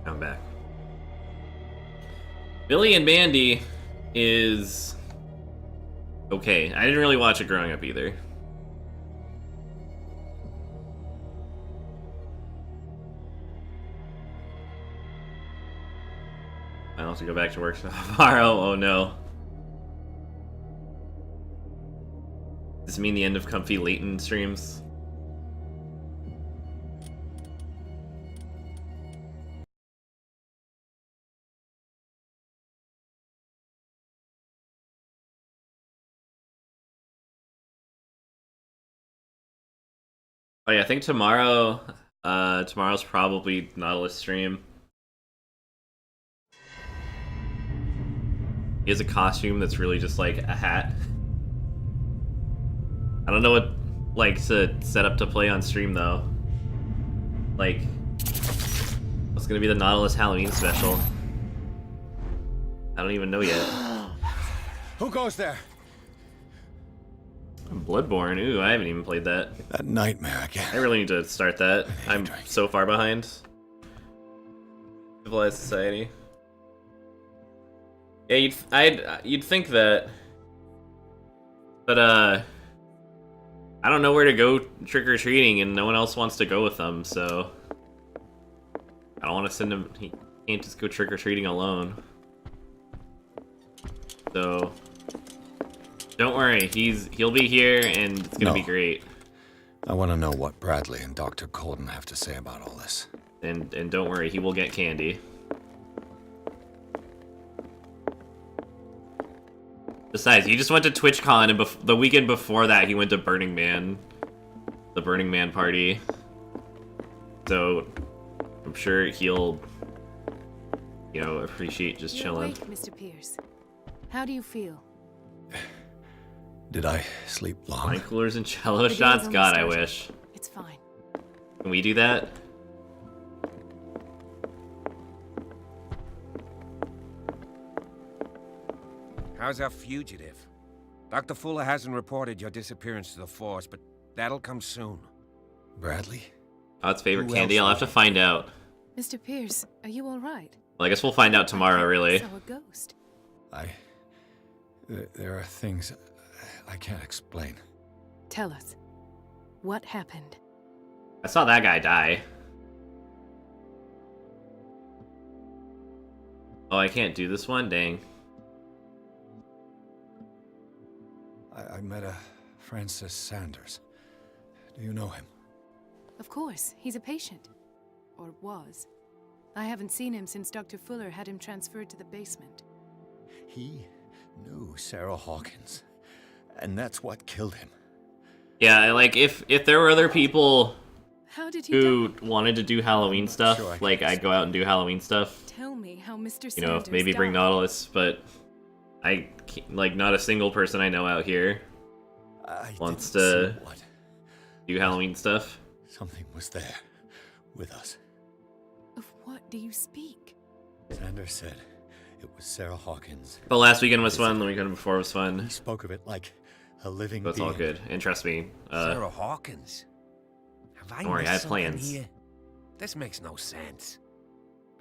I'm back. Billy and Mandy is okay. I didn't really watch it growing up either. I'll have to go back to work tomorrow. Oh no. Does this mean the end of Comfy Leighton streams? Oh yeah, I think tomorrow, tomorrow's probably Nautilus stream. He has a costume that's really just like a hat. I don't know what, like, to set up to play on stream though. Like, what's gonna be the Nautilus Halloween special? I don't even know yet. Who goes there? Bloodborne, ooh, I haven't even played that. That nightmare again. I really need to start that. I'm so far behind. Civilized society. Yeah, you'd think that, but I don't know where to go trick or treating, and no one else wants to go with them, so I don't want to send him. He can't just go trick or treating alone. So don't worry, he'll be here, and it's gonna be great. I want to know what Bradley and Dr. Colden have to say about all this. And don't worry, he will get candy. Besides, he just went to TwitchCon, and the weekend before that, he went to Burning Man, the Burning Man party. So I'm sure he'll, you know, appreciate just chilling. You're awake, Mr. Pierce. How do you feel? Did I sleep long? Wine coolers and cello shots? God, I wish. It's fine. Can we do that? How's our fugitive? Dr. Fuller hasn't reported your disappearance to the force, but that'll come soon. Bradley? God's favorite Who candy? else I'll have to find out. Mr. Pierce, are you all right? Well, I guess we'll find out tomorrow, really. I saw a ghost. There are things I can't explain. Tell us. What happened? I saw that guy die. Oh, I can't do this one? Dang. I met a Francis Sanders. Do you know him? Of course, he's a patient. Or was. I haven't seen him since Dr. Fuller had him transferred to the basement. He knew Sarah Hawkins, and that's what killed him. Yeah, like, if there were other people How did he who die? wanted to do Halloween stuff, Sure, like, I'd go out and do Halloween stuff. Tell me how Mr. Sanders You know, maybe bring died. Nautilus, but I can't, like, not a single person I know out here I wants didn't to see what. do Halloween stuff. Something was there, with us. Of what do you speak? Sanders said it was Sarah Hawkins. The last weekend was fun, the weekend before was He fun. spoke of it like a living That's being. all good. And trust me, Sarah Hawkins? Have I don't worry, missed I have something plans. here? This makes no sense.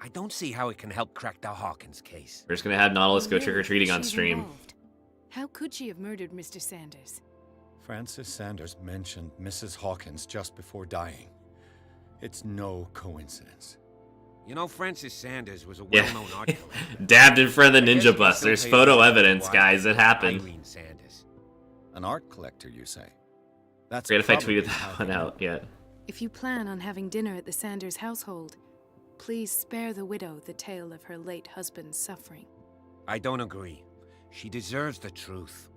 I don't see how it can help crack the Hawkins case. we're just gonna have Nautilus go You trick or treating know on she's stream. involved. How could she have murdered Mr. Sanders? Francis Sanders mentioned Mrs. Hawkins just before dying. It's no coincidence. You know, Francis Sanders was a Yeah. well-known art collector. Dabbed in front of the I guess Ninja we Bus. still There's pay photo attention to evidence, why guys. It happened. Irene Sanders. An art collector, you say? That's Forget if I probably tweeted how that one they out yet. If you plan on having dinner at the Sanders household, please spare the widow the tale of her late husband's suffering. I don't agree. She deserves the truth.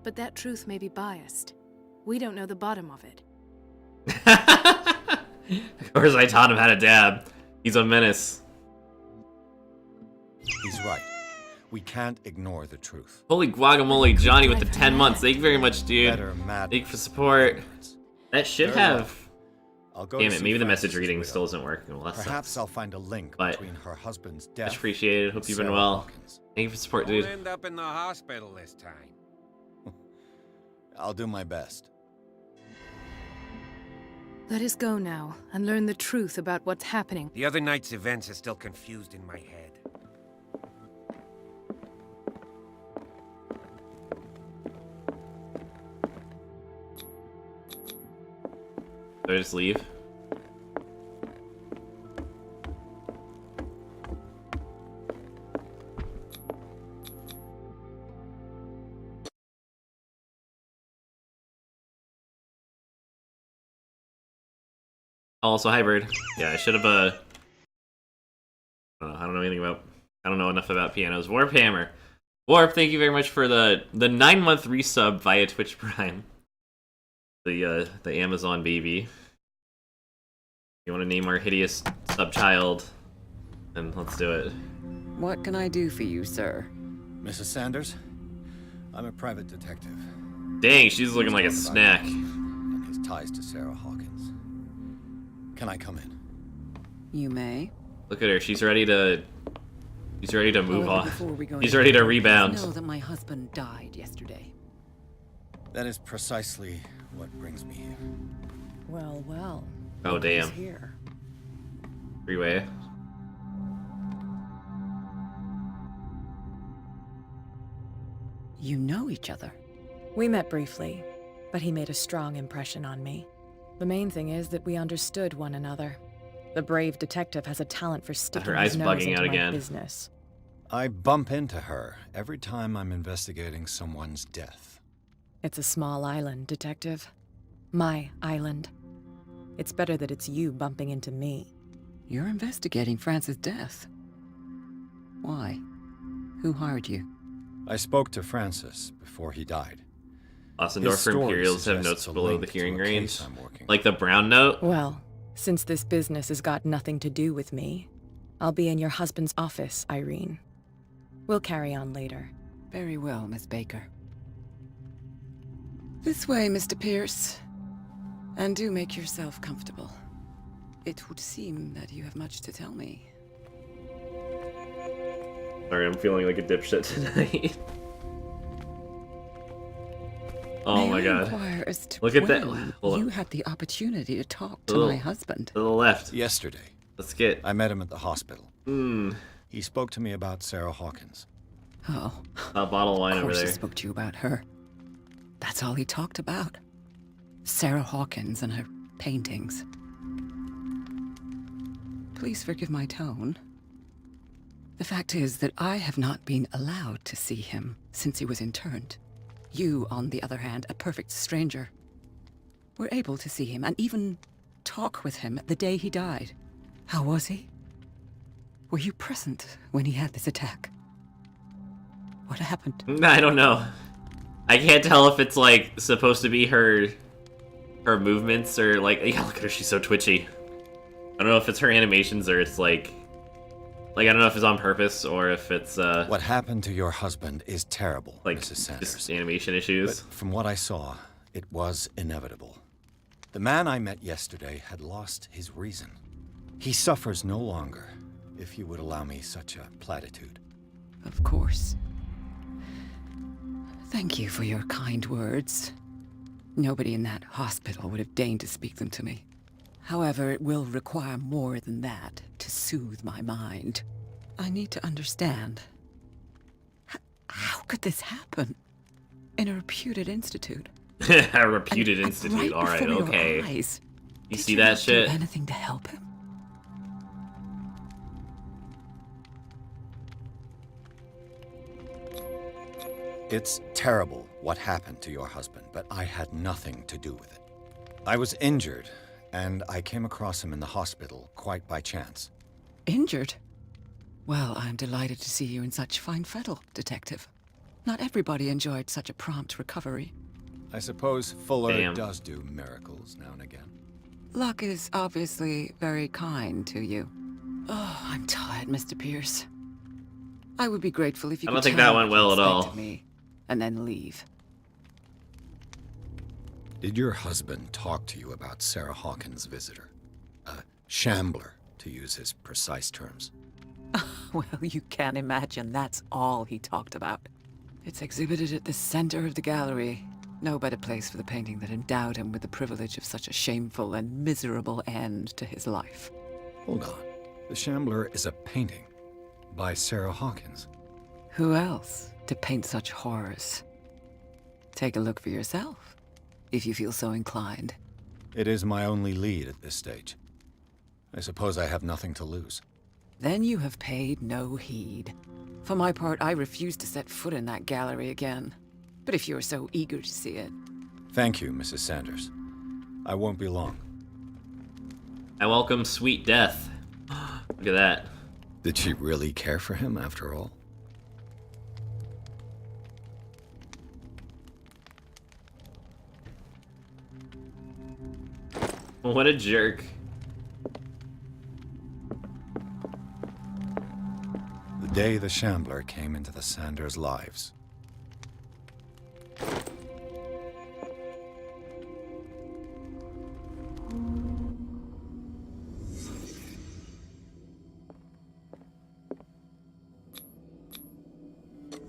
But that truth may be biased. We don't know the bottom of it. Of course, I taught him how to dab. He's a menace. He's right. We can't ignore the truth. Holy guacamole, Johnny with the 10 months. Thank you very much, dude. Better mad. Thank you for support. That should Very well. have... I'll go Damn to it, see maybe the Francis' message reading widow. still isn't working. Well, that Perhaps sucks. I'll find a link But between her husband's death. Much appreciated. Hope and you've been Sarah well. Hawkins. Thank you for support, Won't dude. end up in the hospital this time. I'll do my best. Let us go now and learn the truth about what's happening. The other night's events are still confused in my head. Do I just leave? Also, hybrid. Yeah, I should have, I don't know anything about... I don't know enough about pianos. Warp Hammer. Warp, thank you very much for the 9-month resub via Twitch Prime. The Amazon baby. You want to name our hideous subchild? Then let's do it. What can I do for you, sir? Mrs. Sanders, I'm a private detective. Dang, she's looking like a snack. And his ties to Sarah Hawkins. Can I come in? You may. Look at her. She's ready to move However, on. before we go She's any ready to further, rebound. Know that my husband died yesterday. That is precisely what brings me here. Well, well. Oh, look who's damn. Here. Freeway. You know each other. We met briefly, but he made a strong impression on me. The main thing is that we understood one another. The brave detective has a talent for sticking Her eyes his nose bugging into out my again. business. I bump into her every time I'm investigating someone's death. It's a small island, detective. My island. It's better that it's you bumping into me. You're investigating Francis' death. Why? Who hired you? I spoke to Francis before he died. Ossendorf story Imperials have suggests notes a below link the to hearing a case range. I'm working Like the brown note? Well, since this business has got nothing to do with me, I'll be in your husband's office, Irene. We'll carry on later. Very well, Miss Baker. This way, Mr. Pierce. And do make yourself comfortable. It would seem that you have much to tell me. Sorry, I'm feeling like a dipshit tonight. Oh May my I god. inquire as to Look at that. when Hold you on. had the opportunity to talk to Ugh. my husband. To the left. Yesterday, Let's get. I met him at the hospital. Hmm. He spoke to me about Sarah Hawkins. Oh, A bottle of wine of over course he there. spoke to you about her. That's all he talked about. Sarah Hawkins and her paintings. Please forgive my tone. The fact is that I have not been allowed to see him since he was interned. You, on the other hand, a perfect stranger, were able to see him and even talk with him the day he died. How was he? Were you present when he had this attack? What happened? I don't know. I can't tell if it's like supposed to be her movements or like, yeah, look at her, she's so twitchy. I don't know if it's her animations or it's like I don't know if it's on purpose or if it's What happened to your husband is terrible, like Mrs. Sanders. just animation But issues. from what I saw, it was inevitable. The man I met yesterday had lost his reason. He suffers no longer, if you would allow me such a platitude. Of course. Thank you for your kind words. Nobody in that hospital would have deigned to speak them to me. However, it will require more than that to soothe my mind. I need to understand. How could this happen? In a reputed institute? A reputed And institute. right All right, before your okay. eyes. You Did see you that not shit? do anything to help him? It's terrible what happened to your husband, but I had nothing to do with it. I was injured, and I came across him in the hospital quite by chance. Injured? Well, I'm delighted to see you in such fine fettle, Detective. Not everybody enjoyed such a prompt recovery. I suppose Fuller Damn. does do miracles now and again. Luck is obviously very kind to you. Oh, I'm tired, Mr. Pierce. I would be grateful if you I could don't think tell that went what you well at expect all. of me, and then leave. Did your husband talk to you about Sarah Hawkins' visitor? A shambler, to use his precise terms. Well, you can't imagine that's all he talked about. It's exhibited at the center of the gallery. No better place for the painting that endowed him with the privilege of such a shameful and miserable end to his life. Hold on. The Shambler is a painting by Sarah Hawkins. Who else to paint such horrors? Take a look for yourself, if you feel so inclined. It is my only lead at this stage. I suppose I have nothing to lose. Then you have paid no heed. For my part, I refuse to set foot in that gallery again. But if you're so eager to see it... Thank you, Mrs. Sanders. I won't be long. I welcome sweet death. Look at that. Did she really care for him after all? What a jerk. The day the Shambler came into the Sanders' lives.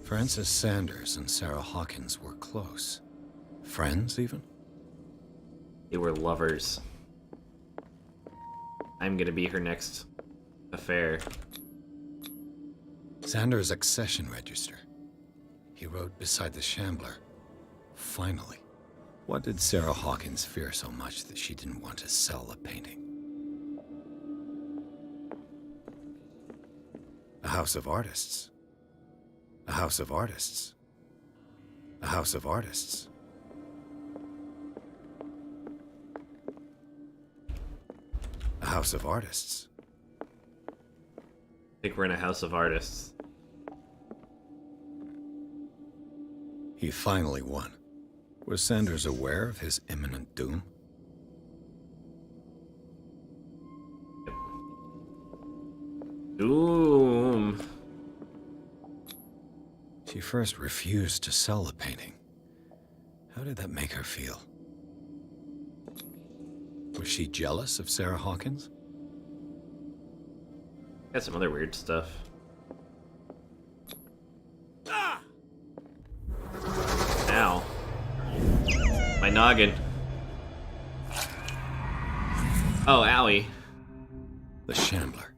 Frances Sanders and Sarah Hawkins were close. Friends, even? They were lovers. I'm gonna be her next affair. Sanders' accession register. He wrote beside the Shambler, "Finally." What did Sarah Hawkins fear so much that she didn't want to sell the painting? A house of artists. A house of artists. A house of artists. A house of artists. I think we're in a house of artists. He finally won. Was Sanders aware of his imminent doom? Doom. She first refused to sell the painting. How did that make her feel? Was she jealous of Sarah Hawkins? Got some other weird stuff. Ow. My noggin. Oh, owie. The Shambler.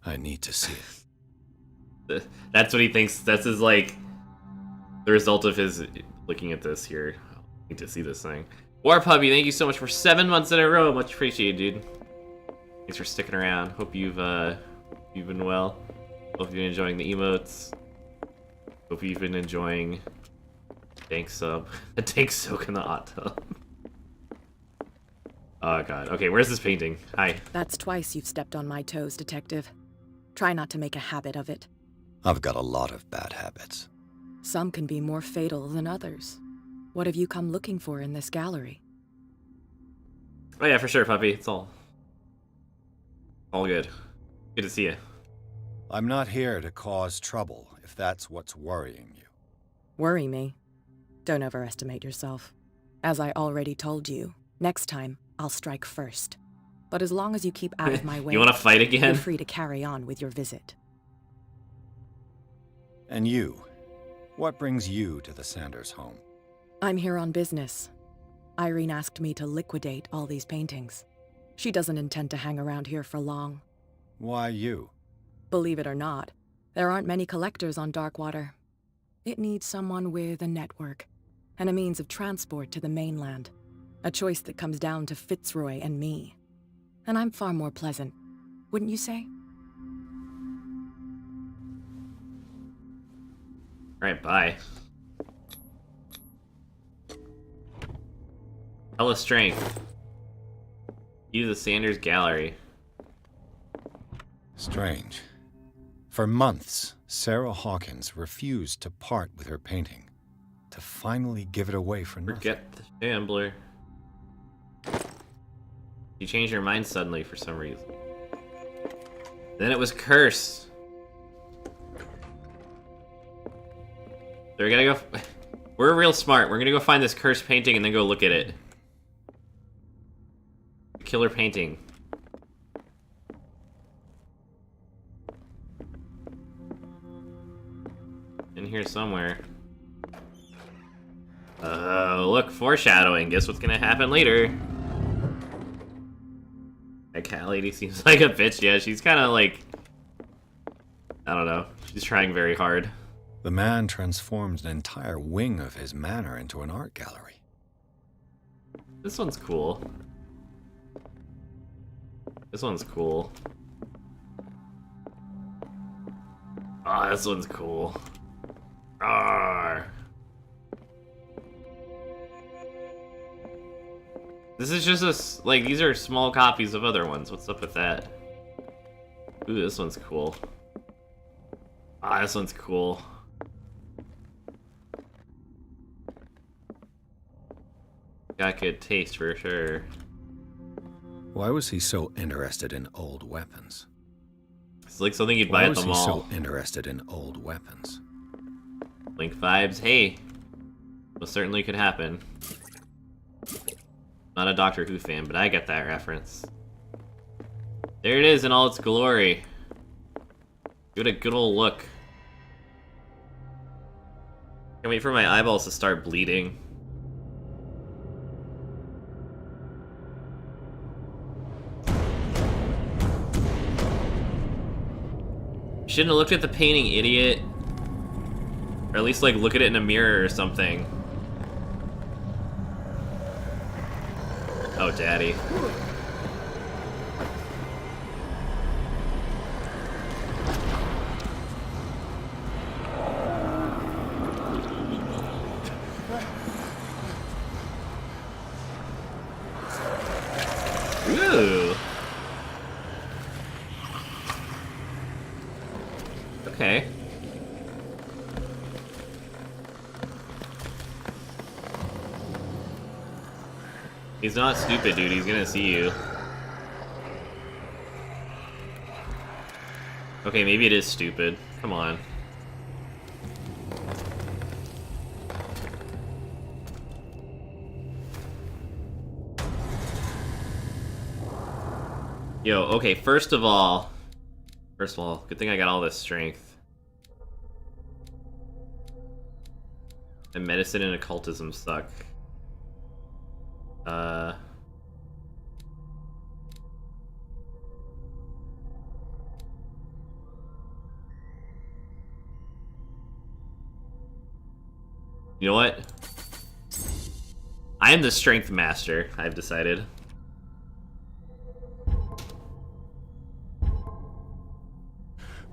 I need to see it. That's what he thinks. That's his, like, the result of his looking at this here. I need to see this thing. War Puppy, thank you so much for 7 months in a row. Much appreciated, dude. Thanks for sticking around. Hope you've been well. Hope you've been enjoying the emotes. Hope you've been enjoying Dank Sub. The Dank Soak in the hot tub. Oh god. Okay, where's this painting? Hi. That's twice you've stepped on my toes, Detective. Try not to make a habit of it. I've got a lot of bad habits. Some can be more fatal than others. What have you come looking for in this gallery? Oh yeah, for sure, Puppy. It's all good. Good to see you. I'm not here to cause trouble, if that's what's worrying you. Worry me? Don't overestimate yourself. As I already told you, next time, I'll strike first. But as long as you keep out of my way, You want to fight again? you're free to carry on with your visit. And you? What brings you to the Sanders home? I'm here on business. Irene asked me to liquidate all these paintings. She doesn't intend to hang around here for long. Why you? Believe it or not, there aren't many collectors on Darkwater. It needs someone with a network and a means of transport to the mainland. A choice that comes down to Fitzroy and me. And I'm far more pleasant, wouldn't you say? Alright, bye. Hella strength. Use the Sanders Gallery. Strange. For months, Sarah Hawkins refused to part with her painting, to finally give it away for nothing. Forget the Shambler. You changed your mind suddenly for some reason. Then it was cursed. So we're gonna go... We're real smart. We're gonna go find this cursed painting and then go look at it. Killer painting. In here somewhere. Look, foreshadowing. Guess what's gonna happen later? That cat lady seems like a bitch. Yeah, she's kind of like... I don't know. She's trying very hard. The man transformed an entire wing of his manor into an art gallery. This one's cool. This one's cool. Oh, this one's cool. Arr. This is just like, these are small copies of other ones. What's up with that? Ooh, this one's cool. Ah, this one's cool. Got good taste for sure. Why was he so interested in old weapons? It's like something you'd buy at the mall. Why was he so interested in old weapons? Link vibes, hey. Most certainly could happen. Not a Doctor Who fan, but I get that reference. There it is in all its glory. Give it a good old look. Can't wait for my eyeballs to start bleeding. Shouldn't have looked at the painting, idiot. Or at least, like, look at it in a mirror or something. Oh, daddy. Ooh. Okay. He's not stupid, dude. He's gonna see you. Okay, maybe it is stupid. Come on. Yo, okay, first of all, good thing I got all this strength. And medicine and occultism suck. You know what? I am the strength master, I've decided.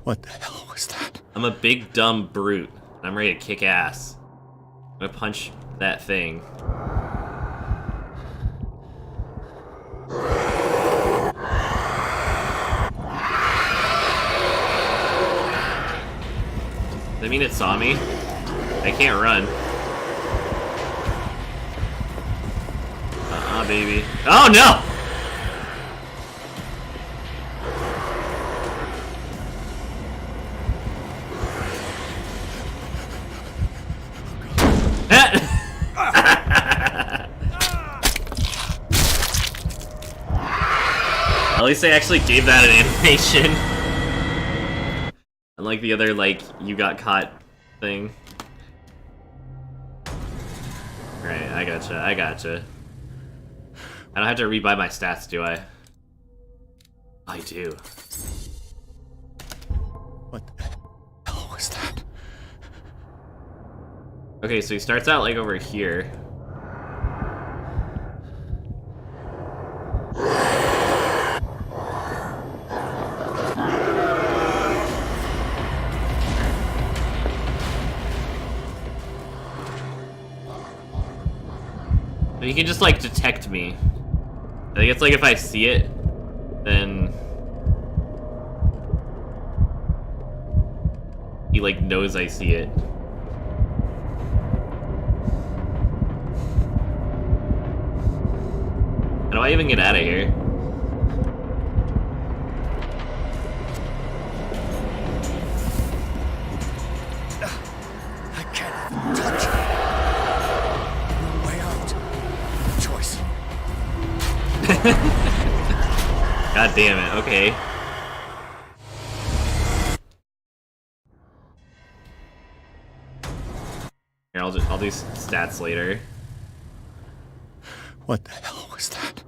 What the hell was that? I'm a big dumb brute. And I'm ready to kick ass. I'm gonna punch that thing. Does that mean it saw me? I can't run. Baby. Oh no! At least they actually gave that an animation. Unlike the other, like, you got caught thing. Right, I gotcha. I don't have to rebuy my stats, do I? I do. What the hell was that? Okay, so he starts out, like, over here. But he can just, like, detect me. I think it's like if I see it, then he like knows I see it. How do I even get out of here? I can't touch it. No way out. No choice. God damn it, okay. Here, I'll do stats later. What the hell was that?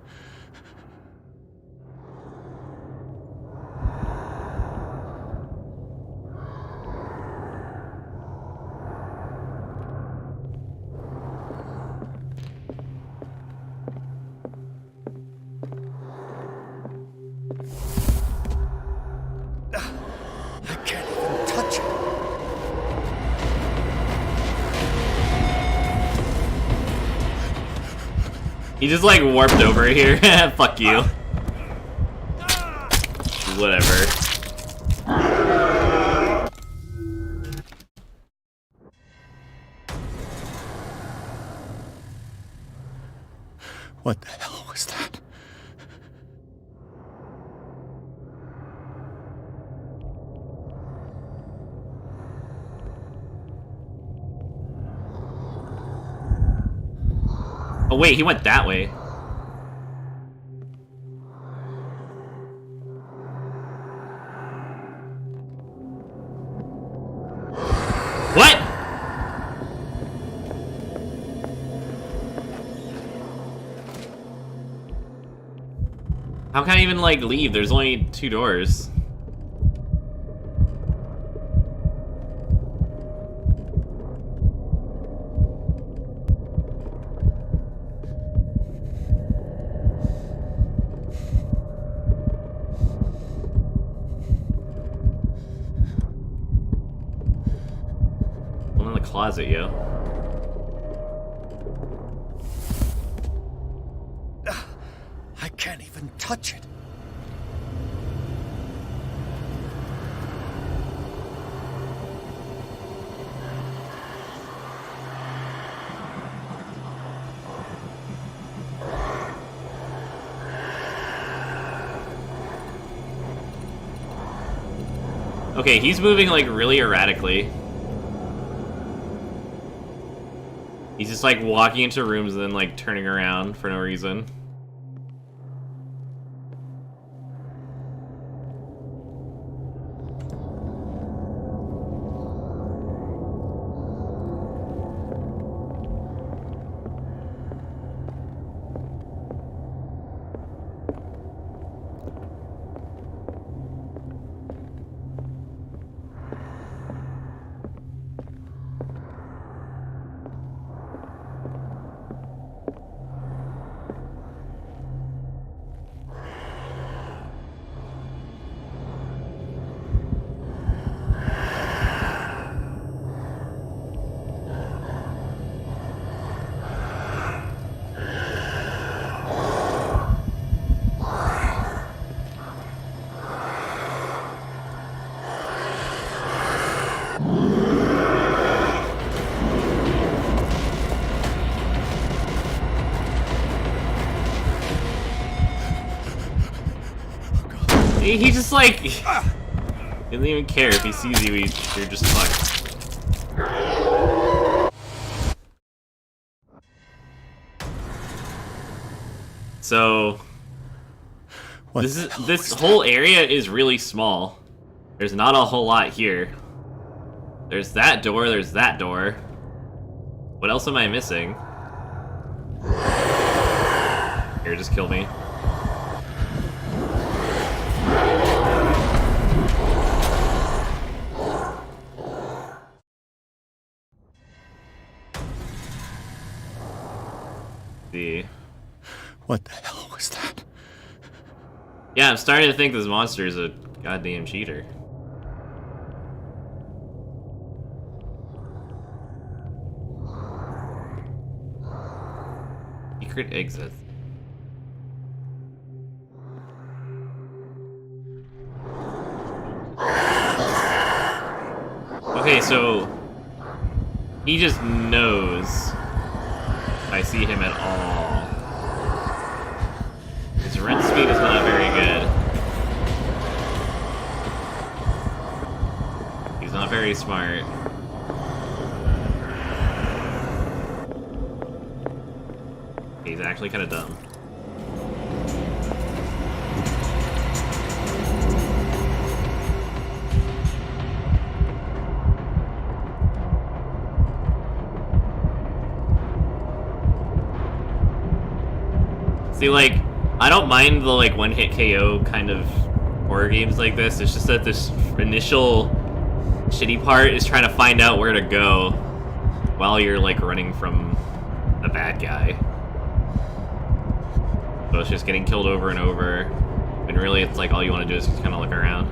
I can't even touch it. He just like warped over here. Fuck you. Whatever. What the hell was that? Oh wait, he went that way. What? How can I even like leave? There's only 2 doors. One in the closet, yo. I can't even touch it. Okay, he's moving like really erratically. He's just like walking into rooms and then like turning around for no reason. He just like doesn't even care if he sees you. You're just fucked. So this whole area is really small. There's not a whole lot here. There's that door. There's that door. What else am I missing? Here, just kill me. What the hell was that? Yeah, I'm starting to think this monster is a goddamn cheater. Secret exit. Okay, so he just knows if I see him at all. His rent speed is not very good. He's not very smart. He's actually kind of dumb. See, like, I don't mind the, like, one-hit KO kind of horror games like this. It's just that this initial shitty part is trying to find out where to go while you're, like, running from a bad guy. So it's just getting killed over and over. And really, it's like all you want to do is just kind of look around.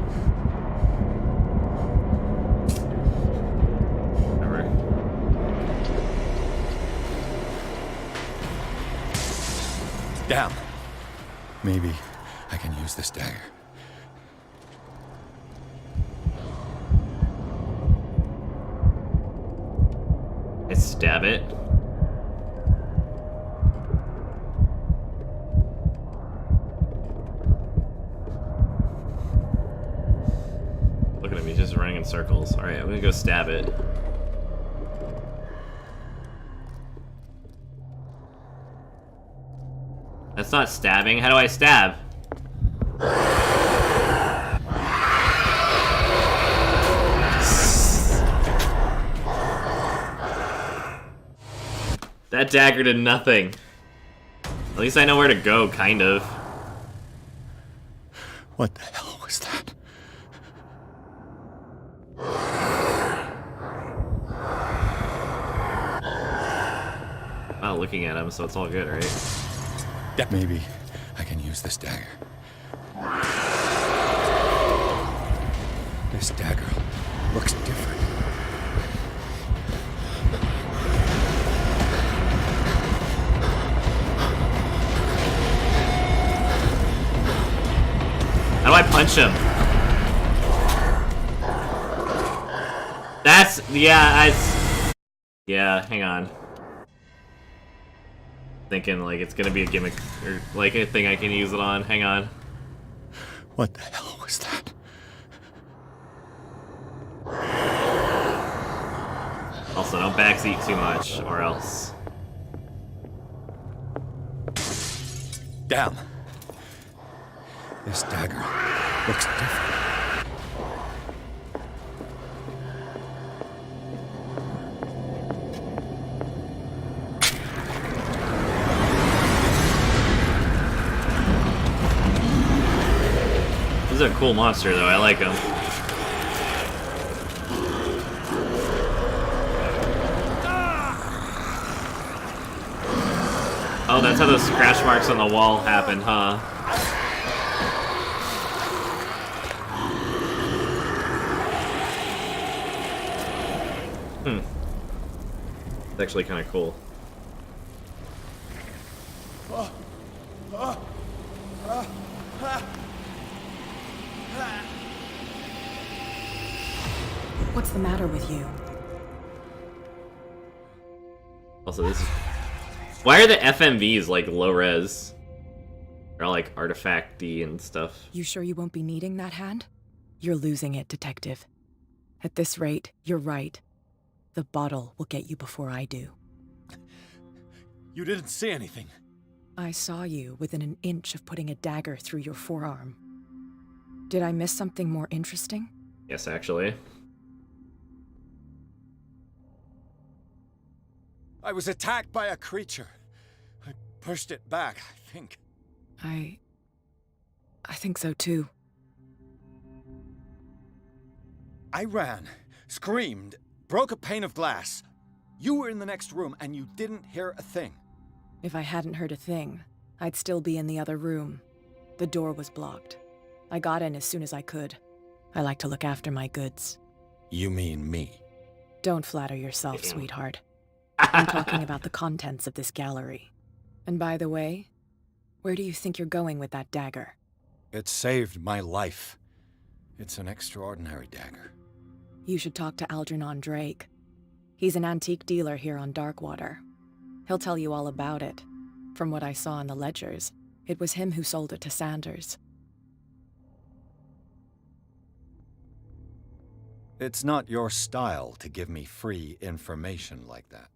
Whatever. Damn. Maybe I can use this dagger. I stab it. Look at him, he's just running in circles. Alright, I'm gonna go stab it. That's not stabbing. How do I stab? That dagger did nothing. At least I know where to go, kind of. What the hell was that? I'm not looking at him, so it's all good, right? Maybe I can use this dagger. This dagger looks different. How do I punch him? That's... yeah, hang on. Thinking like it's gonna be a gimmick or like a thing I can use it on. Hang on. What the hell was that? Also, don't backseat too much, or else. Damn. This dagger looks different. This is a cool monster, though. I like him. Oh, that's how those scratch marks on the wall happened, huh? It's actually kind of cool. What's the matter with you? Also, this is... Why are the FMVs, like, low-res? They're all, like, artifact-y and stuff. You sure you won't be needing that hand? You're losing it, Detective. At this rate, you're right. The bottle will get you before I do. You didn't see anything. I saw you within an inch of putting a dagger through your forearm. Did I miss something more interesting? Yes, actually. I was attacked by a creature. I pushed it back, I think. I think so too. I ran, screamed, broke a pane of glass. You were in the next room and you didn't hear a thing. If I hadn't heard a thing, I'd still be in the other room. The door was blocked. I got in as soon as I could. I like to look after my goods. You mean me? Don't flatter yourself, sweetheart. I'm talking about the contents of this gallery. And by the way, where do you think you're going with that dagger? It saved my life. It's an extraordinary dagger. You should talk to Algernon Drake. He's an antique dealer here on Darkwater. He'll tell you all about it. From what I saw in the ledgers, it was him who sold it to Sanders. It's not your style to give me free information like that.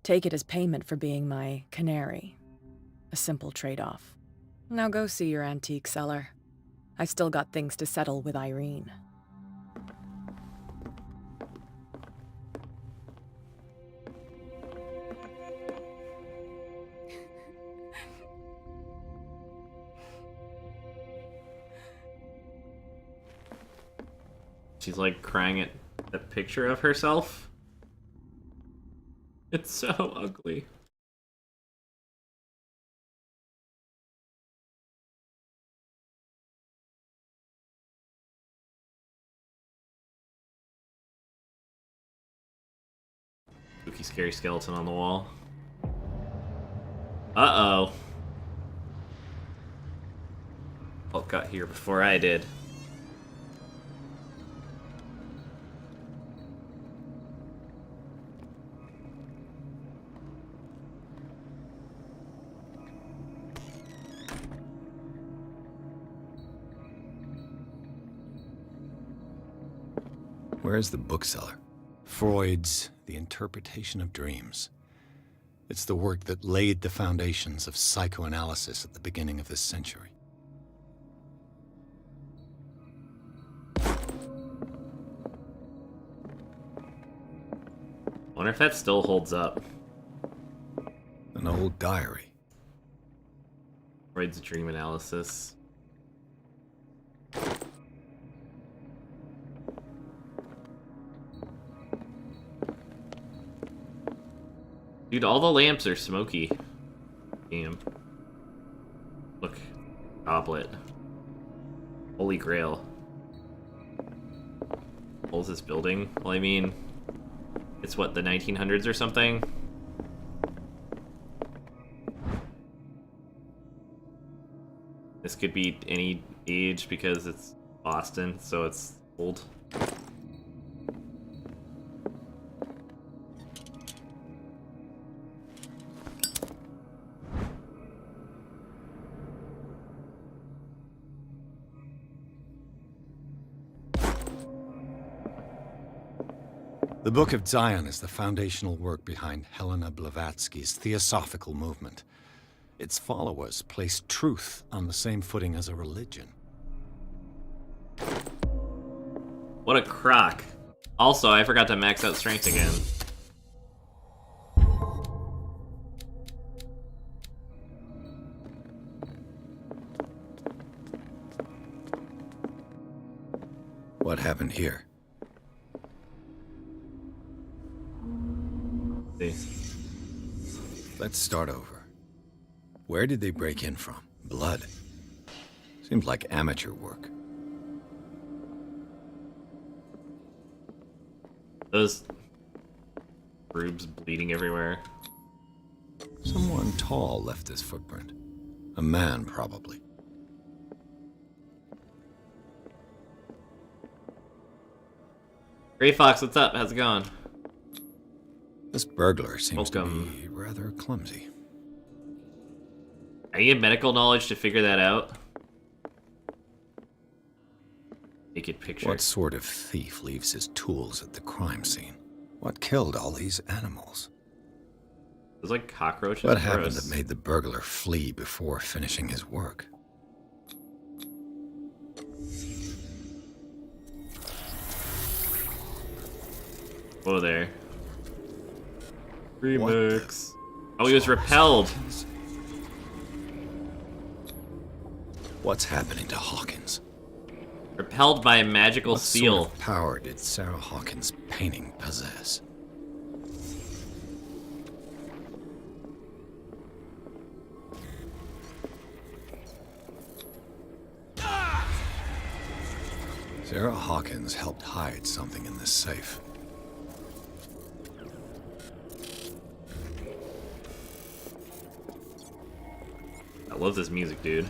Take it as payment for being my canary. A simple trade-off. Now go see your antique seller. I've still got things to settle with Irene. She's like crying at the picture of herself. It's so ugly. Spooky, scary skeleton on the wall. Uh-oh. Hulk got here before I did. Where's the bookseller? Freud's The Interpretation of Dreams. It's the work that laid the foundations of psychoanalysis at the beginning of this century. Wonder if that still holds up. An old diary. Freud's dream analysis. Dude, all the lamps are smoky. Damn. Look. Goblet. Holy Grail. What was this building? Well, I mean, it's what, the 1900s or something? This could be any age because it's Boston, so it's old. The Book of Zion is the foundational work behind Helena Blavatsky's Theosophical movement. Its followers place truth on the same footing as a religion. What a crock. Also, I forgot to max out strength again. What happened here? See. Let's start over. Where did they break in from? Blood. Seems like amateur work. Those rubes bleeding everywhere. Someone tall left this footprint. A man, probably. Gray Fox, what's up? How's it going? This burglar seems Welcome. to be rather clumsy. I need medical knowledge to figure that out. Naked picture. What sort of thief leaves his tools at the crime scene? What killed all these animals? There's like cockroaches. What happened Gross. that made the burglar flee before finishing his work? Whoa there. What Remix. Oh, he was repelled. What's happening to Hawkins? Repelled by a magical What seal. sort of power did Sarah Hawkins' painting possess? Sarah Hawkins helped hide something in this safe. I love this music, dude.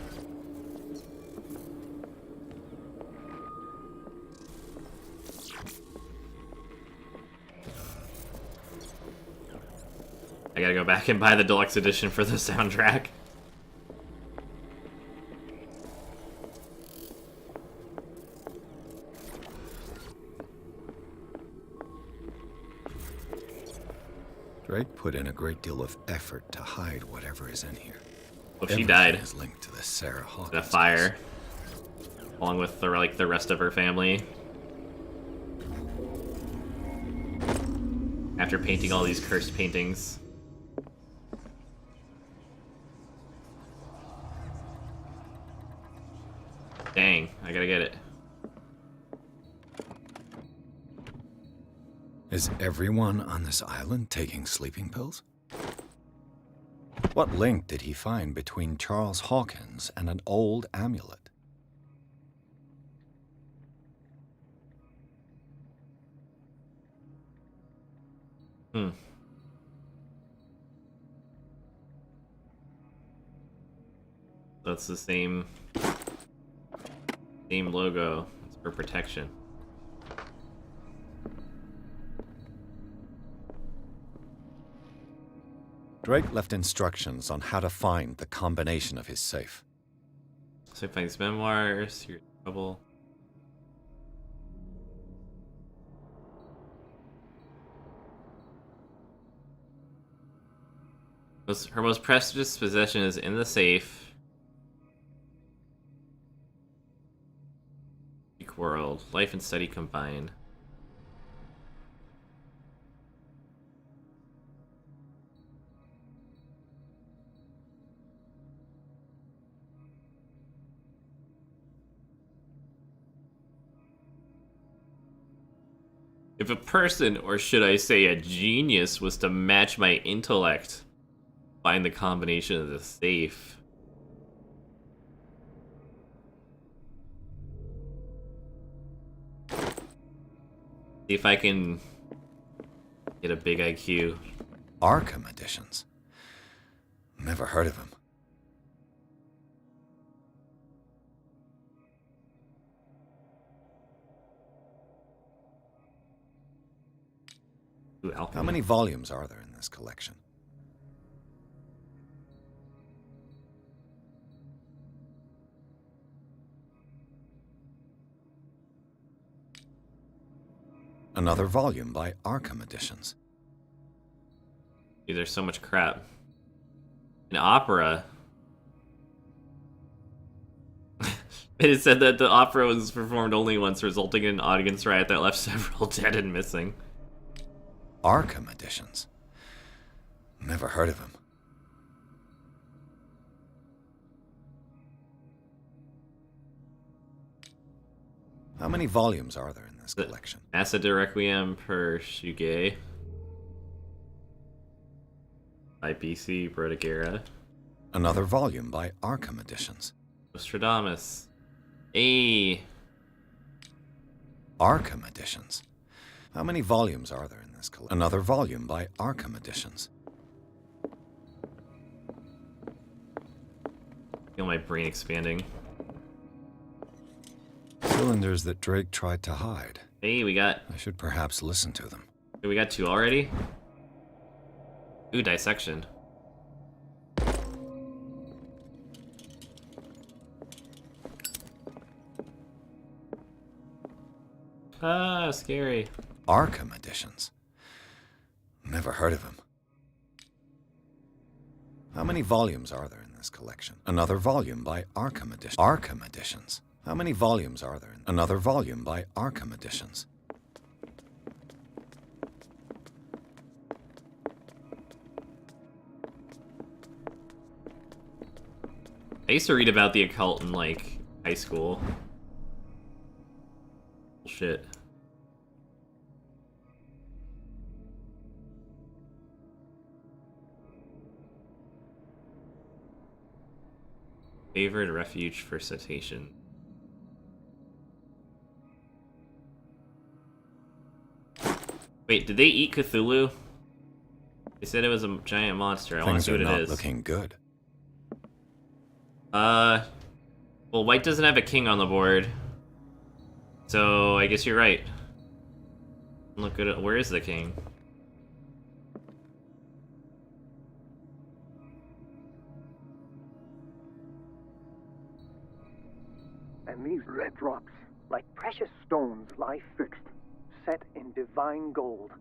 I gotta go back and buy the deluxe edition for the soundtrack. Drake put in a great deal of effort to hide whatever is in here. Oh, she Everything died is linked to the Sarah Hawkins in a fire, along with the rest of her family. After painting all these cursed paintings. Dang, I gotta get it. Is everyone on this island taking sleeping pills? What link did he find between Charles Hawkins and an old amulet? That's the same logo. It's for protection. Drake left instructions on how to find the combination of his safe. So find his memoirs, your trouble. Her most precious possession is in the safe. Peak world, life and study combined. If a person, or should I say a genius, was to match my intellect, find the combination of the safe. See if I can get a big IQ. Arkham editions. Never heard of him. Ooh, alchemy. How many volumes are there in this collection? Another volume by Arkham Editions. Dude, there's so much crap. An opera. It said that the opera was performed only once, resulting in an audience riot that left several dead and missing. Arkham Editions. Never heard of him. How many volumes are there in this collection? Acid de Requiem per Shuge by BC Brodagera. Another volume by Arkham Editions. Nostradamus. Hey. Arkham Editions. How many volumes are there in this collection? Another volume by Arkham Editions. Feel my brain expanding. Cylinders that Drake tried to hide. Hey, we got I should perhaps listen to them. two already. Ooh, dissection. Ah, scary. Arkham Editions. Never heard of him. How many volumes are there in this collection? Another volume by Arkham Editions. Arkham Editions. How many volumes are there? Another volume by Arkham Editions. I used to read about the occult in, like, high school. Bullshit. Favored refuge for cetacean. Wait, did they eat Cthulhu? They said it was a giant monster. I want to Things see are what it not is. looking good. Well, white doesn't have a king on the board. So, I guess you're right. Look at it. Where is the king? And these red drops, like precious stones, lie fixed, set in divine gold.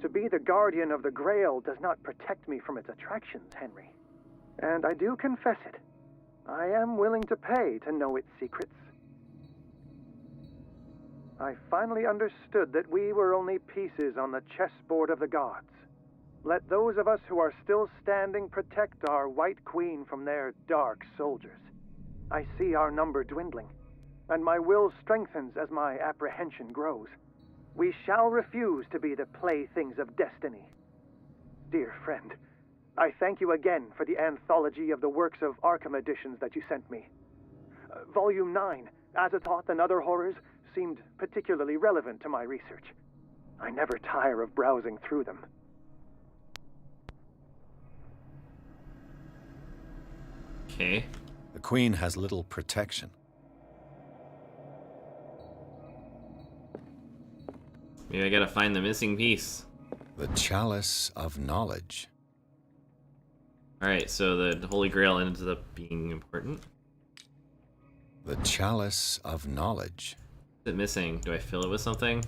To be the guardian of the Grail does not protect me from its attractions, Henry. And I do confess it. I am willing to pay to know its secrets. I finally understood that we were only pieces on the chessboard of the gods. Let those of us who are still standing protect our White Queen from their dark soldiers. I see our number dwindling, and my will strengthens as my apprehension grows. We shall refuse to be the playthings of destiny. Dear friend, I thank you again for the anthology of the works of Arkham editions that you sent me. Volume 9, Azathoth and Other Horrors, seemed particularly relevant to my research. I never tire of browsing through them. Okay. The Queen has little protection. Maybe I gotta find the missing piece. The Chalice of Knowledge. Alright, so the Holy Grail ends up being important. The Chalice of Knowledge. Is it missing? Do I fill it with something?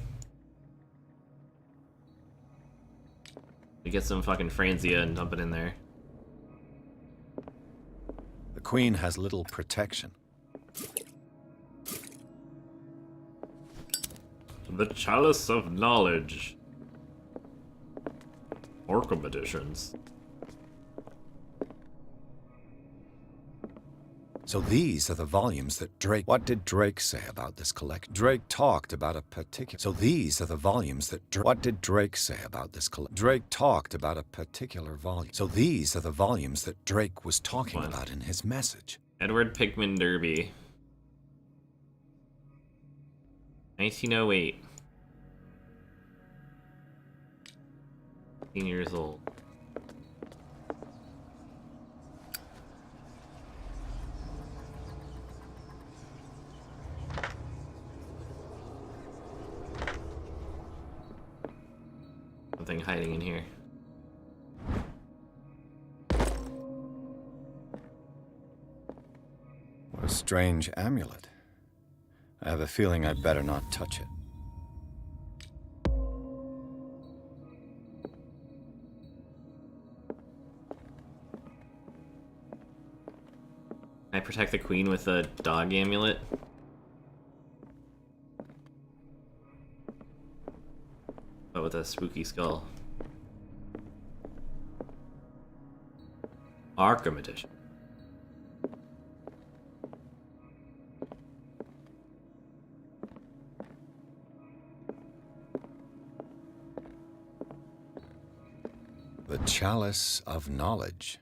We get some fucking Franzia and dump it in there. The Queen has little protection. The Chalice of Knowledge. Arkham editions. So these are the volumes that Drake... What did Drake say about this collection? Drake talked about a particular... So these are the volumes that What did Drake say about this collection? Drake talked about a particular volume. So these are the volumes that Drake was talking about in his message. Edward Pickman Derby. 1908. 15 years old. Something hiding in here. What a strange amulet. I have a feeling I'd better not touch it. Can I protect the queen with a dog amulet? But with a spooky skull. Arkham edition. The Chalice of Knowledge.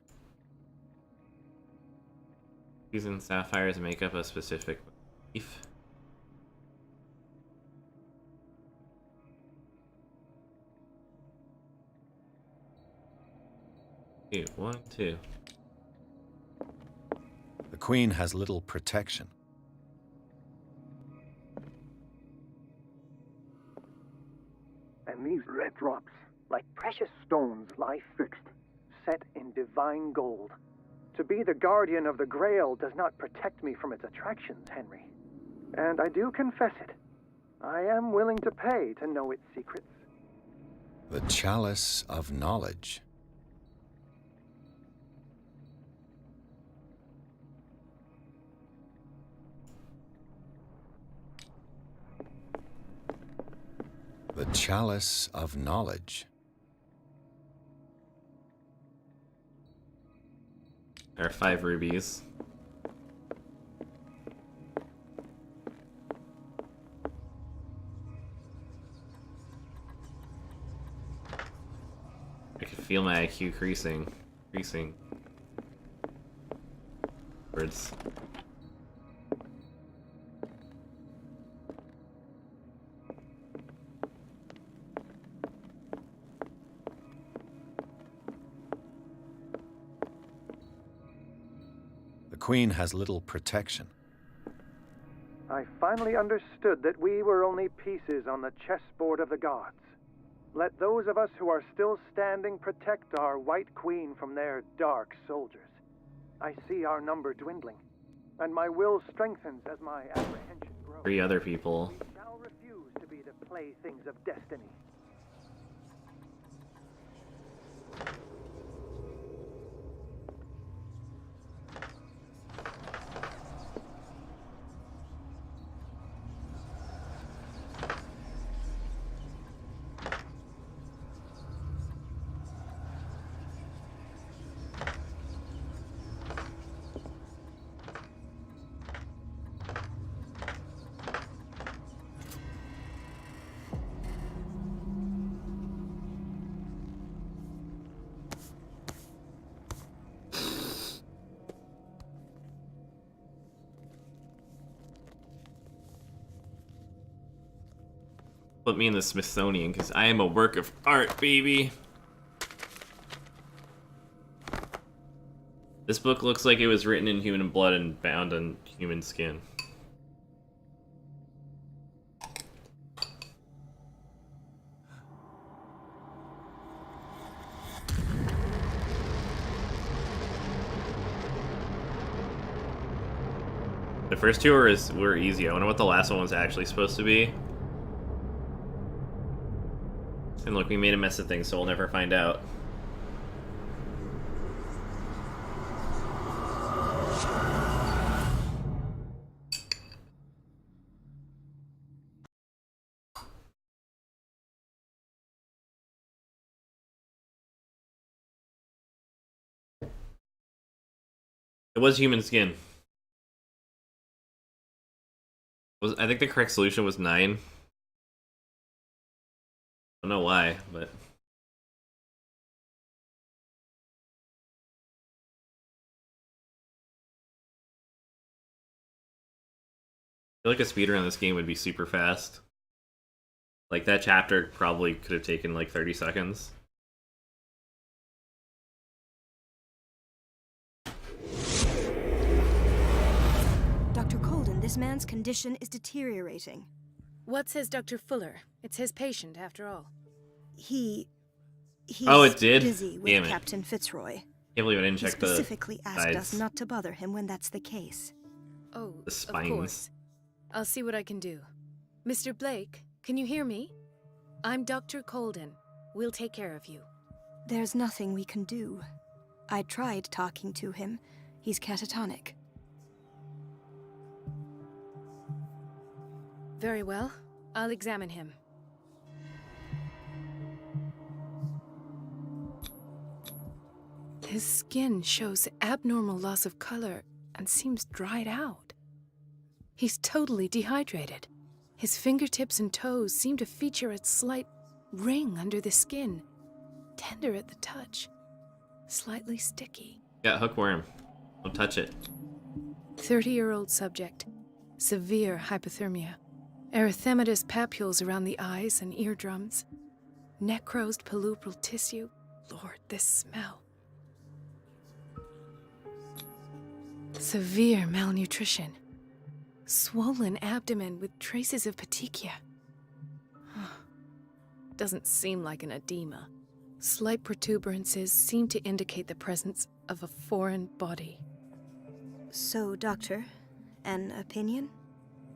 Using sapphires make up a specific motif. Two, 1, 2. The Queen has little protection. And these red drops, like precious stones, lie fixed, set in divine gold. To be the guardian of the Grail does not protect me from its attractions, Henry. And I do confess it. I am willing to pay to know its secrets. The Chalice of Knowledge. The Chalice of Knowledge. There are 5 rubies. I can feel my IQ increasing. Words. The Queen has little protection. I finally understood that we were only pieces on the chessboard of the gods. Let those of us who are still standing protect our White Queen from their dark soldiers. I see our number dwindling, and my will strengthens as my apprehension grows. 3 other people. We shall refuse to be the playthings of destiny. Put me in the Smithsonian, because I am a work of art, baby. This book looks like it was written in human blood and bound on human skin. The first two were easy. I wonder what the last one was actually supposed to be. And look, we made a mess of things, so we'll never find out. It was human skin. I think the correct solution was 9. I don't know why, but... I feel like a speedrun on this game would be super fast. Like, that chapter probably could have taken like 30 seconds. Dr. Colden, this man's condition is deteriorating. What says Dr. Fuller? It's his patient, after all. He's Oh, it did? busy with Damn it. Captain Fitzroy. Can't believe I didn't He check the specifically asked us sides. not to bother him when that's the case. Oh, The spines. of course. I'll see what I can do. Mr. Blake, can you hear me? I'm Dr. Colden. We'll take care of you. There's nothing we can do. I tried talking to him. He's catatonic. Very well. I'll examine him. His skin shows abnormal loss of color and seems dried out. He's totally dehydrated. His fingertips and toes seem to feature a slight ring under the skin. Tender at the touch. Slightly sticky. Got hookworm. Don't touch it. 30-year-old subject. Severe hypothermia. Erythematous papules around the eyes and eardrums. Necrosed palpebral tissue. Lord, this smell. Severe malnutrition. Swollen abdomen with traces of petechia. Doesn't seem like an edema. Slight protuberances seem to indicate the presence of a foreign body. So, Doctor, an opinion?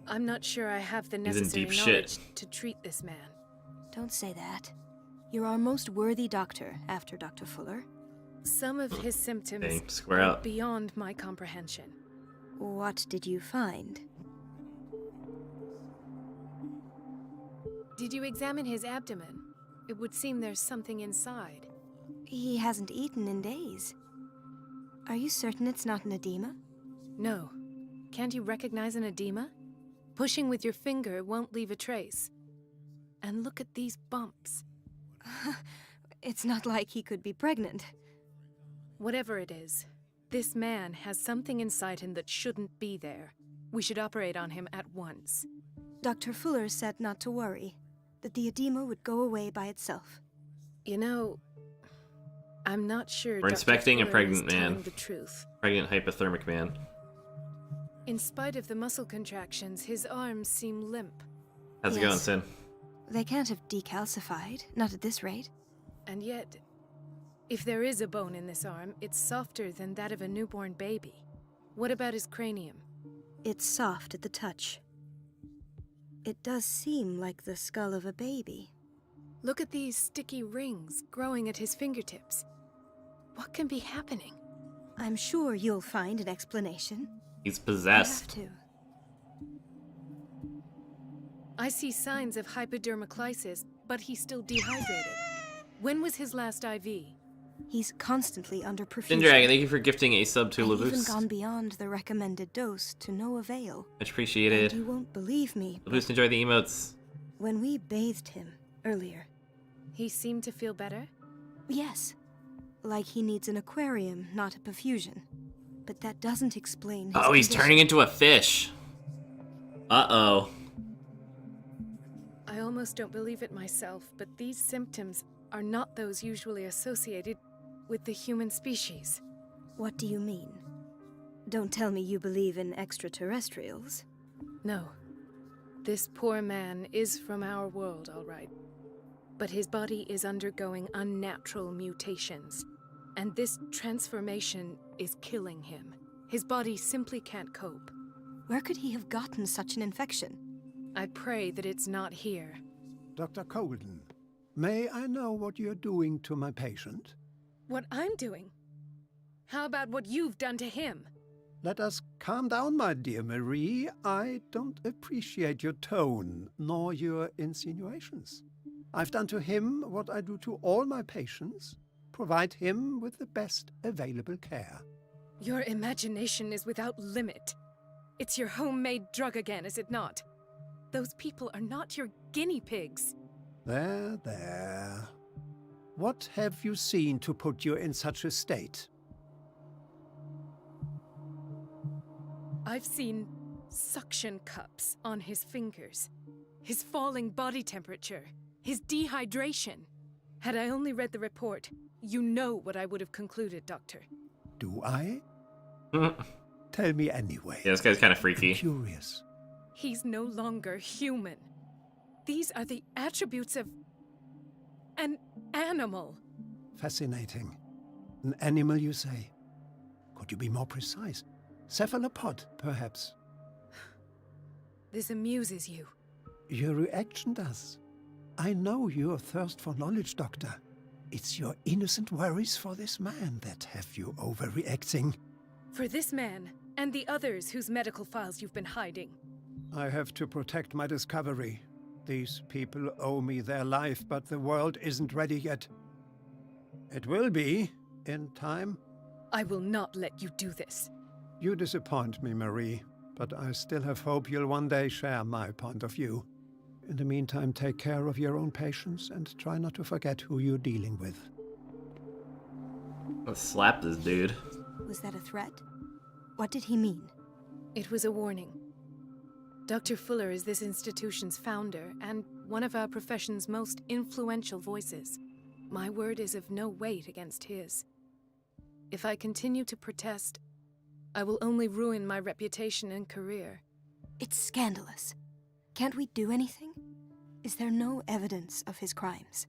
I'm not sure I have the He's in necessary deep knowledge shit. to treat this man. Don't say that. You're our most worthy doctor after Dr. Fuller. Some of his symptoms Okay, square are up. beyond my comprehension. What did you find? Did you examine his abdomen? It would seem there's something inside. He hasn't eaten in days. Are you certain it's not an edema? No. Can't you recognize an edema? Pushing with your finger won't leave a trace. And look at these bumps. It's not like he could be pregnant. Whatever it is, this man has something inside him that shouldn't be there. We should operate on him at once. Dr. Fuller said not to worry, that the edema would go away by itself. You know, I'm not sure We're Dr. inspecting a Fuller pregnant is telling man. the truth. Pregnant hypothermic man. In spite of the muscle contractions, his arms seem limp. How's it Yes. going, Sin? They can't have decalcified, not at this rate. And yet, if there is a bone in this arm, it's softer than that of a newborn baby. What about his cranium? It's soft at the touch. It does seem like the skull of a baby. Look at these sticky rings growing at his fingertips. What can be happening? I'm sure you'll find an explanation. He's I possessed. have to. I see signs of hypodermoclysis, but he's still dehydrated. When was his last IV? He's constantly under perfusion. Sin Dragon, thank you for gifting a sub to I've even Laboost. gone beyond the recommended dose to no avail. Much And appreciated. you won't believe me, but Laboost, enjoy the emotes. when we bathed him earlier, He seemed to feel better? yes, like he needs an aquarium, not a perfusion. But that doesn't explain his Oh, he's condition. turning into a fish. Uh-oh. I almost don't believe it myself, but these symptoms are not those usually associated with the human species. What do you mean? Don't tell me you believe in extraterrestrials. No. This poor man is from our world, all right. But his body is undergoing unnatural mutations. And this transformation is killing him. His body simply can't cope. Where could he have gotten such an infection? I pray that it's not here. Dr. Colden, may I know what you're doing to my patient? What I'm doing? How about what you've done to him? Let us calm down, my dear Marie. I don't appreciate your tone, nor your insinuations. I've done to him what I do to all my patients. Provide him with the best available care. Your imagination is without limit. It's your homemade drug again, is it not? Those people are not your guinea pigs. There. What have you seen to put you in such a state? I've seen suction cups on his fingers, his falling body temperature, his dehydration. Had I only read the report, you know what I would have concluded, Doctor. Do I? Tell me anyway. Yeah, this guy's kind of freaky. I'm curious. He's no longer human. These are the attributes of an animal. Fascinating. An animal, you say? Could you be more precise? Cephalopod, perhaps? This amuses you. Your reaction does. I know your thirst for knowledge, Doctor. It's your innocent worries for this man that have you overreacting. For this man, and the others whose medical files you've been hiding. I have to protect my discovery. These people owe me their life, but the world isn't ready yet. It will be, in time. I will not let you do this. You disappoint me, Marie, but I still have hope you'll one day share my point of view. In the meantime, take care of your own patients and try not to forget who you're dealing with. Let's slap this dude. Was that a threat? What did he mean? It was a warning. Dr. Fuller is this institution's founder and one of our profession's most influential voices. My word is of no weight against his. If I continue to protest, I will only ruin my reputation and career. It's scandalous. Can't we do anything? Is there no evidence of his crimes?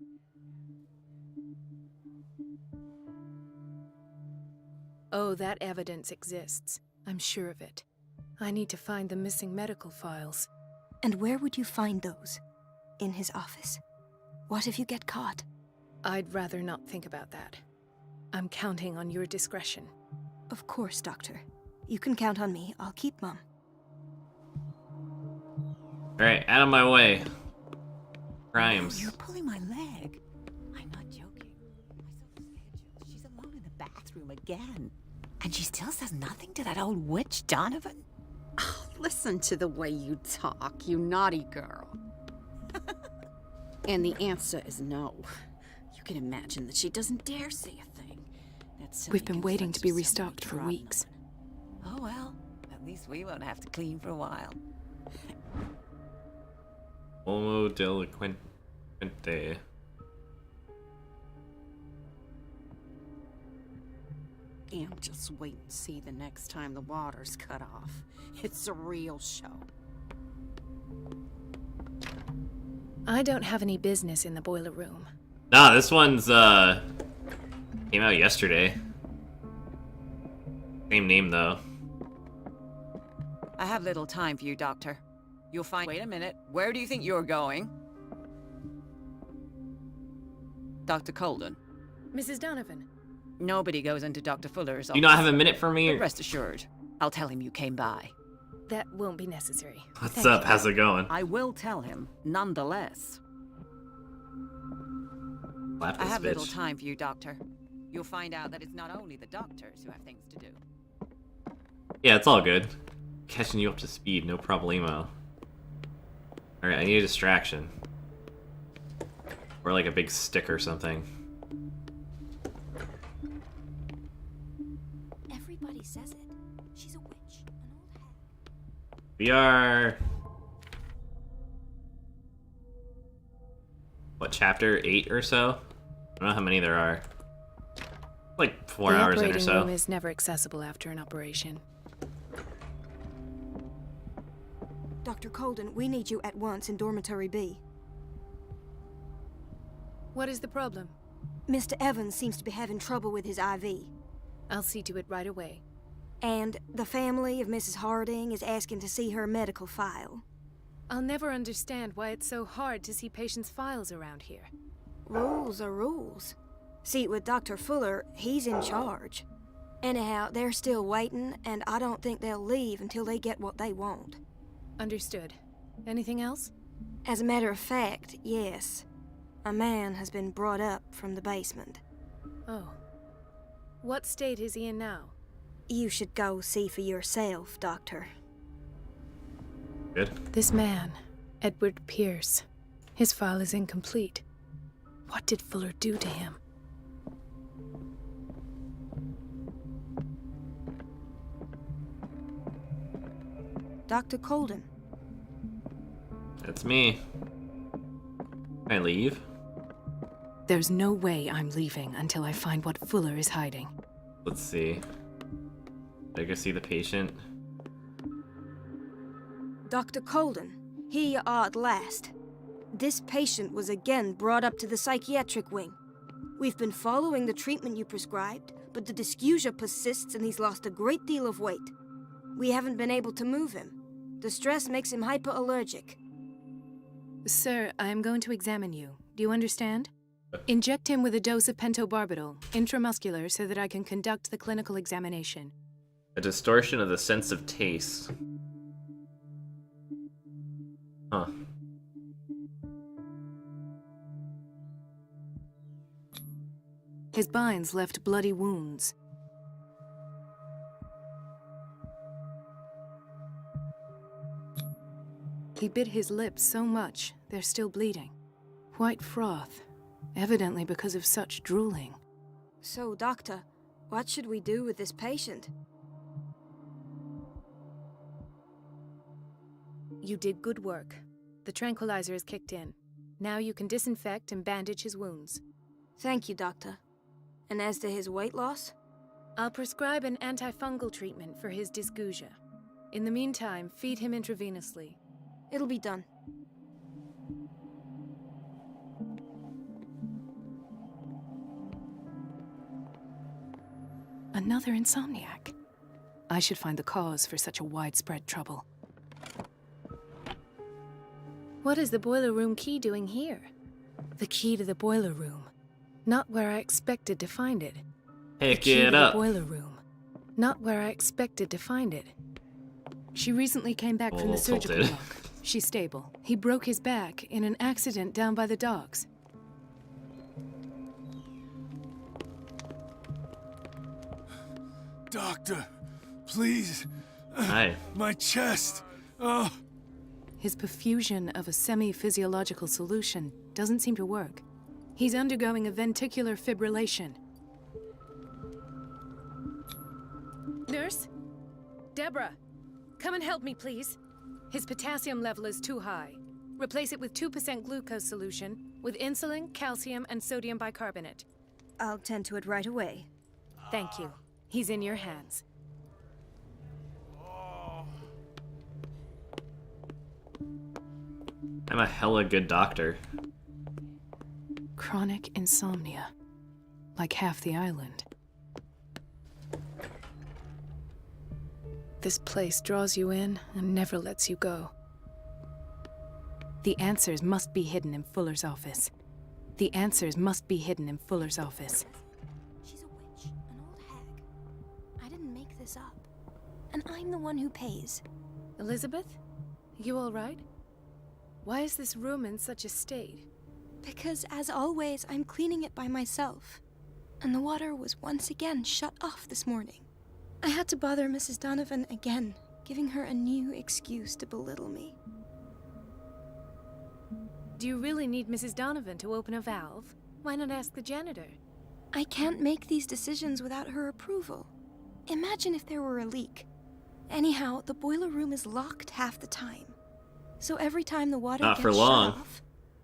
Oh, that evidence exists. I'm sure of it. I need to find the missing medical files. And where would you find those? In his office? What if you get caught? I'd rather not think about that. I'm counting on your discretion. Of course, Doctor. You can count on me. I'll keep mum. Alright, out of my way. Crimes. Oh, you're pulling my leg. I'm not joking. My schedule. She's alone in the bathroom again. And she still says nothing to that old witch, Donovan? Oh, listen to the way you talk, you naughty girl. And the answer is no. You can imagine that she doesn't dare say a thing. We've been waiting to be restocked for weeks. Oh well, at least we won't have to clean for a while. Homo delinquente. And just wait and see the next time the water's cut off. It's a real show. I don't have any business in the boiler room. Nah, this one's, came out yesterday. Same name, though. I have little time for you, Doctor. You'll find— Wait a minute. Where do you think you're going? Dr. Colden. Mrs. Donovan. Nobody goes into Dr. Fuller's office. You not have a minute for me? But rest assured, I'll tell him you came by. That won't be necessary. What's Thank up? you. How's it going? I will tell him, nonetheless. Slap I this have little bitch. time for you, Doctor. You'll find out that it's not only the doctors who have things to do. Yeah, it's all good. Catching you up to speed, no problemo. Alright, I need a distraction. Or like a big stick or something. Everybody says it. She's a witch, an old hag. We are... what, chapter 8 or so? I don't know how many there are. Like 4 the hours in or operating so. room is never accessible after an operation. Dr. Colden, we need you at once in Dormitory B. What is the problem? Mr. Evans seems to be having trouble with his IV. I'll see to it right away. And the family of Mrs. Harding is asking to see her medical file. I'll never understand why it's so hard to see patients' files around here. Rules are rules. See, with Dr. Fuller, he's in charge. Anyhow, they're still waiting, and I don't think they'll leave until they get what they want. Understood. Anything else? As a matter of fact, yes. A man has been brought up from the basement. Oh. What state is he in now? You should go see for yourself, Doctor. Good. This man, Edward Pierce. His file is incomplete. What did Fuller do to him? Dr. Colden. That's me. Can I leave? There's no way I'm leaving until I find what Fuller is hiding. Let's see. I go see the patient. Dr. Colden, here you are at last. This patient was again brought up to the psychiatric wing. We've been following the treatment you prescribed, but the dysgeusia persists and he's lost a great deal of weight. We haven't been able to move him. The stress makes him hyperallergic. Sir, I am going to examine you. Do you understand? Inject him with a dose of pentobarbital, intramuscular, so that I can conduct the clinical examination. A distortion of the sense of taste. Huh. His binds left bloody wounds. He bit his lips so much, they're still bleeding. White froth, evidently because of such drooling. So, Doctor, what should we do with this patient? You did good work. The tranquilizer is kicked in. Now you can disinfect and bandage his wounds. Thank you, Doctor. And as to his weight loss? I'll prescribe an antifungal treatment for his dysgeusia. In the meantime, feed him intravenously. It'll be done. Another insomniac. I should find the cause for such a widespread trouble. What is the boiler room key doing here? The key to the boiler room. Not where I expected to find it. Pick The key it to up. the boiler room. Not where I expected to find it. She recently came back from the surgical tilted. block. She's stable. He broke his back in an accident down by the docks. Doctor, please. Hi. My chest. Oh. His perfusion of a semi-physiological solution doesn't seem to work. He's undergoing a ventricular fibrillation. Nurse? Deborah, come and help me, please. His potassium level is too high. Replace it with 2% glucose solution with insulin, calcium, and sodium bicarbonate. I'll tend to it right away. Thank you. He's in your hands. I'm a hella good doctor. Chronic insomnia. Like half the island. This place draws you in and never lets you go. The answers must be hidden in Fuller's office. The answers must be hidden in Fuller's office. She's a witch, an old hag. I didn't make this up. And I'm the one who pays. Elizabeth? You all right? Why is this room in such a state? Because, as always, I'm cleaning it by myself. And the water was once again shut off this morning. I had to bother Mrs. Donovan again, giving her a new excuse to belittle me. Do you really need Mrs. Donovan to open a valve? Why not ask the janitor? I can't make these decisions without her approval. Imagine if there were a leak. Anyhow, the boiler room is locked half the time. So every time the water Not gets for long. shut off,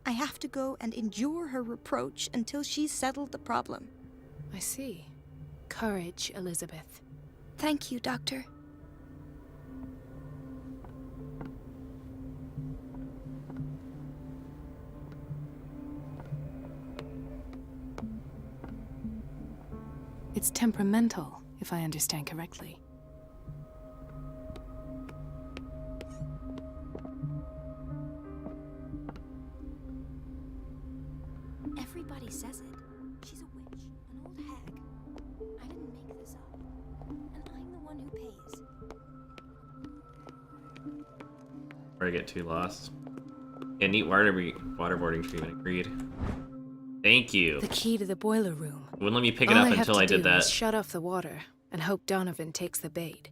I have to go and endure her reproach until she's settled the problem. I see. Courage, Elizabeth. Thank you, Doctor. It's temperamental, if I understand correctly. Everybody says it. She's a witch, an old hag. I didn't make this up. And I'm the one who pays. Before I get too lost. Yeah, neat waterboarding treatment. Agreed. Thank you. The key to the boiler room. It wouldn't let me pick it up until I did that. Is shut off the water and hope Donovan takes the bait.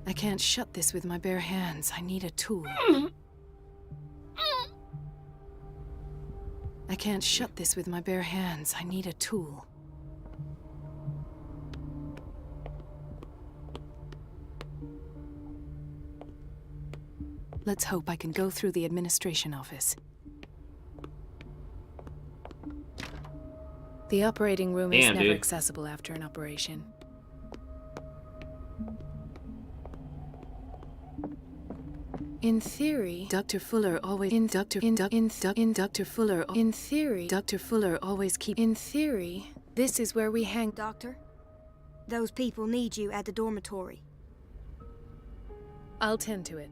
I can't shut this with my bare hands. I need a tool. I can't shut this with my bare hands. I need a tool. Let's hope I can go through the administration office. The operating room is never accessible after an operation. In theory, Dr. Fuller always in theory, Dr. Fuller always keep in theory, this is where we hang. Doctor, those people need you at the dormitory. I'll tend to it.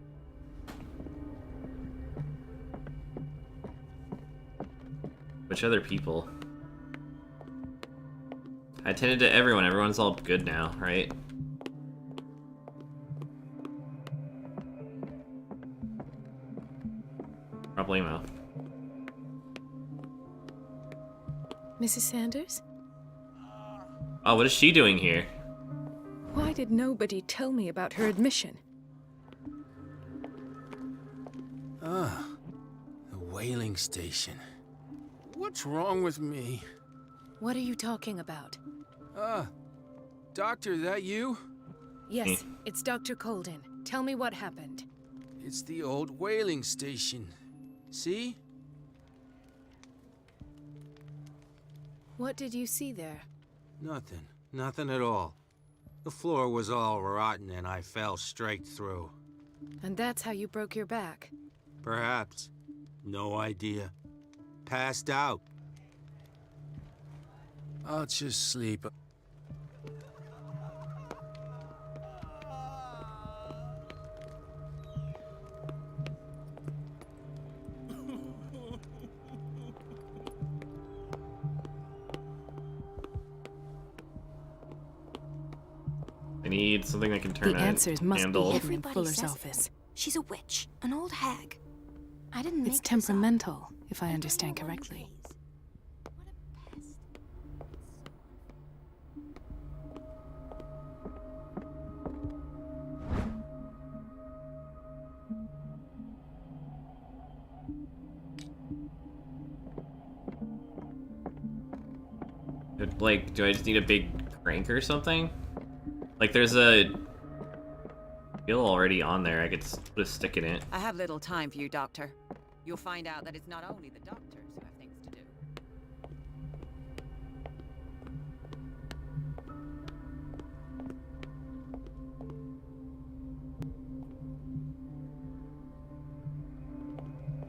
Which other people? I tended to everyone. Everyone's all good now, right? Problemo. Mrs. Sanders? Oh, what is she doing here? Why did nobody tell me about her admission? Ah, the whaling station. What's wrong with me? What are you talking about? Doctor, that you? Yes, it's Dr. Colden. Tell me what happened. It's the old whaling station. See? What did you see there? Nothing. Nothing at all. The floor was all rotten and I fell straight through. And that's how you broke your back? Perhaps. No idea. Passed out. I'll just sleep. I need something that can turn the answers must handle. be hidden in Fuller's office. She's a witch, an old hag. I didn't make It's temperamental, if I understand correctly. Like, do I just need a big crank or something? Like, there's a wheel already on there. I could put a stick in it. I have little time for you, Doctor. You'll find out that it's not only the doctors who have things to do.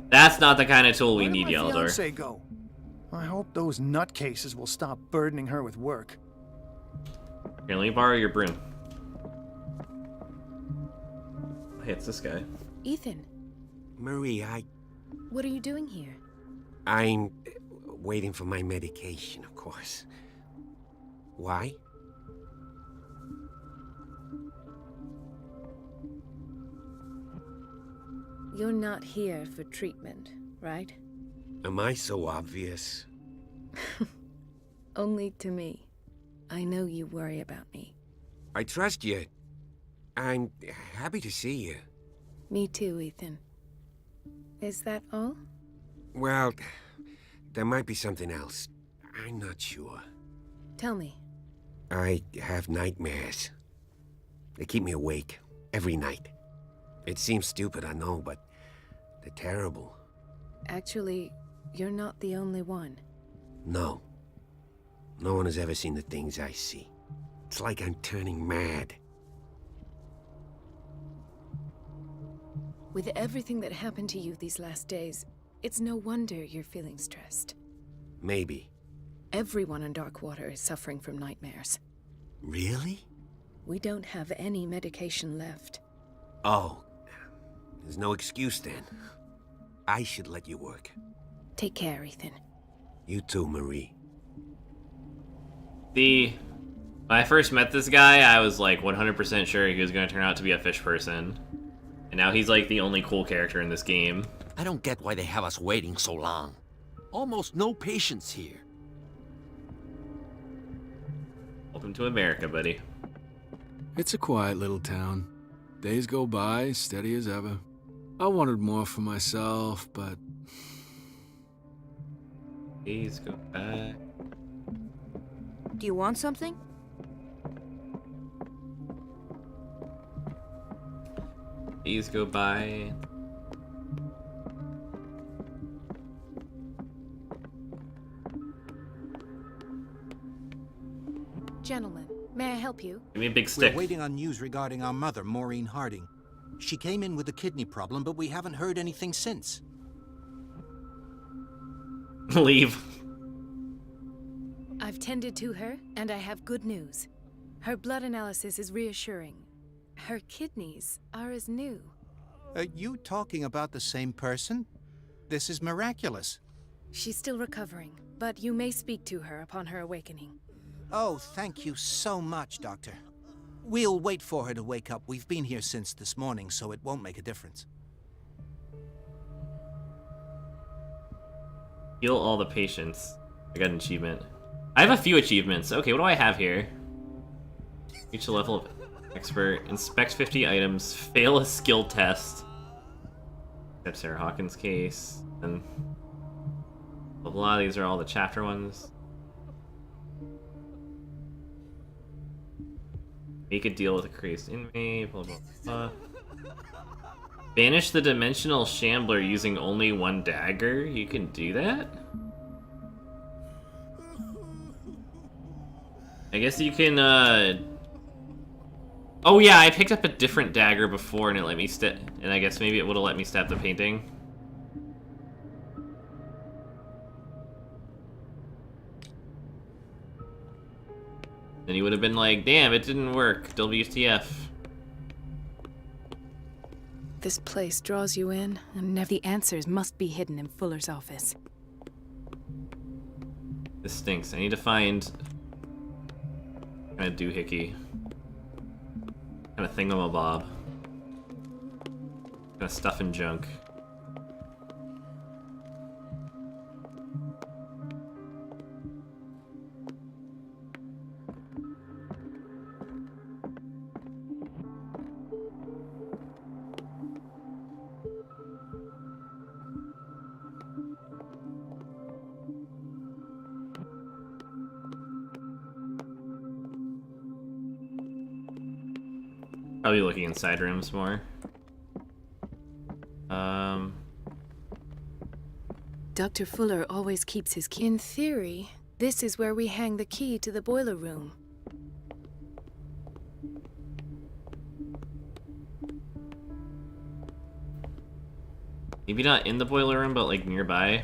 That's not the kind of tool we need, Where did my Yeldor. fiancé go? I hope those nutcases will stop burdening her with work. Here, let me borrow your broom. Hey, it's this guy. Ethan, Marie, what are you doing here? I'm waiting for my medication, of course. Why? You're not here for treatment, right? Am I so obvious? Only to me. I know you worry about me. I trust you. I'm happy to see you. Me too, Ethan. Is that all? Well, there might be something else. I'm not sure. Tell me. I have nightmares. They keep me awake every night. It seems stupid, I know, but they're terrible. Actually, you're not the only one. No. No one has ever seen the things I see. It's like I'm turning mad. With everything that happened to you these last days, it's no wonder you're feeling stressed. Maybe. Everyone in Darkwater is suffering from nightmares. Really? We don't have any medication left. Oh. There's no excuse then. I should let you work. Take care, Ethan. You too, Marie. When I first met this guy, I was like 100% sure he was going to turn out to be a fish person. And now he's like the only cool character in this game. I don't get why they have us waiting so long. Almost no patience here. Welcome to America, buddy. It's a quiet little town. Days go by, steady as ever. I wanted more for myself, but... Days go by. Do you want something? Days go by. Gentlemen, may I help you? Give me a big stick. We're waiting on news regarding our mother, Maureen Harding. She came in with a kidney problem, but we haven't heard anything since. Leave. I've tended to her, and I have good news. Her blood analysis is reassuring. Her kidneys are as new. Are you talking about the same person? This is miraculous. She's still recovering, but you may speak to her upon her awakening. Oh, thank you so much, Doctor. We'll wait for her to wake up. We've been here since this morning, so it won't make a difference. Heal all the patients. I got an achievement. I have a few achievements. Okay, what do I have here? Reach a level of expert. Inspect 50 items. Fail a skill test. Except Sarah Hawkins' case. And blah blah. These are all the chapter ones. Make a deal with a crazed inmate. Blah blah blah. Banish the dimensional shambler using only one dagger. You can do that? I guess you can, Oh yeah, I picked up a different dagger before and it let me and I guess maybe it would have let me stab the painting. Then he would have been like, damn, it didn't work. WTF. This place draws you in, and the answers must be hidden in Fuller's office. This stinks. I need to find kind of doohickey. Kind of thingamabob. Kind of stuff and junk. Probably looking inside rooms more. Dr. Fuller always keeps his key. In theory, this is where we hang the key to the boiler room. Maybe not in the boiler room, but like nearby.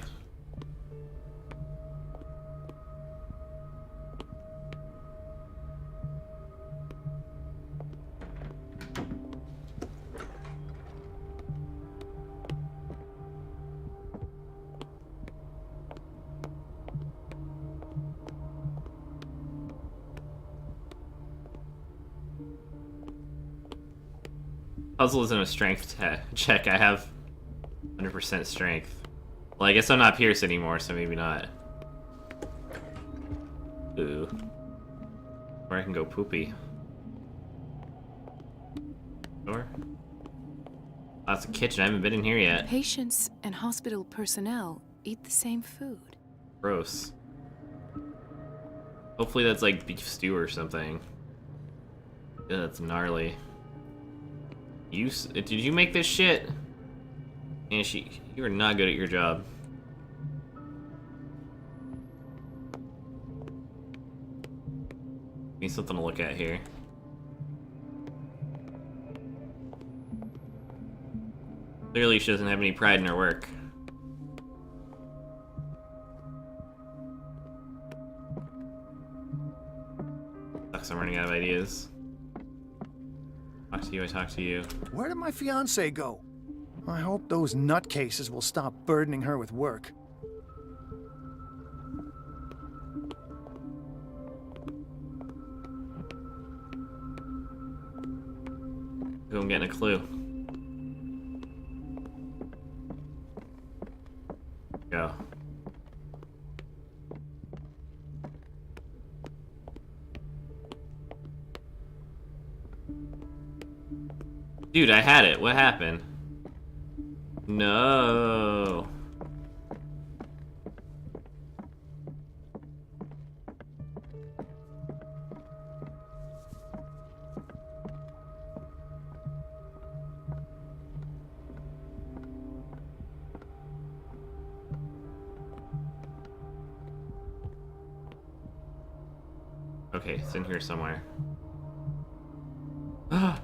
Puzzle isn't a strength check. I have 100% strength. Well, I guess I'm not Pierce anymore, so maybe not. Ooh. Or I can go poopy. Door? Oh, that's a kitchen. I haven't been in here yet. Patients and hospital personnel eat the same food. Gross. Hopefully that's like beef stew or something. Yeah, that's gnarly. Did you make this shit? And you are not good at your job. Need something to look at here. Clearly she doesn't have any pride in her work. Sucks, I'm running out of ideas. Talk to you, I talk to you. Where did my fiancée go? I hope those nutcases will stop burdening her with work. Ooh, I'm getting a clue. Go. Dude, I had it. What happened? No. Okay, it's in here somewhere. Ah.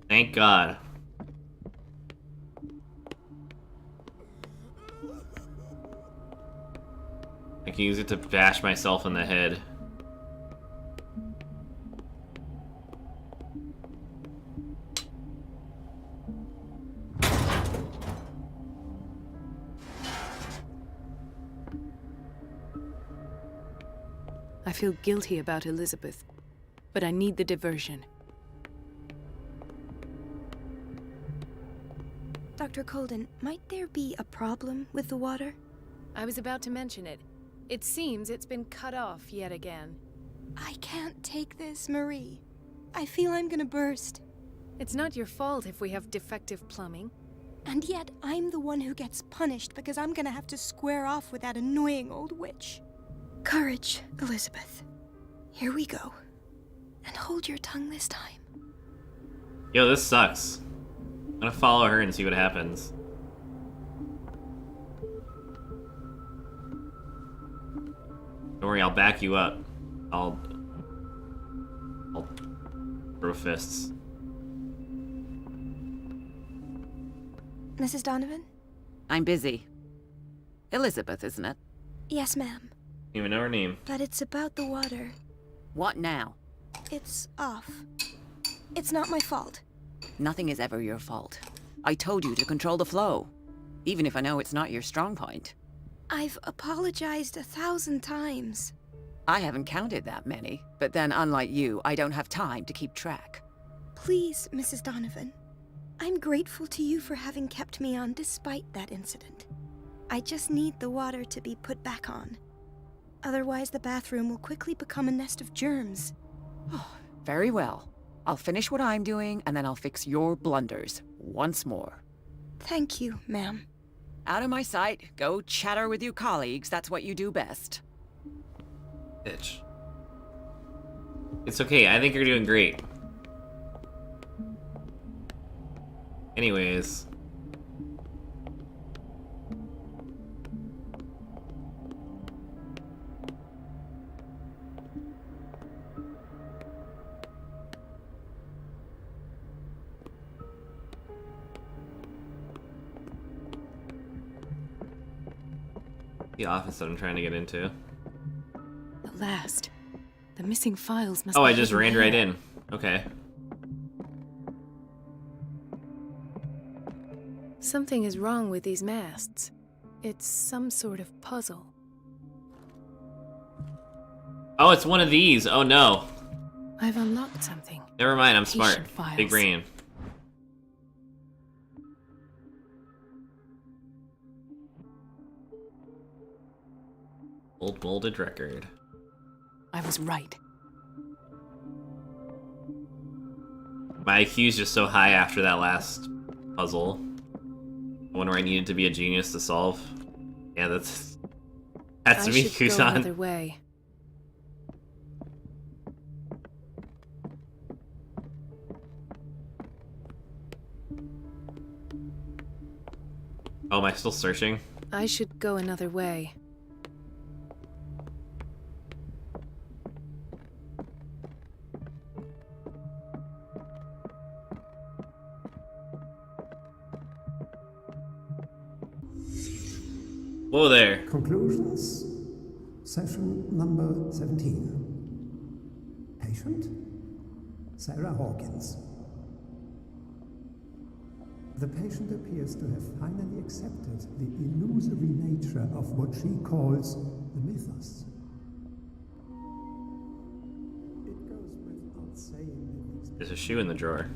Thank God. I can use it to bash myself in the head. I feel guilty about Elizabeth, but I need the diversion. Dr. Colden, might there be a problem with the water? I was about to mention it. It seems it's been cut off yet again. I can't take this, Marie. I feel I'm gonna burst. It's not your fault if we have defective plumbing. And yet, I'm the one who gets punished because I'm gonna have to square off with that annoying old witch. Courage, Elizabeth. Here we go. And hold your tongue this time. Yo, this sucks. I'm gonna follow her and see what happens. Don't worry, I'll back you up. I'll throw fists. Mrs. Donovan? I'm busy. Elizabeth, isn't it? Yes, ma'am. Even know her name. But it's about the water. What now? It's off. It's not my fault. Nothing is ever your fault. I told you to control the flow, even if I know it's not your strong point. I've apologized 1,000 times. I haven't counted that many, but then unlike you, I don't have time to keep track. Please, Mrs. Donovan. I'm grateful to you for having kept me on despite that incident. I just need the water to be put back on. Otherwise, the bathroom will quickly become a nest of germs. Oh, very well. I'll finish what I'm doing, and then I'll fix your blunders once more. Thank you, ma'am. Out of my sight. Go chatter with your colleagues. That's what you do best. Bitch. It's okay. I think you're doing great. Anyways. The office that I'm trying to get into. The last. The missing files must Oh, be I just hidden ran right here. in. Okay. Something is wrong with these masts. It's some sort of puzzle. Oh, it's one of these. Oh no. I've unlocked something. Never mind, I'm smart. Patient files. Big brain. Old molded record. I was right. My IQ's just so high after that last puzzle. The one where I needed to be a genius to solve. Yeah, that's I me, should go another way. Oh, am I still searching? I should go another way. Whoa there. Conclusions. Session number 17. Patient, Sarah Hawkins. The patient appears to have finally accepted the illusory nature of what she calls the mythos. It goes without saying that these There's a shoe in the drawer.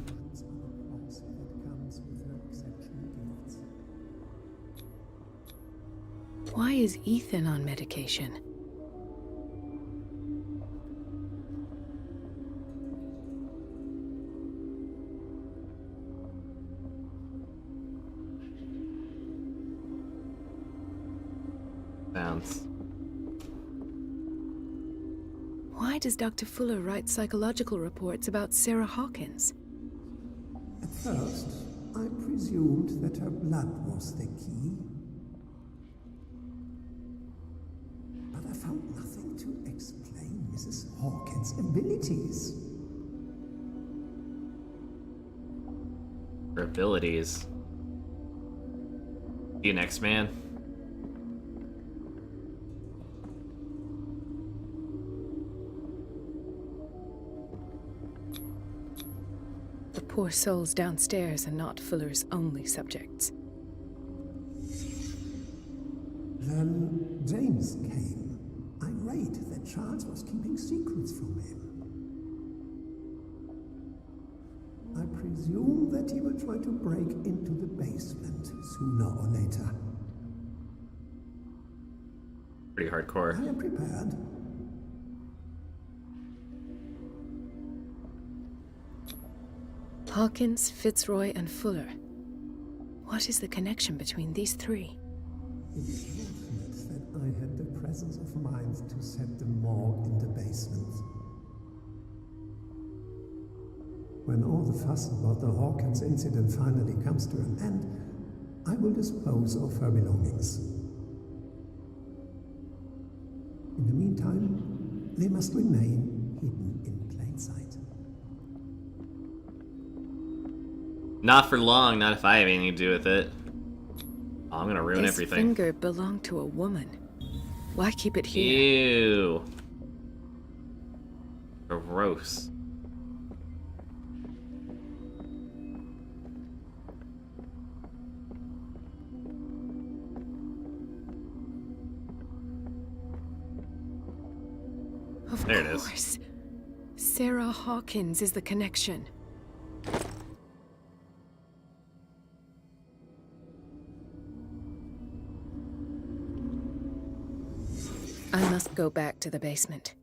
Why is Ethan on medication? Sounds. Why does Dr. Fuller write psychological reports about Sarah Hawkins? At first, I presumed that her blood was the key. But I found nothing to explain Mrs. Hawkins' abilities. Her abilities. Be an X-Man? The poor souls downstairs are not Fuller's only subjects. Then James came, irate that Charles was keeping secrets from him. I presume that he will try to break into the basement sooner or later. Pretty hardcore. I am prepared. Hawkins, Fitzroy, and Fuller. What is the connection between these three? It is fortunate that I had the presence of mind to set the morgue in the basement. When all the fuss about the Hawkins incident finally comes to an end, I will dispose of her belongings. In the meantime, they must remain hidden in plain sight. Not for long, not if I have anything to do with it. Oh, I'm gonna ruin His everything. finger belonged to a woman. Why keep it here? Ew. Gross. Of There it is. course. Sarah Hawkins is the connection. I must go back to the basement.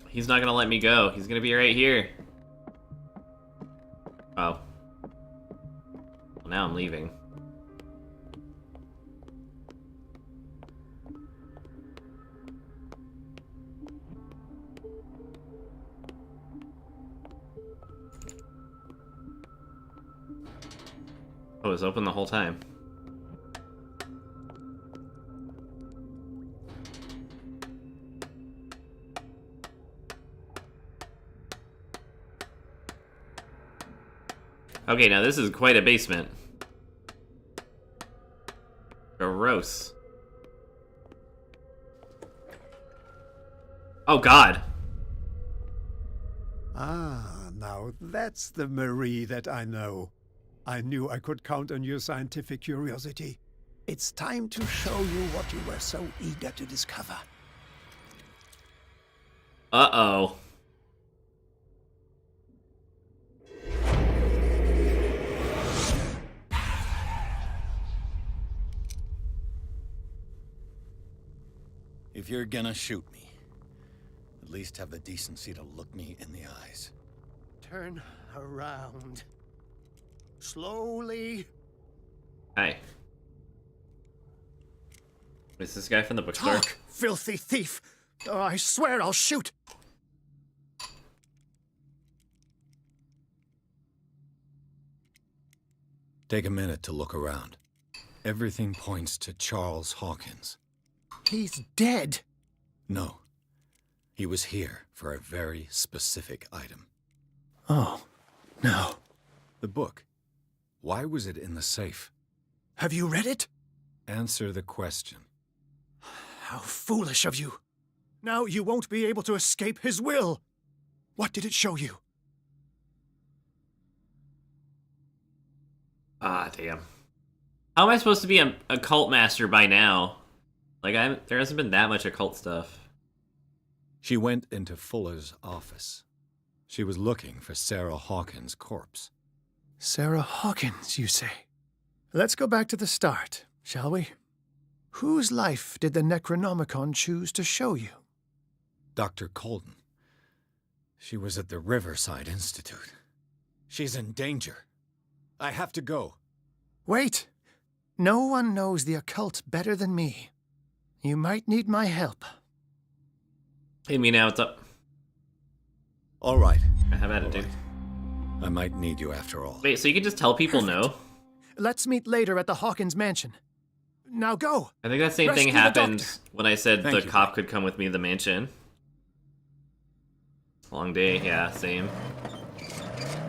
He's not gonna let me go. He's gonna be right here. Oh. Well, now I'm leaving. Oh, it was open the whole time. Okay, now this is quite a basement. Gross. Oh God. Ah, now that's the Marie that I know. I knew I could count on your scientific curiosity. It's time to show you what you were so eager to discover. Uh-oh. If you're gonna shoot me, at least have the decency to look me in the eyes. Turn around. Slowly. Hi. Is this guy from the bookstore? Talk, filthy thief! Oh, I swear I'll shoot! Take a minute to look around. Everything points to Charles Hawkins. He's dead. No. He was here for a very specific item. Oh, no. The book. Why was it in the safe? Have you read it? Answer the question. How foolish of you. Now you won't be able to escape his will. What did it show you? Ah, damn. How am I supposed to be a cult master by now? Like, there hasn't been that much occult stuff. She went into Fuller's office. She was looking for Sarah Hawkins' corpse. Sarah Hawkins, you say? Let's go back to the start, shall we? Whose life did the Necronomicon choose to show you? Dr. Colden. She was at the Riverside Institute. She's in danger. I have to go. Wait. No one knows the occult better than me. You might need my help. Hey, me now, what's up? All right. How about it, dude? I might need you after all. Wait, so you can just tell people no? Let's meet later at the Hawkins mansion. Now go! I think that same Rescue thing the happened doctor. when I said Thank the you. cop could come with me to the mansion. Long day, yeah, same.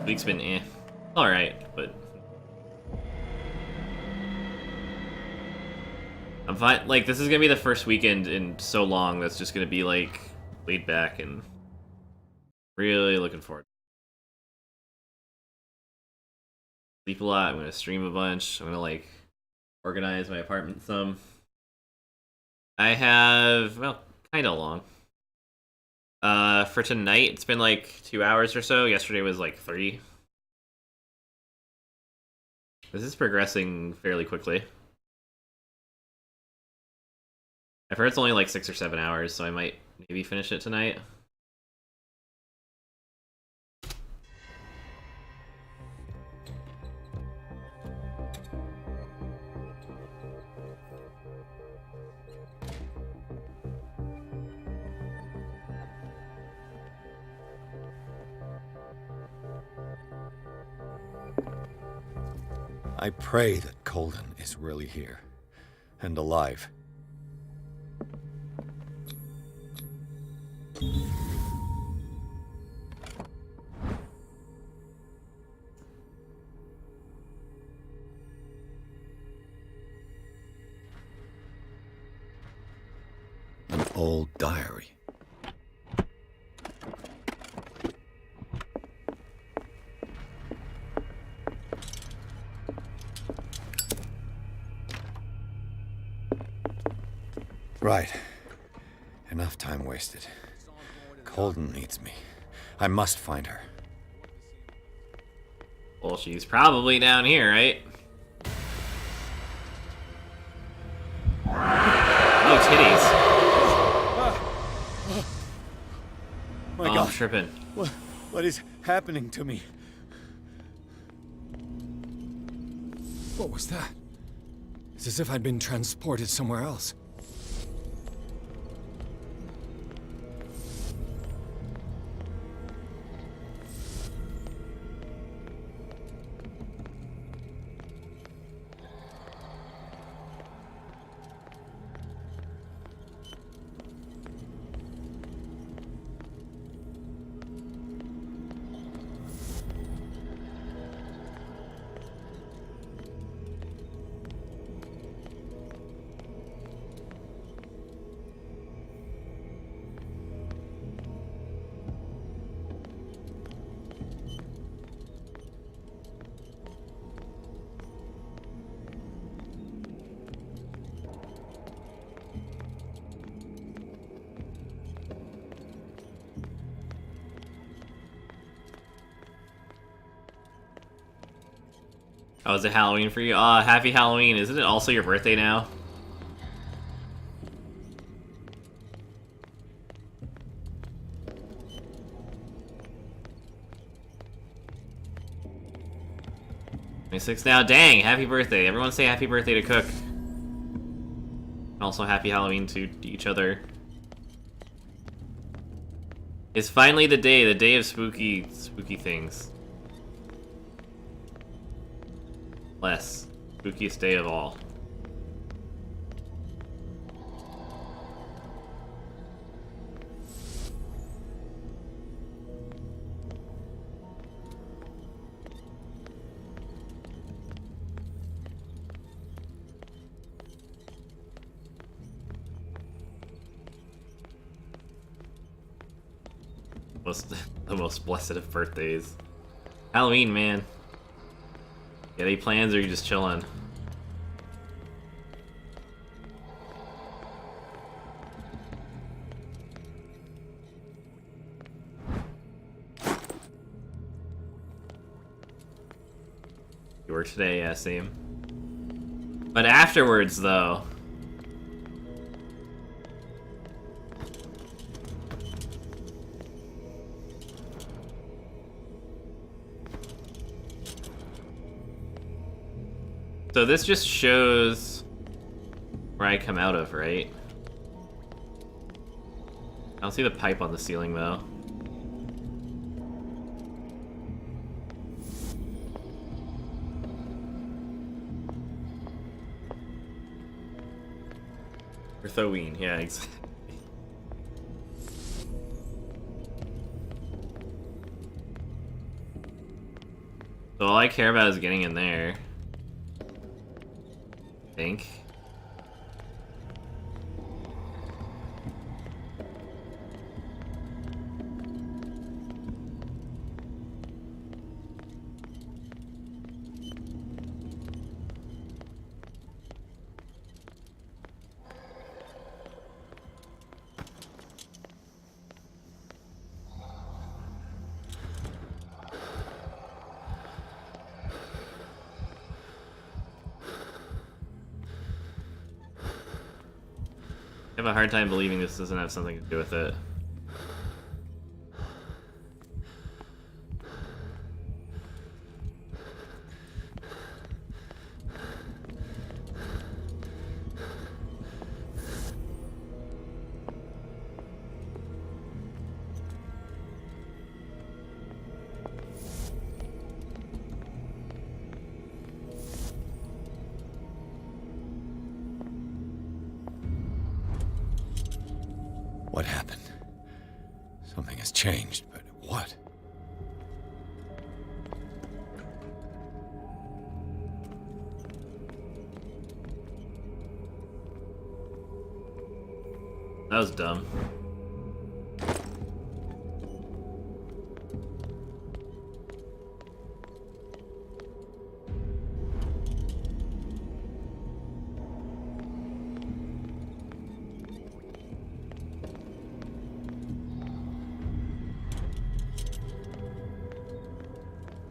Week's been alright, but... I'm fine. Like, this is gonna be the first weekend in so long that's just gonna be, like, laid back and really looking forward. Sleep a lot, I'm gonna stream a bunch, I'm gonna, like, organize my apartment some. I have, well, kinda long. For tonight, it's been, like, 2 hours or so. Yesterday was, like, 3. This is progressing fairly quickly. I've heard it's only like 6 or 7 hours, so I might maybe finish it tonight. I pray that Colden is really here and alive. An old diary. Right. Enough time wasted. Colden needs me. I must find her. Well, she's probably down here, right? Oh, titties. My Oh, God. I'm tripping. What is happening to me? What was that? It's as if I'd been transported somewhere else. Oh, is it Halloween for you? Happy Halloween. Isn't it also your birthday now? 26 now. Dang, happy birthday. Everyone say happy birthday to Cook. Also happy Halloween to each other. It's finally the day of spooky things. Spookiest day of all. The most blessed of birthdays. Halloween, man. Got any plans or are you just chilling? You work today, yeah, same. But afterwards, though. So this just shows where I come out of, right? I don't see the pipe on the ceiling, though. Orthoween, yeah, exactly. So all I care about is getting in there. I think. I have a hard time believing this doesn't have something to do with it. What happened? Something has changed, but what? That was dumb.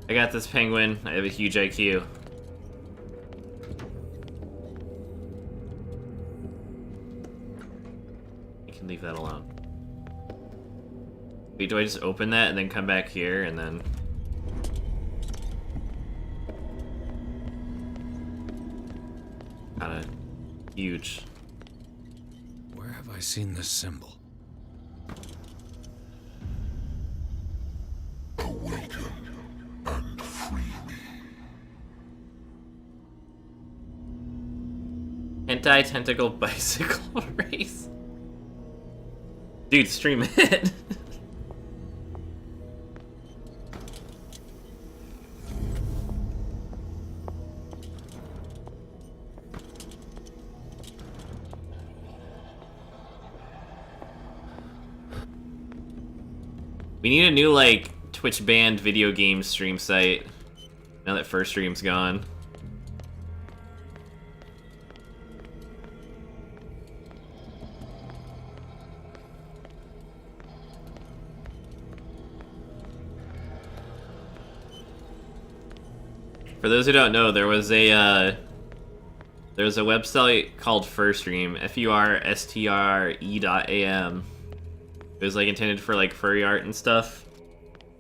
I got this, penguin. I have a huge IQ. You can leave that alone. Wait, do I just open that and then come back here and then... Kinda huge. Where have I seen this symbol? Hentai-tentacle bicycle race. Dude, stream it. We need a new, like, Twitch banned video game stream site. Now that first stream's gone. For those who don't know, there was a website called Furstream, FURSTRE.am. It was like intended for like furry art and stuff.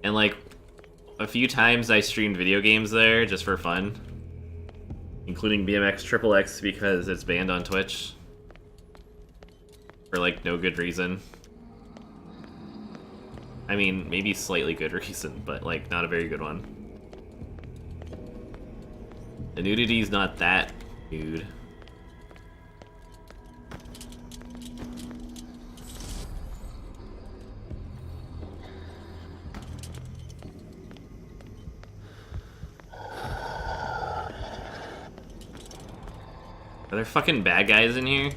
And like a few times I streamed video games there just for fun. including BMX Triple X because it's banned on Twitch for like no good reason. I mean, maybe slightly good reason, but like not a very good one. The nudity's not that nude. Are there fucking bad guys in here?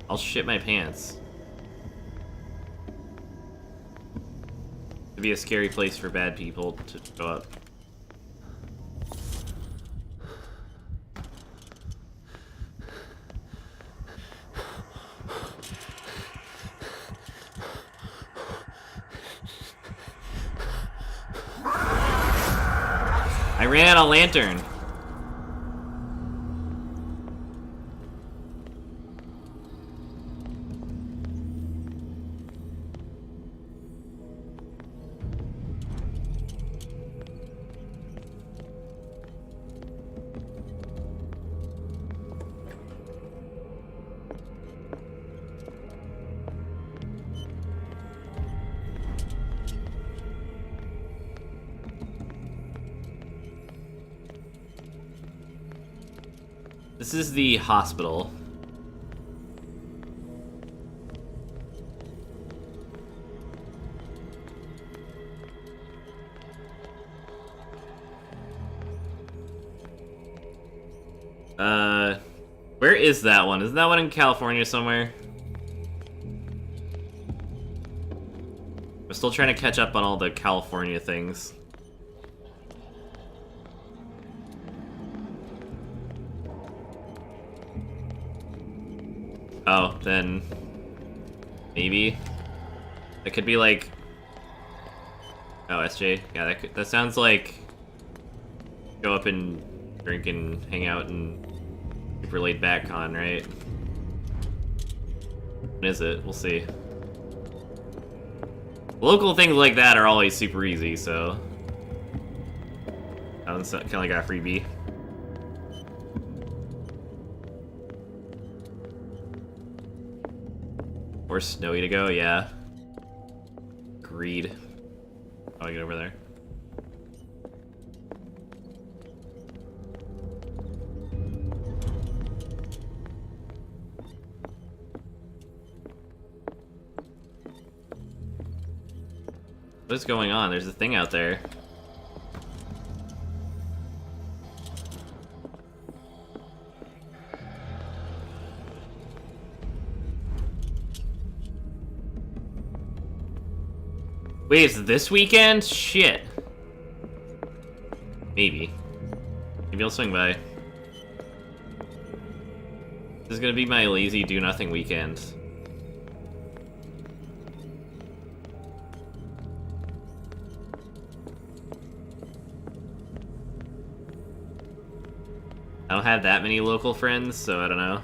I'll shit my pants. It'd be a scary place for bad people to show up. I ran out of lantern. This is the hospital. Where is that one? Isn't that one in California somewhere? We're still trying to catch up on all the California things. Oh, then maybe it could be like, oh, SJ, yeah, that sounds like go up and drink and hang out and super laid back con, right? What is it? We'll see. Local things like that are always super easy, so that one's kind of like a freebie. Or snowy to go, yeah. Agreed. I'll get over there. What is going on? There's a thing out there. Wait, it's this weekend? Shit. Maybe. Maybe I'll swing by. This is gonna be my lazy do-nothing weekend. I don't have that many local friends, so I don't know.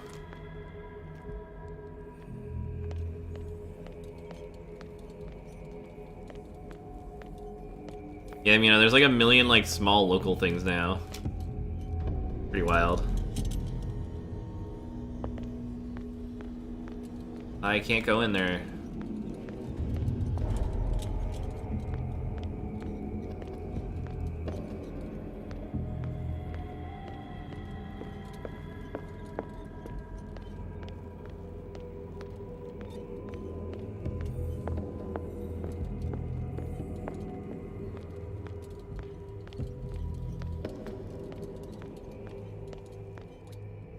Yeah, I mean, there's like a million like small local things now. Pretty wild. I can't go in there.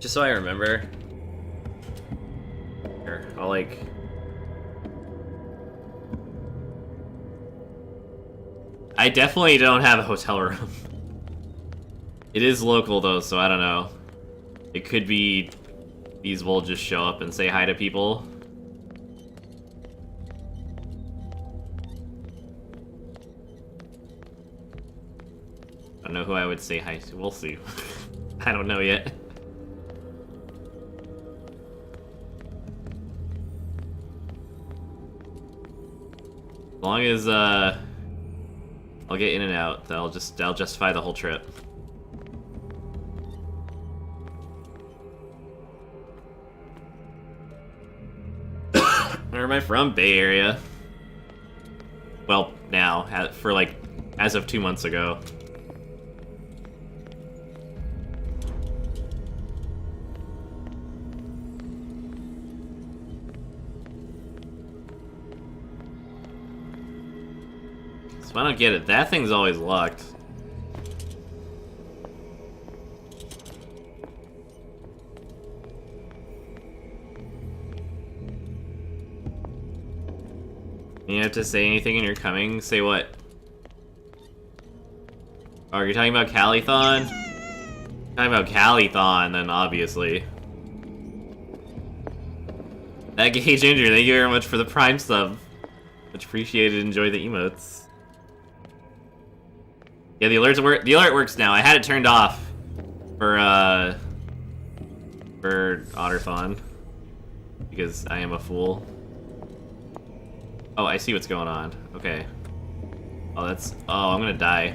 Just so I remember. Here, I'll like... I definitely don't have a hotel room. It is local though, so I don't know. It could be these will just show up and say hi to people. I don't know who I would say hi to. We'll see. I don't know yet. As long as I'll get in and out, that'll justify the whole trip. Where am I from? Bay Area. Well, now, for like, as of 2 months ago. So I don't get it. That thing's always locked. You have to say anything and you're coming? Say what? Oh, you're talking about Calithon? Talking about Calithon, then obviously. That Gay Ginger, thank you very much for the Prime sub. Much appreciated, enjoy the emotes. Yeah, the alert works now. I had it turned off for Otterthon. Because I am a fool. Oh, I see what's going on. Okay. Oh, that's... Oh, I'm gonna die.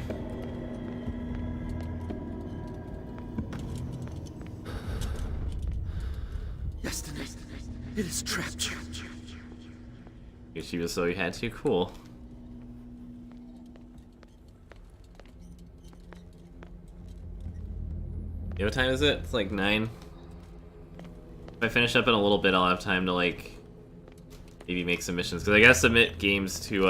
Destiny, it is trapped you. Guess she was so you had to. Cool. Yeah, what time is it? It's like 9. If I finish up in a little bit, I'll have time to, like, maybe make some missions. Because I gotta submit games to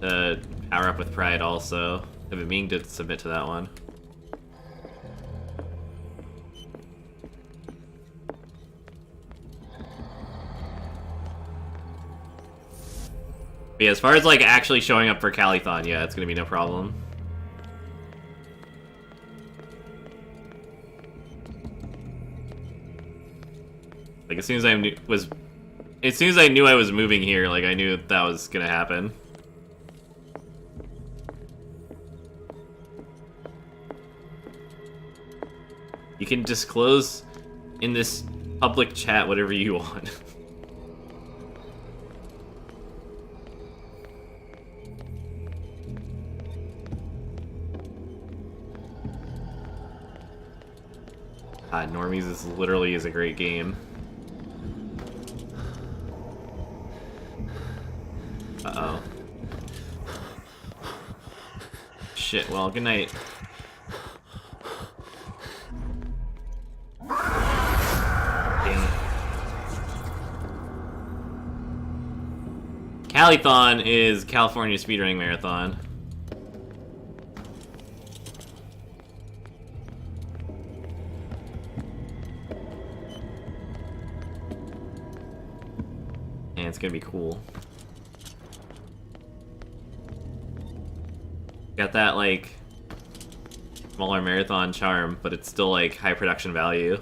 Power Up with Pride also. I've been meaning to submit to that one. But yeah, as far as, like, actually showing up for Calithon, yeah, it's gonna be no problem. Like, as soon as I knew I was moving here, like, I knew that was gonna happen. You can disclose in this public chat whatever you want. Normies is literally a great game. Uh-oh. Shit, well, good night. Damn it. Calithon is California Speedrunning Marathon. And it's gonna be cool. Got that, like, smaller marathon charm, but it's still, like, high production value.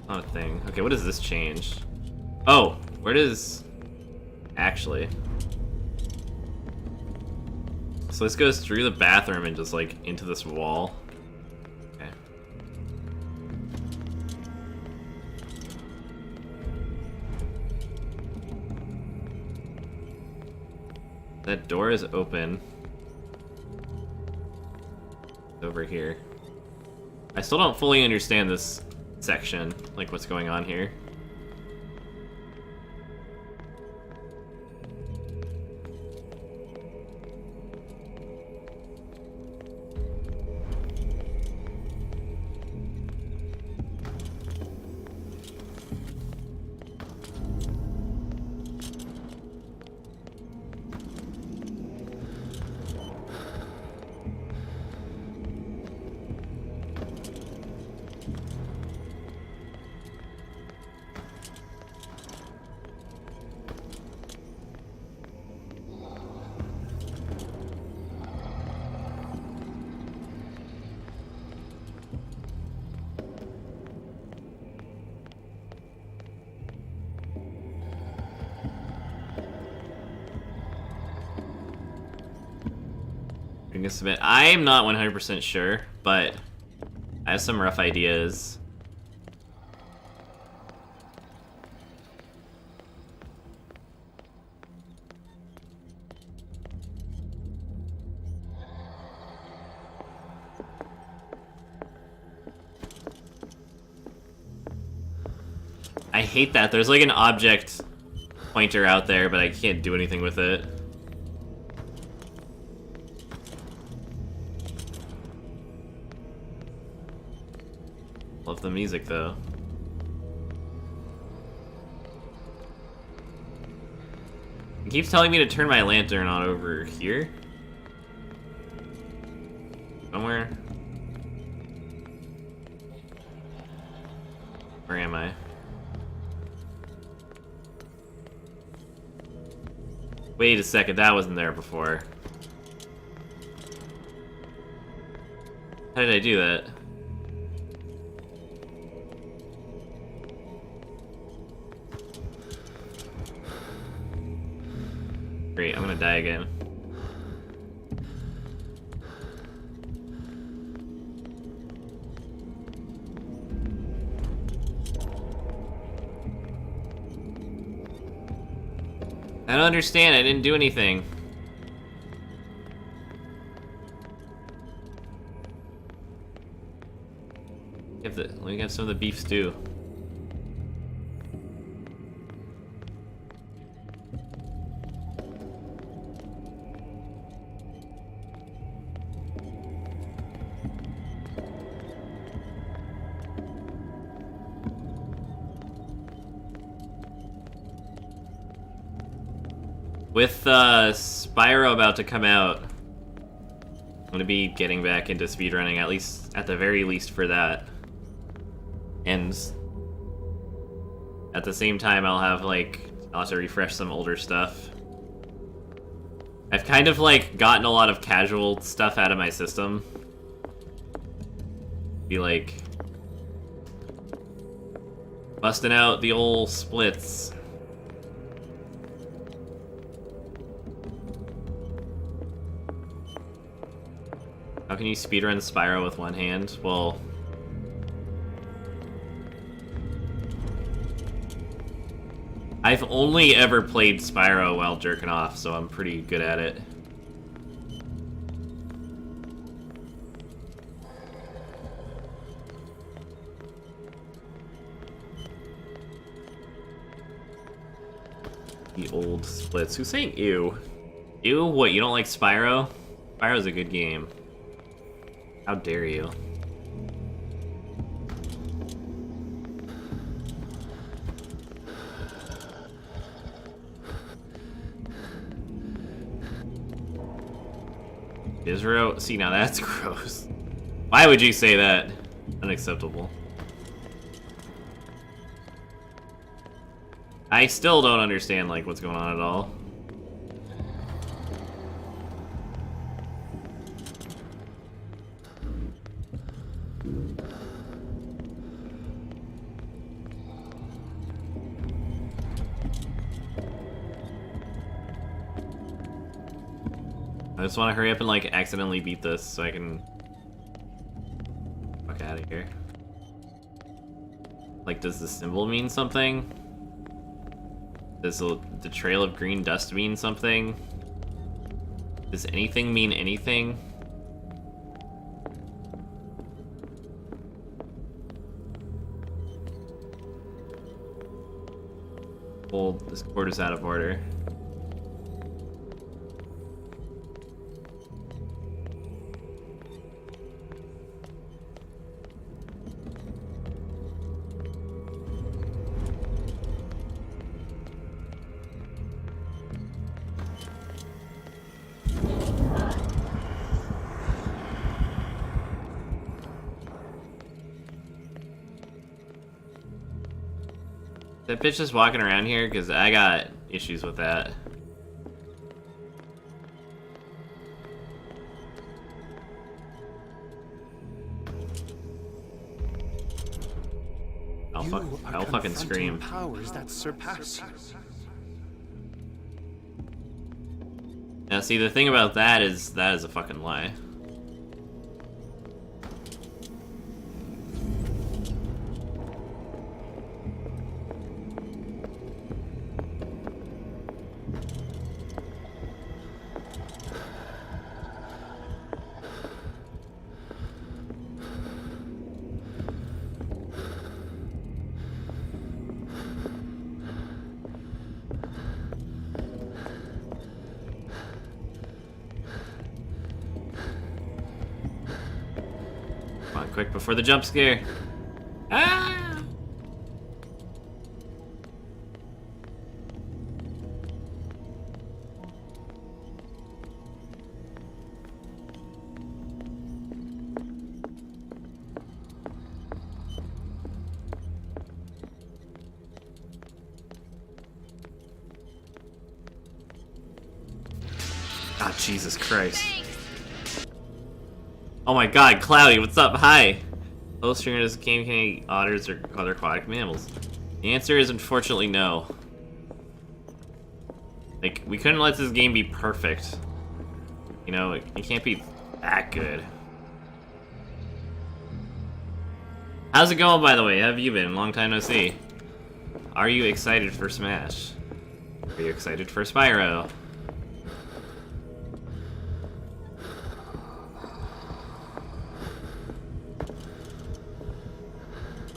Not a thing. Okay, what does this change? Oh, where does... Actually... So this goes through the bathroom and just, like, into this wall. Okay. That door is open. Over here. I still don't fully understand this section, like what's going on here. I am not 100% sure, but I have some rough ideas. I hate that. There's like an object pointer out there, but I can't do anything with it. Love the music though. It keeps telling me to turn my lantern on over here. Somewhere. Where am I? Wait a second, that wasn't there before. How did I do that? Great, I'm gonna die again. I don't understand, I didn't do anything. Let me have some of the beef stew. With Spyro about to come out, I'm gonna be getting back into speedrunning, at the very least for that. And at the same time, I'll have to refresh some older stuff. I've kind of gotten a lot of casual stuff out of my system. Be busting out the old splits. How can you speedrun Spyro with one hand? Well, I've only ever played Spyro while jerking off, so I'm pretty good at it. The old splits. Who's saying ew? Ew? What, you don't like Spyro? Spyro's a good game. How dare you? Israel? See, now that's gross. Why would you say that? Unacceptable. I still don't understand, what's going on at all. I just want to hurry up and accidentally beat this so I can fuck out of here. Does the symbol mean something? Does the trail of green dust mean something? Does anything mean anything? Well, this cord is out of order. That bitch just walking around here? Because I got issues with that. I'll fucking scream. Powers that surpass you. Now see, the thing about that is a fucking lie. quick before the jump scare. Ah! Ah, Jesus Christ. Oh my god, Cloudy, what's up? Hi. Illustrators, game otters, or other aquatic mammals? The answer is unfortunately no. Like, we couldn't let this game be perfect. You know, it can't be that good. How's it going, by the way? How have you been? Long time no see. Are you excited for Smash? Are you excited for Spyro?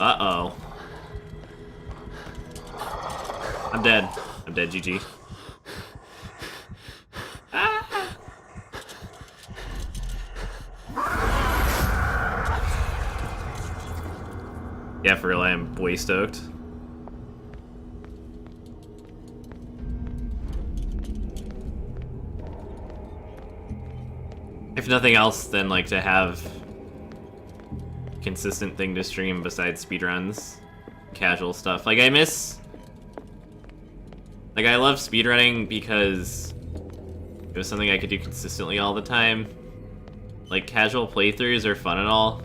Uh-oh. I'm dead. I'm dead, GG. Ah! Yeah, for real, I am way stoked. If nothing else, then like to have consistent thing to stream besides speedruns, casual stuff. Like I love speedrunning because it was something I could do consistently all the time. Like casual playthroughs are fun and all,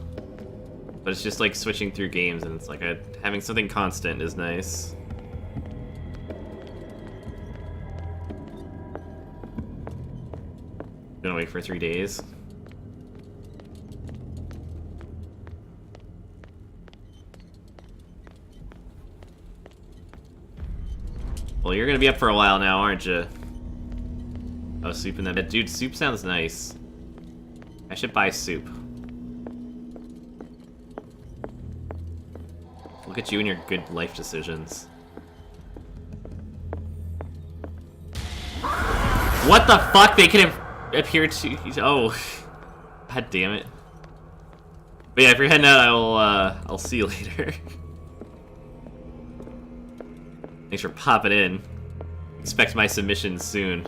but it's just like switching through games, and it's like having something constant is nice. Gonna wait for 3 days. Well, you're gonna be up for a while now, aren't you? Oh, soup in that bed. Dude, soup sounds nice. I should buy soup. Look at you and your good life decisions. What the fuck? They can appear to... Oh. God damn it. But yeah, if you're heading out, I'll see you later. Thanks for popping in. Expect my submission soon.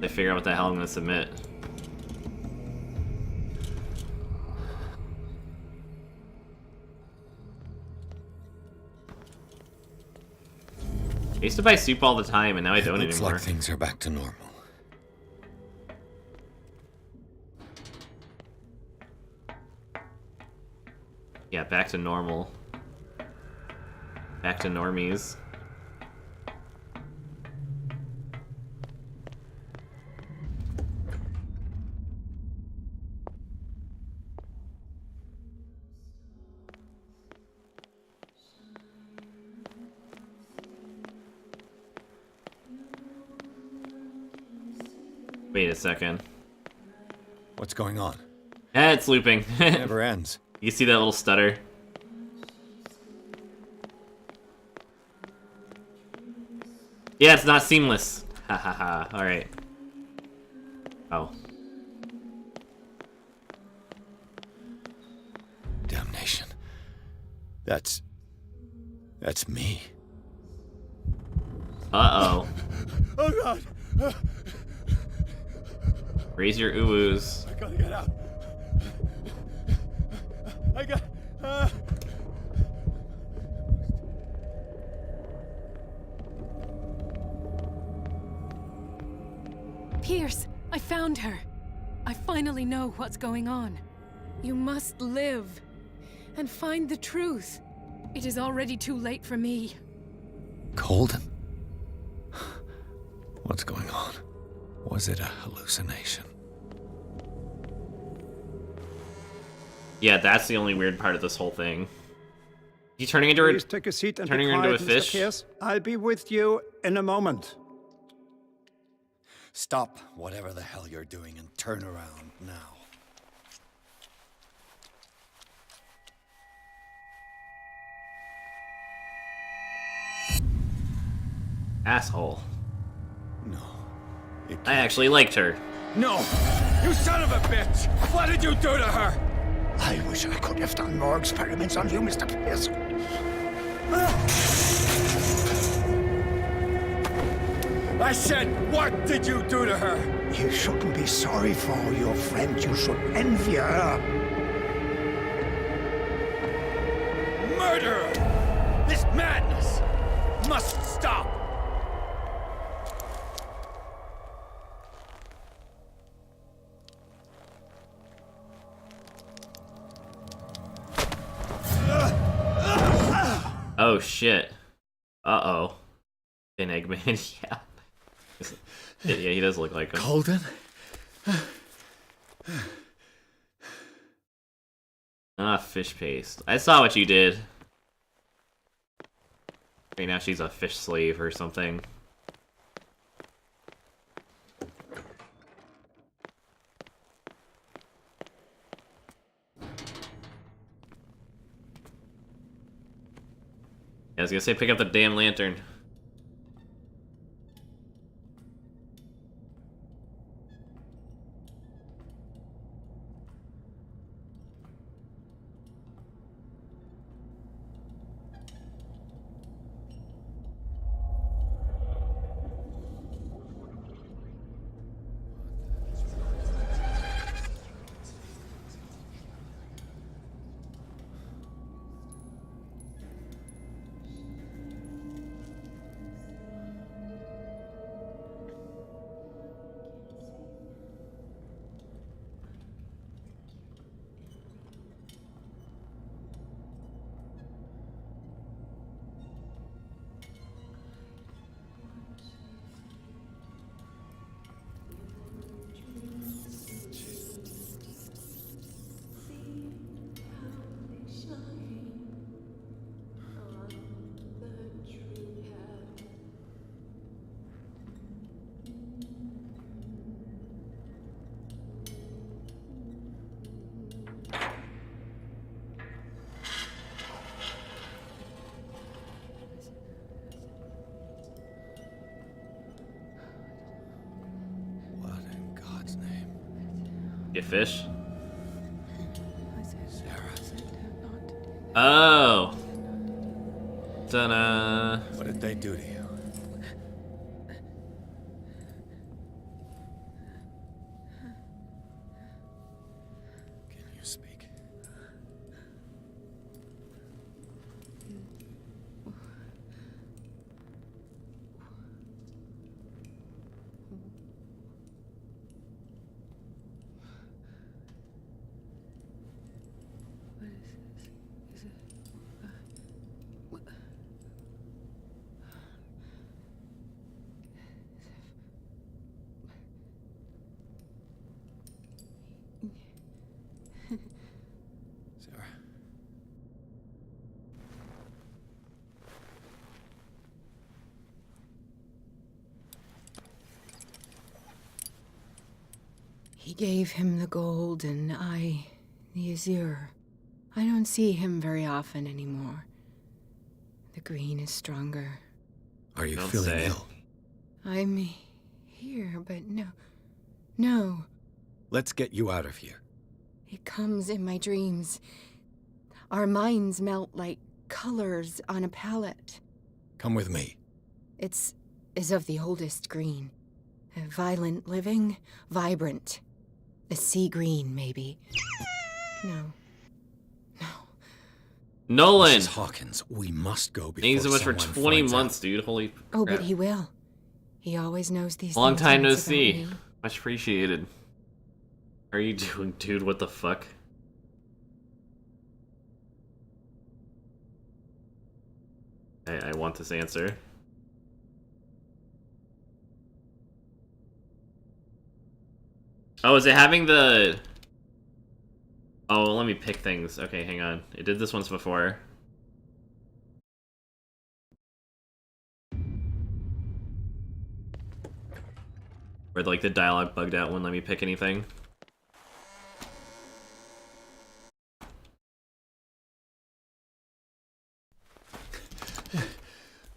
I figure out what the hell I'm gonna submit. I used to buy soup all the time, and now I don't Looks anymore. like things are back to normal. Yeah, back to normal. Back to normies. Wait a second. What's going on? It's looping. It never ends. You see that little stutter? Yeah, it's not seamless. Ha ha ha. Alright. Oh. Damnation. That's me. Uh-oh. Oh god! Raise your ooh-oos. I gotta get out. I got... Pierce, I found her. I finally know what's going on. You must live and find the truth. It is already too late for me. Colden? What's going on? Was it a hallucination? Yeah, that's the only weird part of this whole thing. You turning into Please take a seat and turning be her into a quiet, Mr. fish? Pierce. I'll be with you in a moment. Stop whatever the hell you're doing and turn around now. Asshole. No. I actually liked her. No! You son of a bitch! What did you do to her? I wish I could have done more experiments on you, Mr. Pierce. I said, what did you do to her? You shouldn't be sorry for your friend. You should envy her. Murderer! This madness must stop! Oh shit. Uh-oh. An Eggman, yeah. Yeah, he does look like him. Golden? Ah, fish paste. I saw what you did. Right now she's a fish slave or something. I was gonna say pick up the damn lantern. Get fish? Oh! Ta-da! What did they do to you? Can you speak? Sarah. He gave him the gold and I the azure. I don't see him very often anymore. The green is stronger. Are you feeling ill? I'm here, but no. Let's get you out of here. It comes in my dreams. Our minds melt like colors on a palette. Come with me. It's of the oldest green. Violent living, vibrant. A sea green, maybe. No. Nolan! Mrs. Hawkins, we must go before Thanks so much for someone 20 finds months, out. dude. Holy Oh, crap. but he will. He always knows these Long things. time when no it's about see. me. Much appreciated. How are you doing, dude? What the fuck? I want this answer. Oh, is it having the... Oh, let me pick things. Okay, hang on. It did this once before. Where like the dialogue bugged out, wouldn't let me pick anything.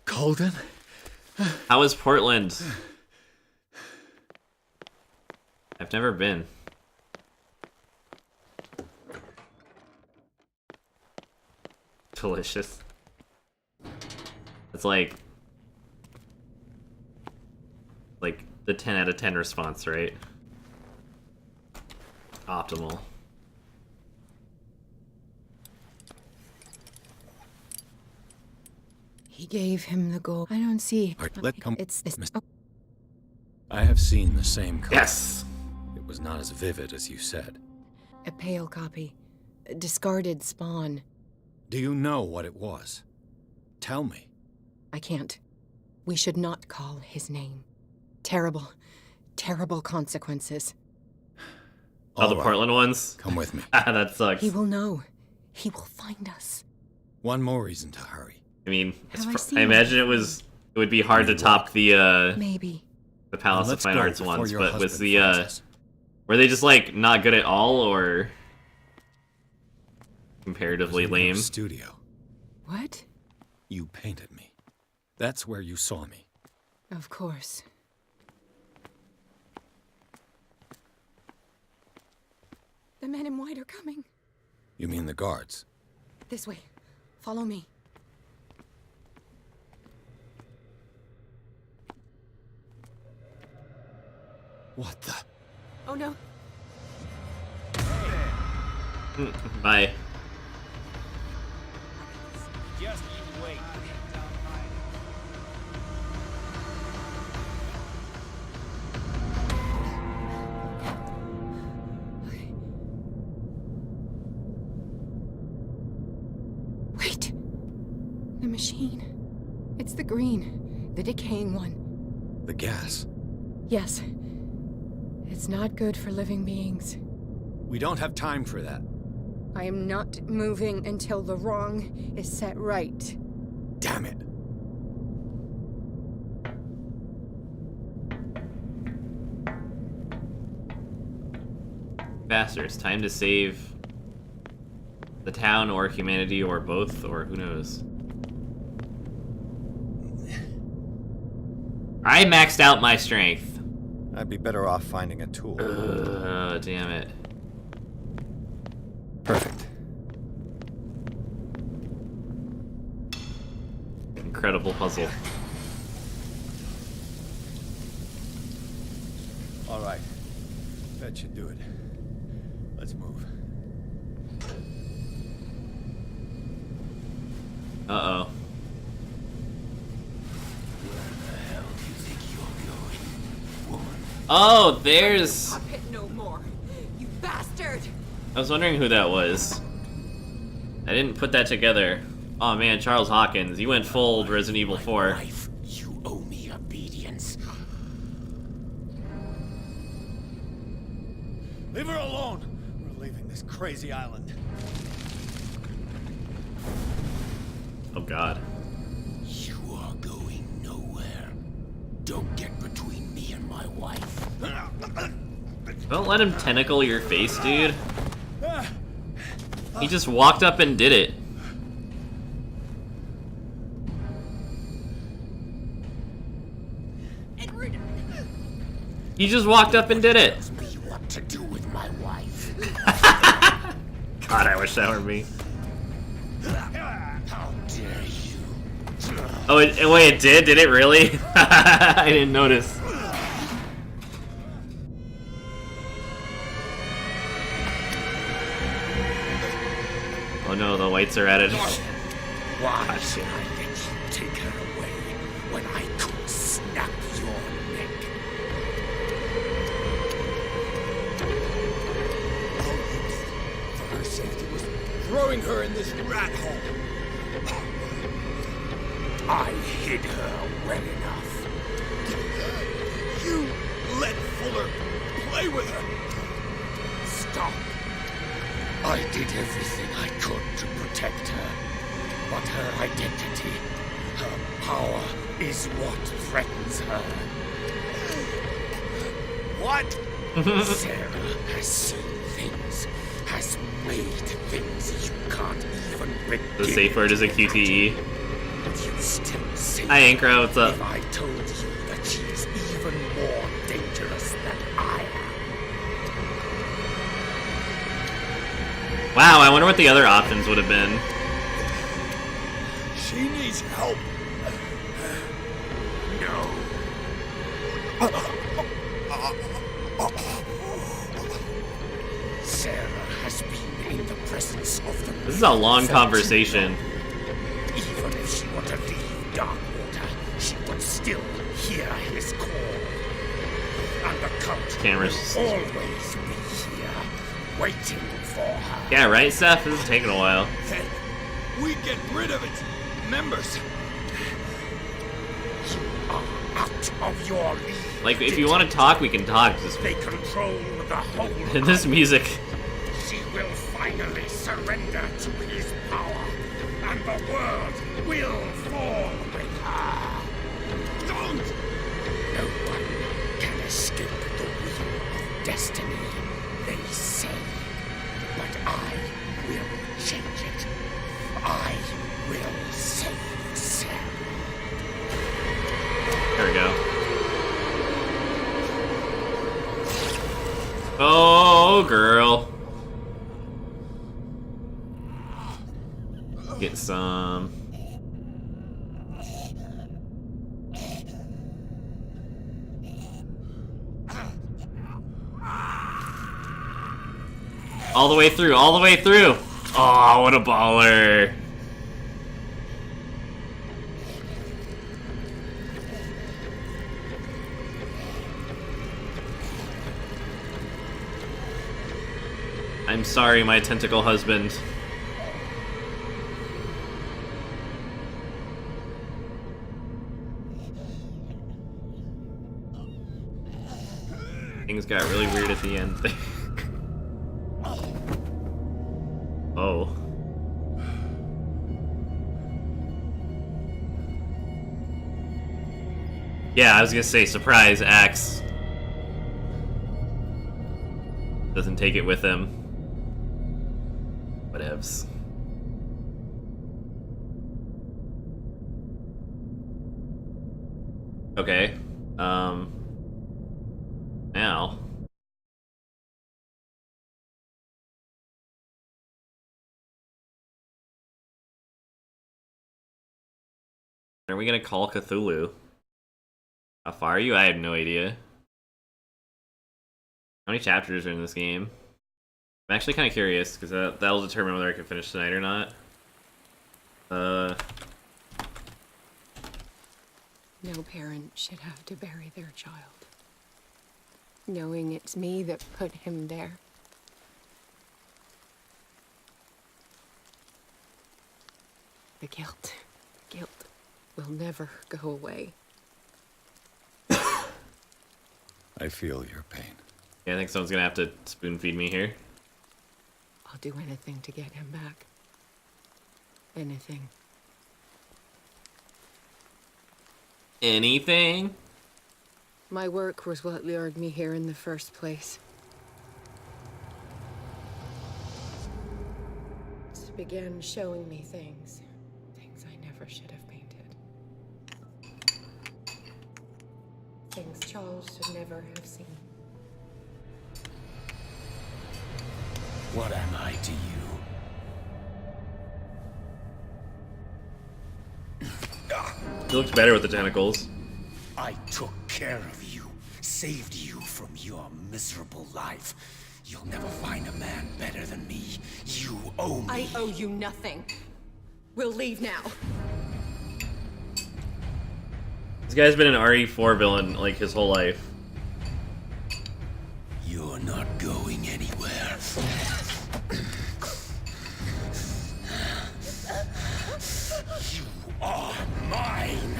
Golden? How is Portland? I've never been. Delicious. It's like the 10 out of 10 response, right? Optimal. He gave him the gold. I don't see. All right, It's oh. I have seen the same color. Yes! It was not as vivid as you said. a pale copy. A discarded spawn. Do you know what it was? Tell me. I can't. We should not call his name. Terrible, terrible consequences. Oh, the Portland ones? Come with me. That sucks. He will know. He will find us. One more reason to hurry. I mean, I I imagine it would be hard to top the maybe the Palace of Let's Fine go Arts before ones, your but was husband the finds us. were they just like not good at all or comparatively lame? Studio. What? You painted me. That's where you saw me. Of course. The men in white are coming. You mean the guards? This way. Follow me. What the? Oh no. Bye. Just you wait. Wait. The machine. It's the green. The decaying one. The gas. Yes. It's not good for living beings. We don't have time for that. I am not moving until the wrong is set right. Damn it. Faster, it's time to save the town or humanity or both, or who knows. I maxed out my strength. I'd be better off finding a tool. Damn it. Perfect. Incredible puzzle. All right. That should do it. Let's move. Uh-oh. Oh, there's... Puppet no more, you bastard! I was wondering who that was. I didn't put that together. Oh man, Charles Hawkins, you went full Resident Evil 4. You owe me obedience. Leave her alone. We're leaving this crazy island. Oh god. You are going nowhere. Don't get between me and my wife. Don't let him tentacle your face, dude. He just walked up and did it. He just walked up and did it. What to do with my wife? God, I wish that were me. How dare you? Oh, wait, it did? Did it really? I didn't notice. Oh no, the whites are at it. Why should I let you take her away when I could snap your neck? For her safety was throwing her in this rat hole. I hid her well enough. You let Fuller play with her. Stop. I did everything I could to protect her. But her identity, her power, is what threatens her. What? Sarah has seen things, has made things you can't even begin. The safe word is a QTE. You still say Hi, Ankra, what's up? if I told you that she is even more dangerous than I am. Wow, I wonder what the other options would have been. She needs help. No. Sarah has been in the presence of the... This is a long conversation. Even if she were to leave Darkwater, she would still hear his call. And the Count Cameras. will always be here, waiting for her. Yeah, right, Seth? This is taking a while. Then we get rid of its members. You are out of your league. Like, if you want to talk, we can talk. Just... They control the whole... this music. She will finally surrender to his power, and the world will fall with her. Don't! No one can escape the wheel of destiny, they say. But I will change it. I will save Sam. There we go. Oh, girl. Get some. All the way through, all the way through. Oh, what a baller. I'm sorry, my tentacle husband. Things got really weird at the end. Oh. Yeah, I was gonna say, surprise, Axe doesn't take it with him. Whatevs. Okay. Now. Are we gonna call Cthulhu? How far are you? I have no idea. How many chapters are in this game? I'm actually kind of curious, because that'll determine whether I can finish tonight or not. No parent should have to bury their child, knowing it's me that put him there. The guilt will never go away. I feel your pain. Yeah, I think someone's gonna have to spoon feed me here. I'll do anything to get him back. Anything. Anything? My work was what lured me here in the first place. It began showing me things I never should have painted. Things Charles should never have seen. What am I to you? He looks better with the tentacles. I took care of you, saved you from your miserable life. You'll never find a man better than me. You owe me. I owe you nothing. We'll leave now. This guy's been an RE4 villain like his whole life. You're not going anywhere. You are mine.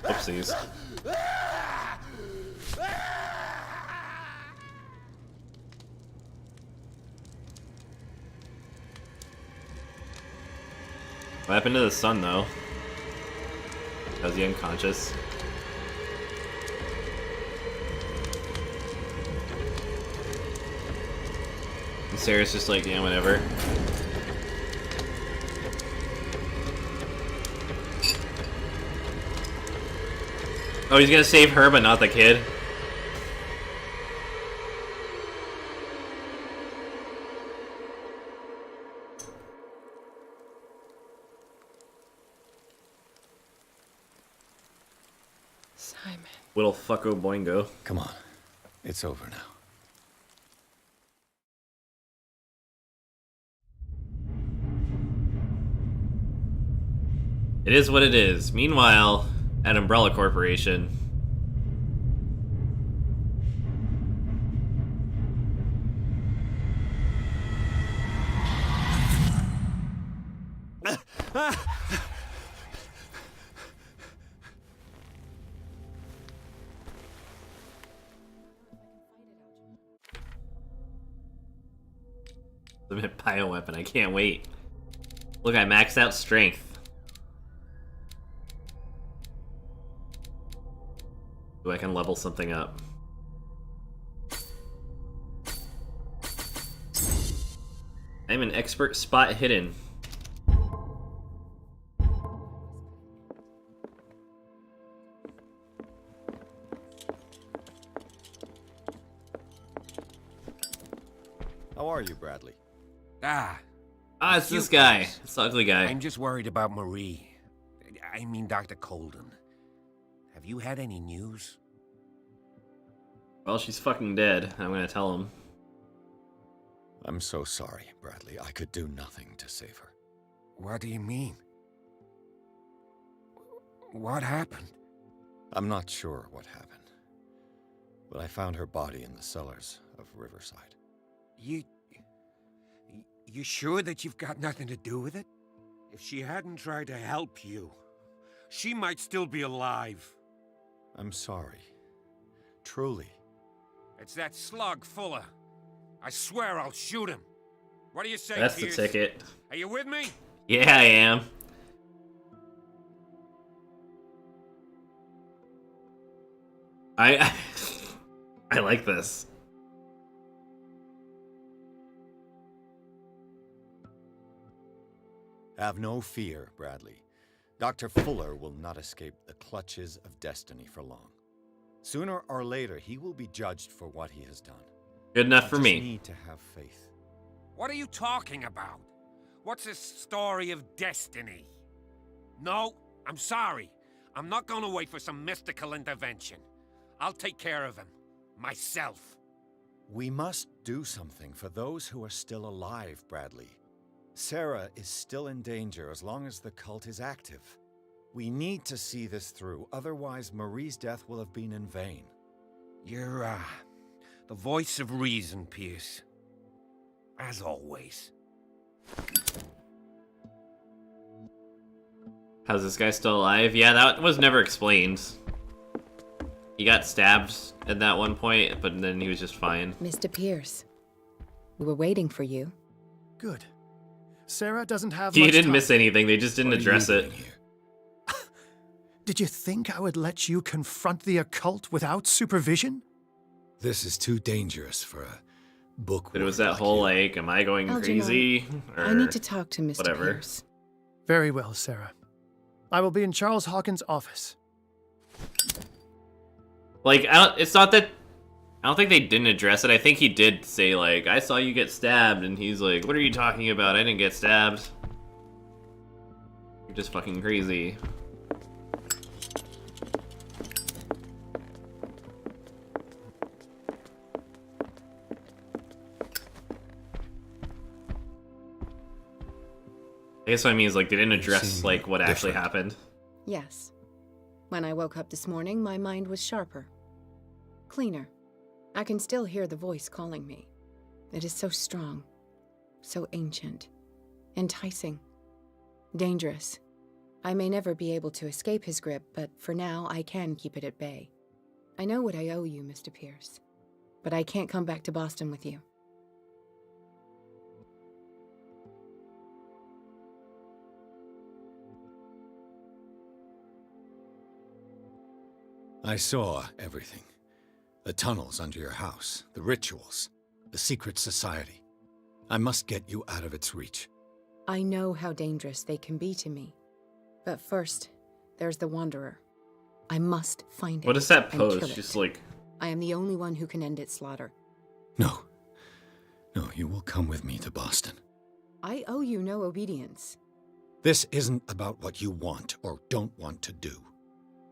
Oopsies. What happened to the sun, though? Was he unconscious? And Sarah's just like, yeah, whatever. Oh, he's gonna save her, but not the kid? Simon. Little fucko boingo. Come on. It's over now. It is what it is. Meanwhile, at Umbrella Corporation. The bioweapon, I can't wait. Look, I maxed out strength. So I can level something up. I'm an expert spot hidden. How are you, Bradley? It's this guy. It's the ugly guy. I'm just worried about Marie. I mean, Dr. Colden. Have you had any news? Well, she's fucking dead. I'm gonna tell him. I'm so sorry, Bradley. I could do nothing to save her. What do you mean? What happened? I'm not sure what happened, but I found her body in the cellars of Riverside. You sure that you've got nothing to do with it? If she hadn't tried to help you, she might still be alive. I'm sorry. Truly. It's that slug, Fuller. I swear I'll shoot him. What do you say, That's Pierce? the ticket. Are you with me? Yeah, I am. I like this. Have no fear, Bradley. Dr. Fuller will not escape the clutches of destiny for long. Sooner or later, he will be judged for what he has done. Good enough for me. You need to have faith. What are you talking about? What's this story of destiny? No, I'm sorry. I'm not gonna wait for some mystical intervention. I'll take care of him. Myself. We must do something for those who are still alive, Bradley. Sarah is still in danger as long as the cult is active. We need to see this through, otherwise Marie's death will have been in vain. You're, the voice of reason, Pierce. As always. How's this guy still alive? Yeah, that was never explained. He got stabbed at that one point, but then he was just fine. Mr. Pierce, we were waiting for you. Good. Sarah doesn't have He much didn't time. miss anything, they just didn't address it. Did you think I would let you confront the occult without supervision? This is too dangerous for a book. But it was that whole, like, am I going crazy? I need to talk to Mr. Whatever. Pierce. Very well, Sarah. I will be in Charles Hawkins' office. Like, it's not that... I don't think they didn't address it. I think he did say, like, I saw you get stabbed, and he's like, what are you talking about? I didn't get stabbed. You're just fucking crazy. I guess what I mean is, like, they didn't address, like, what actually happened. Yes. When I woke up this morning, my mind was sharper. Cleaner. I can still hear the voice calling me. It is so strong. So ancient. Enticing. Dangerous. I may never be able to escape his grip, but for now, I can keep it at bay. I know what I owe you, Mr. Pierce. But I can't come back to Boston with you. I saw everything. The tunnels under your house, the rituals, the secret society. I must get you out of its reach. I know how dangerous they can be to me. But first, there's the Wanderer. I must find it. What is that and pose? kill it. Just like... I am the only one who can end its slaughter. No. No, you will come with me to Boston. I owe you no obedience. This isn't about what you want or don't want to do.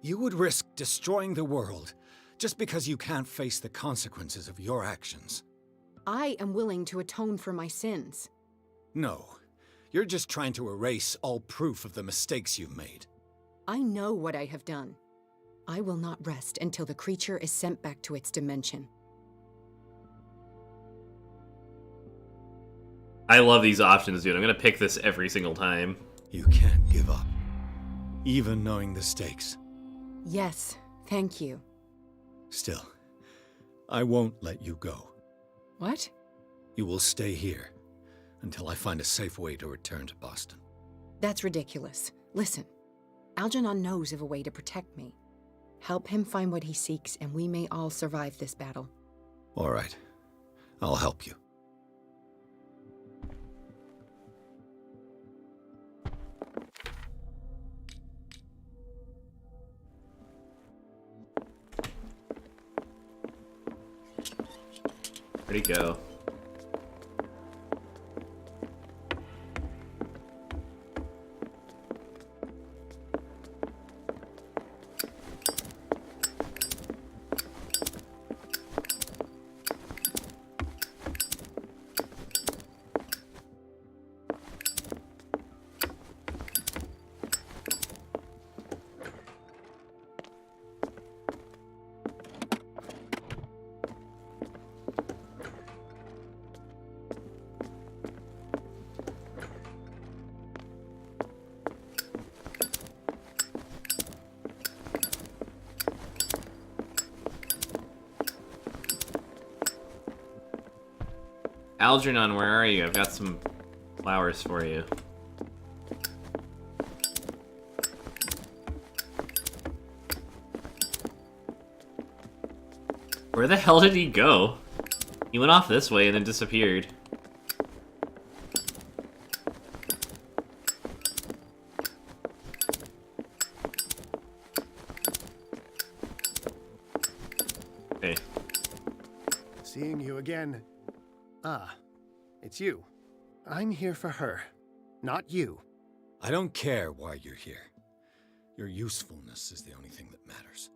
You would risk destroying the world just because you can't face the consequences of your actions. I am willing to atone for my sins. No. You're just trying to erase all proof of the mistakes you've made. I know what I have done. I will not rest until the creature is sent back to its dimension. I love these options, dude. I'm gonna pick this every single time. You can't give up, even knowing the stakes. Yes, thank you. Still, I won't let you go. What? You will stay here until I find a safe way to return to Boston. That's ridiculous. Listen, Algernon knows of a way to protect me. Help him find what he seeks, and we may all survive this battle. All right. I'll help you. Where'd he go? Algernon, where are you? I've got some flowers for you. Where the hell did he go? He went off this way and then disappeared. Okay. Seeing you again. Ah, it's you. I'm here for her, not you. I don't care why you're here. Your usefulness is the only thing that matters.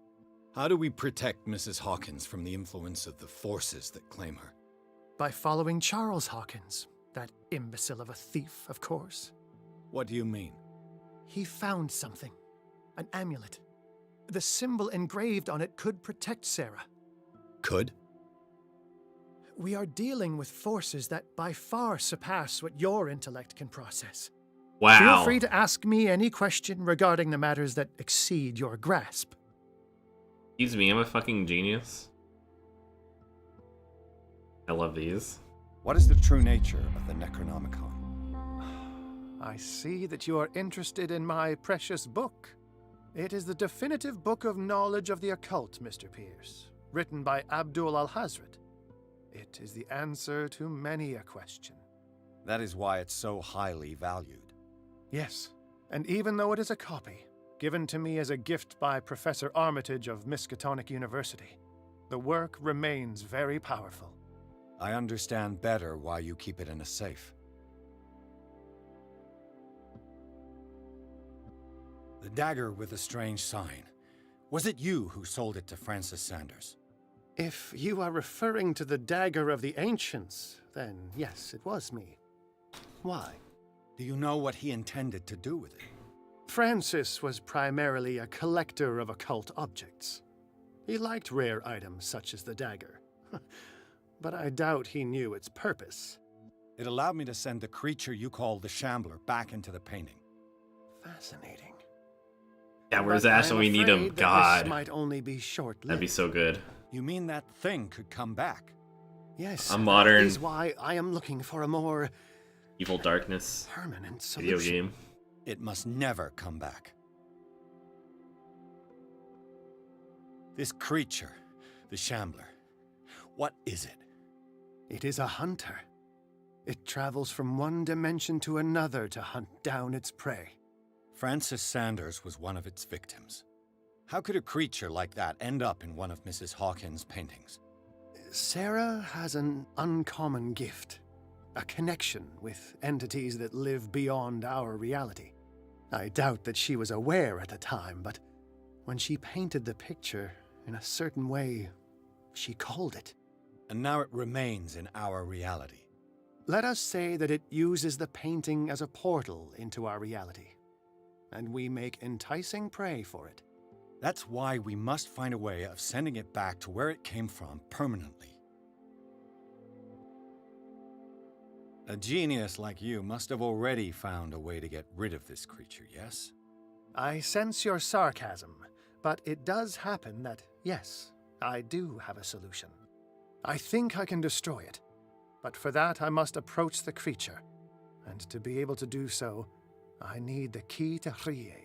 How do we protect Mrs. Hawkins from the influence of the forces that claim her? By following Charles Hawkins, that imbecile of a thief, of course. What do you mean? He found something. An amulet. The symbol engraved on it could protect Sarah. Could? We are dealing with forces that by far surpass what your intellect can process. Wow. Feel free to ask me any question regarding the matters that exceed your grasp. Excuse me, I'm a fucking genius. I love these. What is the true nature of the Necronomicon? I see that you are interested in my precious book. It is the definitive book of knowledge of the occult, Mr. Pierce, written by Abdul al-Hazred. It is the answer to many a question. That is why it's so highly valued. Yes, and even though it is a copy, given to me as a gift by Professor Armitage of Miskatonic University, the work remains very powerful. I understand better why you keep it in a safe. The dagger with the strange sign. Was it you who sold it to Francis Sanders? If you are referring to the dagger of the ancients, then yes, it was me. Why? Do you know what he intended to do with it? Francis was primarily a collector of occult objects. He liked rare items such as the dagger. But I doubt he knew its purpose. It allowed me to send the creature you call the Shambler back into the painting. Fascinating. Yeah, where's But Ash I'm when we need him? afraid that God. This might only be short-lived. That'd be so good. You mean that thing could come back? Yes. A modern... That is why I am looking for a more... Evil Darkness permanent video solution. game. It must never come back. This creature, the Shambler, what is it? It is a hunter. It travels from one dimension to another to hunt down its prey. Francis Sanders was one of its victims. How could a creature like that end up in one of Mrs. Hawkins' paintings? Sarah has an uncommon gift. A connection with entities that live beyond our reality. I doubt that she was aware at the time, but when she painted the picture in a certain way, she called it. And now it remains in our reality. Let us say that it uses the painting as a portal into our reality, and we make enticing prey for it. That's why we must find a way of sending it back to where it came from permanently. A genius like you must have already found a way to get rid of this creature, yes? I sense your sarcasm, but it does happen that, yes, I do have a solution. I think I can destroy it, but for that I must approach the creature, and to be able to do so, I need the key to Rie.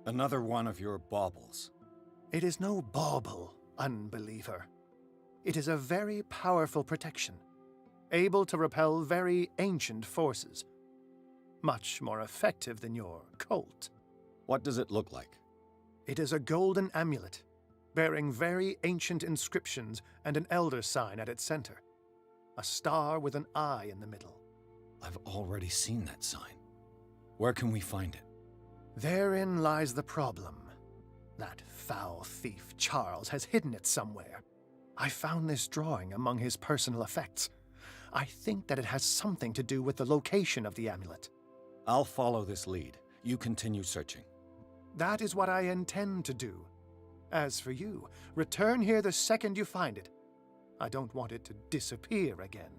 Another one of your baubles. It is no bauble, unbeliever. It is a very powerful protection, able to repel very ancient forces. Much more effective than your Colt. What does it look like? It is a golden amulet, bearing very ancient inscriptions and an elder sign at its center. A star with an eye in the middle. I've already seen that sign. Where can we find it? Therein lies the problem. That foul thief Charles has hidden it somewhere. I found this drawing among his personal effects. I think that it has something to do with the location of the amulet. I'll follow this lead. You continue searching. That is what I intend to do. As for you, return here the second you find it. I don't want it to disappear again.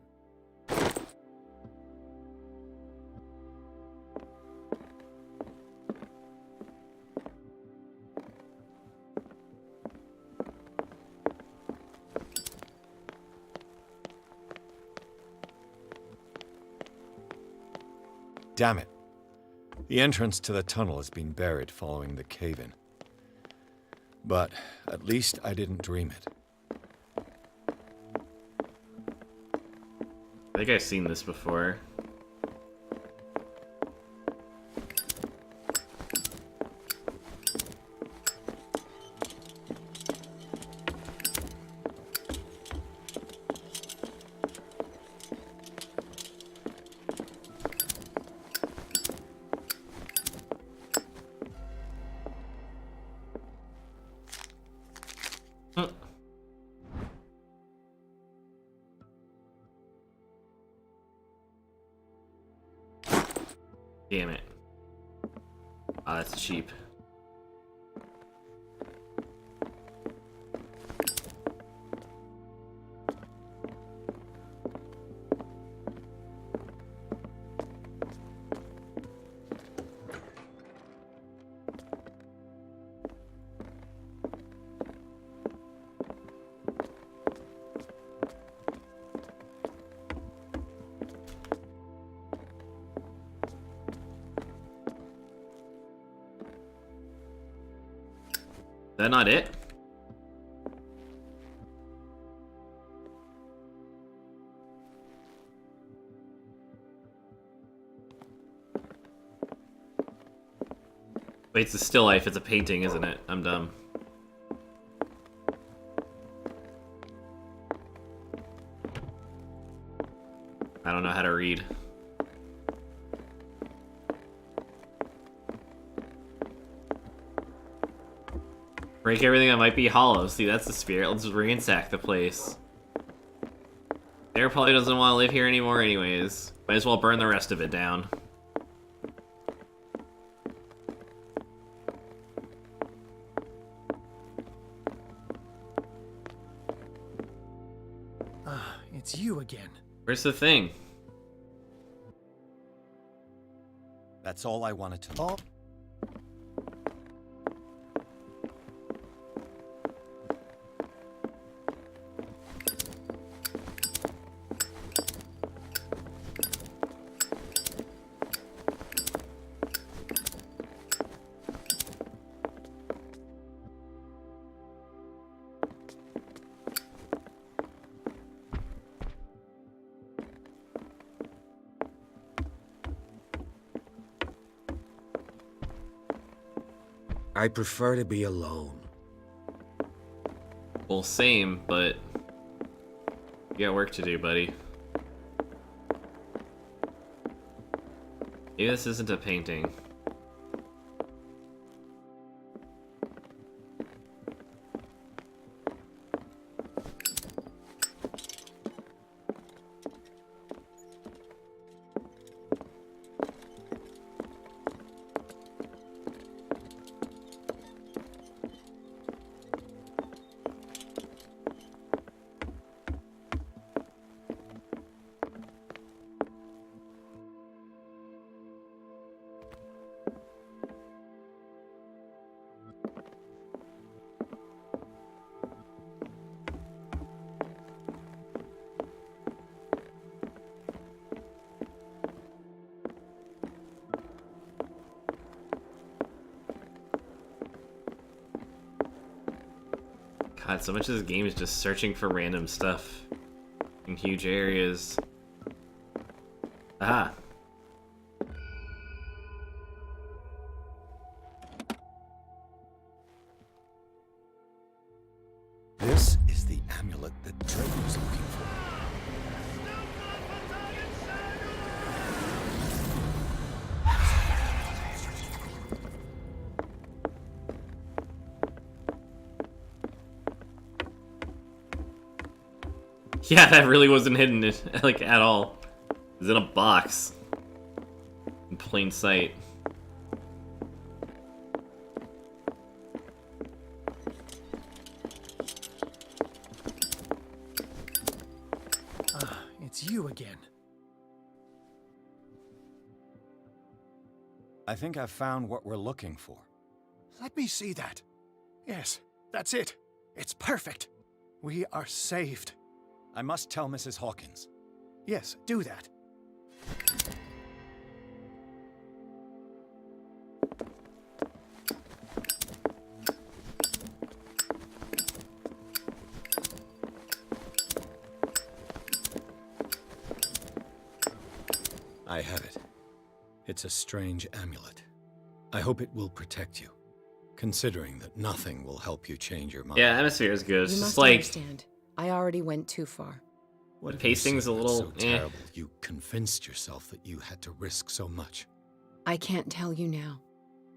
Damn it. The entrance to the tunnel has been buried following the cave-in. But at least I didn't dream it. I think I've seen this before. Damn it. Oh, that's cheap. Is that not it? Wait, it's a still life. It's a painting, isn't it? I'm dumb. I don't know how to read. Break everything that might be hollow. See, that's the spirit. Let's ransack the place. Sarah probably doesn't want to live here anymore anyways. Might as well burn the rest of it down. Ah, it's you again. Where's the thing? That's all I wanted to know. I prefer to be alone. Well, same, but you got work to do, buddy. Maybe this isn't a painting. God, so much of this game is just searching for random stuff in huge areas. Aha. This is the amulet that Drake was looking for. Yeah, that really wasn't hidden, like, at all. It was in a box. In plain sight. Ah, it's you again. I think I've found what we're looking for. Let me see that. Yes, that's it. It's perfect. We are saved. I must tell Mrs. Hawkins. Yes, do that. I have it. It's a strange amulet. I hope it will protect you, considering that nothing will help you change your mind. Yeah, atmosphere is good. It's You just must like understand. I already went too far. What the if you pacing's said a that's little so terrible you convinced yourself that you had to risk so much? I can't tell you now.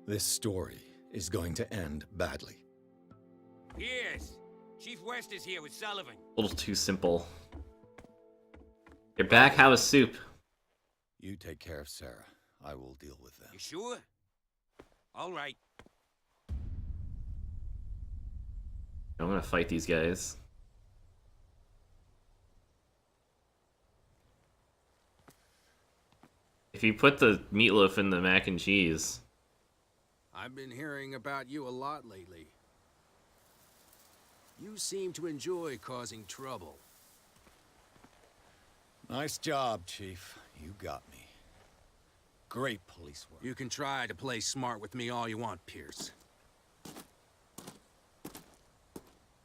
This story is going to end badly. Yes. Chief West is here with Sullivan. a little too simple. You're back, how is soup? You take care of Sarah. I will deal with them. You sure? All right. I'm gonna fight these guys. If you put the meatloaf in the mac and cheese. I've been hearing about you a lot lately. You seem to enjoy causing trouble. Nice job, Chief. You got me. Great police work. You can try to play smart with me all you want, Pierce.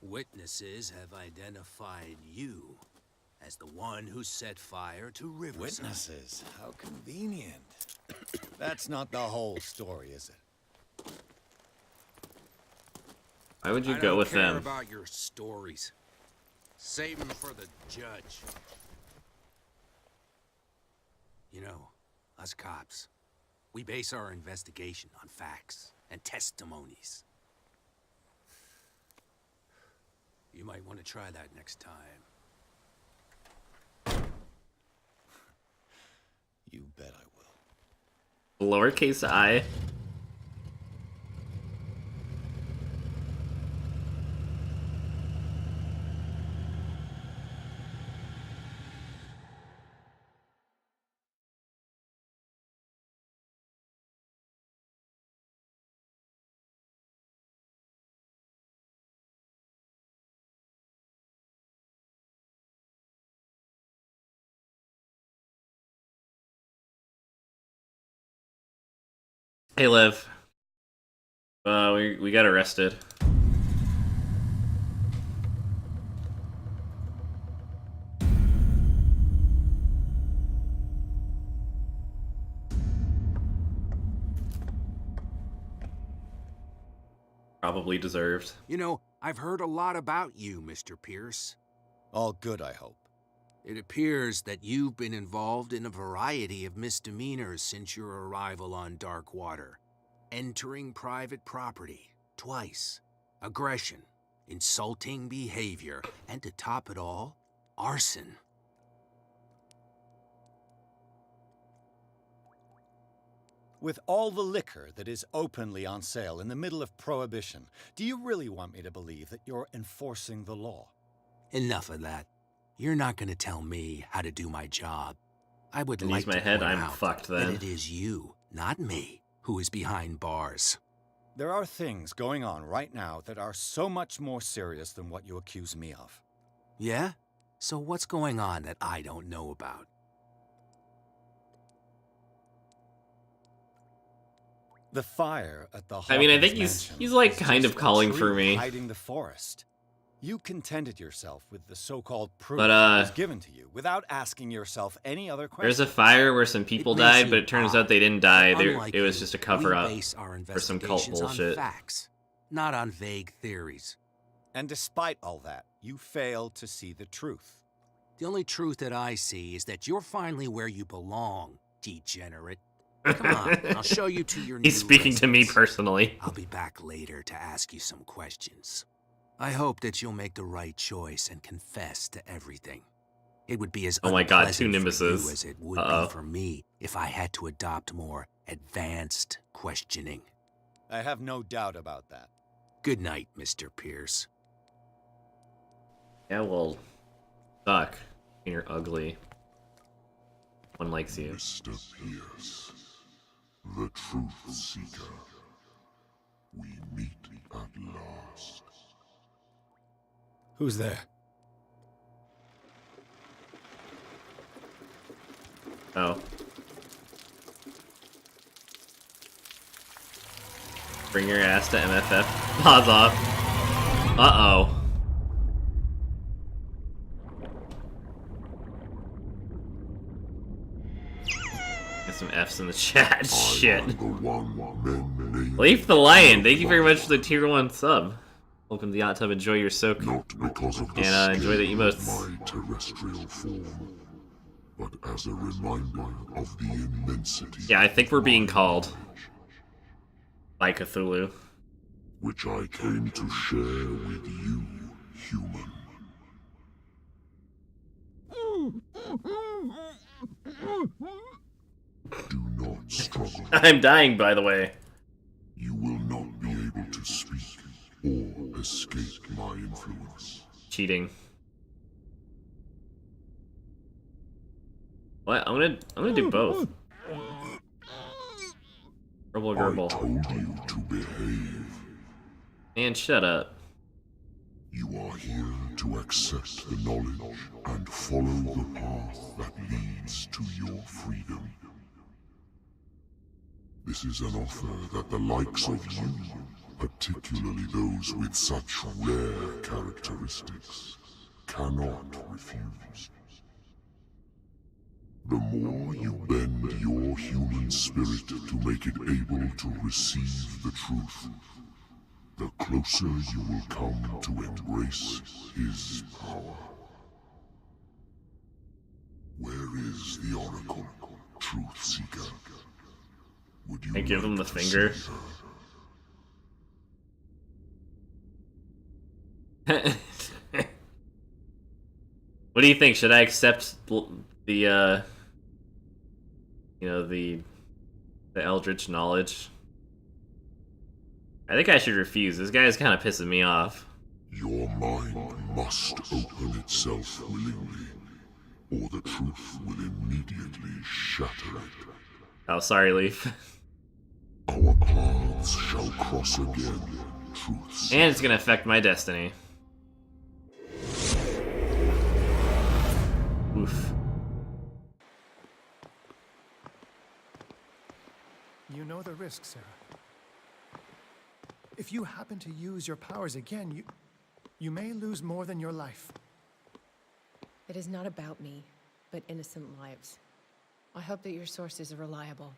Witnesses have identified you as the one who set fire to Riverside. Witnesses? How convenient. That's not the whole story, is it? Why would you go with them? I don't care about your stories. Save them for the judge. You know, us cops, we base our investigation on facts and testimonies. You might want to try that next time. You bet I will. Lowercase I. Hey, Liv. We got arrested. Probably deserved. You know, I've heard a lot about you, Mr. Pierce. All good, I hope. It appears that you've been involved in a variety of misdemeanors since your arrival on Darkwater. Entering private property, twice. Aggression, insulting behavior, and to top it all, arson. With all the liquor that is openly on sale in the middle of Prohibition, do you really want me to believe that you're enforcing the law? Enough of that. You're not going to tell me how to do my job. I would And like use my to head, point I'm out fucked that then. it is you, not me, who is behind bars. There are things going on right now that are so much more serious than what you accuse me of. Yeah? So what's going on that I don't know about? The fire at the I mean, I Hawkins think mansion he's like is kind just of calling a for tree me. hiding the forest. You contented yourself with the so-called proof But, that was given to you without asking yourself any other questions. There's a fire where some people It may died, but seem it turns odd, out they didn't die. but unlike It was you, just a cover-up we base our for some cult investigations bullshit. on facts, not on vague theories. And despite all that, you fail to see the truth. The only truth that I see is that you're finally where you belong, degenerate. Come on, I'll show you to your new He's speaking to me residence. personally. I'll be back later to ask you some questions. I hope that you'll make the right choice and confess to everything. It would be as Oh my god, two unpleasant for you Nimbuses. as it would be for me if I had to adopt more advanced questioning. I have no doubt about that. Good night, Mr. Pierce. Yeah, well, suck. You're ugly. One likes you. Mr. Pierce, the Truth Seeker. We meet at last. Who's there? Oh. Bring your ass to MFF. Pause off. Uh-oh. Get some F's in the chat. Shit. Leaf the Lion, thank you very much for the tier 1 sub. Welcome to the hot tub, enjoy your soak. Because of the And enjoy the scale emotes. of my terrestrial form, but as a reminder of the immensity. Yeah, I think we're being called by Cthulhu. Which I came to share with you, human. Do not struggle. I'm dying, by the way. You will not be able to speak or escape my influence. Cheating. What? I'm gonna do both. Gerbil, gerbil. I told you to behave. Man, shut up. You are here to accept the knowledge and follow the path that leads to your freedom. This is an offer that the likes of you, particularly those with such rare characteristics, cannot refuse. The more you bend your human spirit to make it able to receive the truth, the closer you will come to embrace his power. Where is the Oracle, Truth Seeker? Would you I give him the like to finger. see What do you think? Should I accept the you know, the eldritch knowledge? I think I should refuse. This guy is kind of pissing me off. Your mind must open itself willingly, or the truth will immediately shatter it. Oh, sorry, Leaf. Our paths shall cross again, truth. And it's gonna affect my destiny. Oof. You know the risk, Sarah. If you happen to use your powers again, you may lose more than your life. It is not about me, but innocent lives. I hope that your sources are reliable.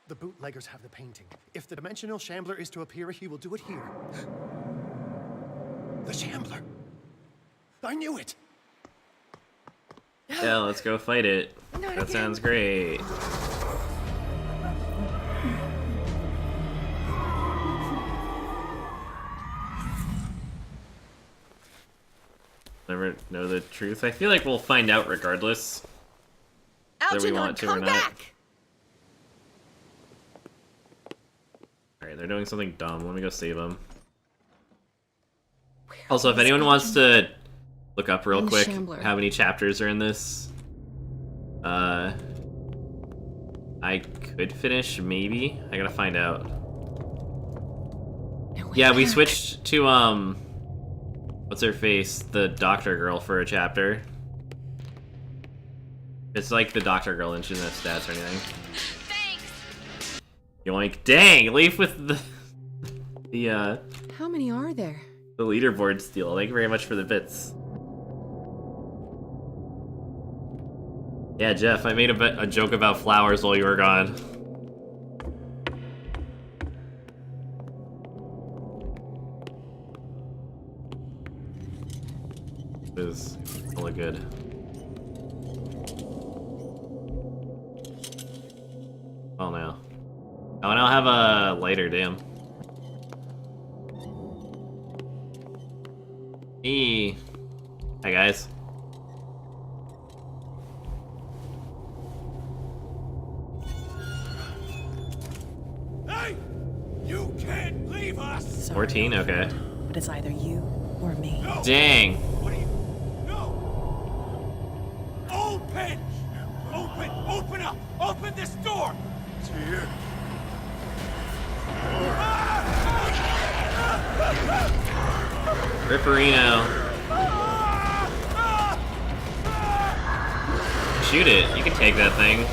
The bootleggers have the painting. If the Dimensional Shambler is to appear, he will do it here. The Shambler! I knew it! Yeah, let's go fight it. That sounds great. Never know the truth. I feel like we'll find out regardless. Whether we want to or not. Alright, they're doing something dumb. Let me go save them. Also, if anyone wants to look up real quick how many chapters are in this, I could finish, maybe. I gotta find out. Yeah, we switched to, what's her face? The doctor girl for a chapter. It's like the doctor girl and she doesn't have stats or anything. Thanks. Yoink. Dang, leave with the How many are there? the leaderboard steal. Thank you very much for the bits. Yeah, Jeff, I made a joke about flowers while you were gone. It was really good. Oh no. Oh, and I'll have a lighter, damn. Hey. Hi, guys. Hey! You can't leave us! 14? Okay. But it's either you or me. No. Dang. What are you... No! Open! Open up! Open this door! It's here. Ripperino. Shoot it. You can take that thing.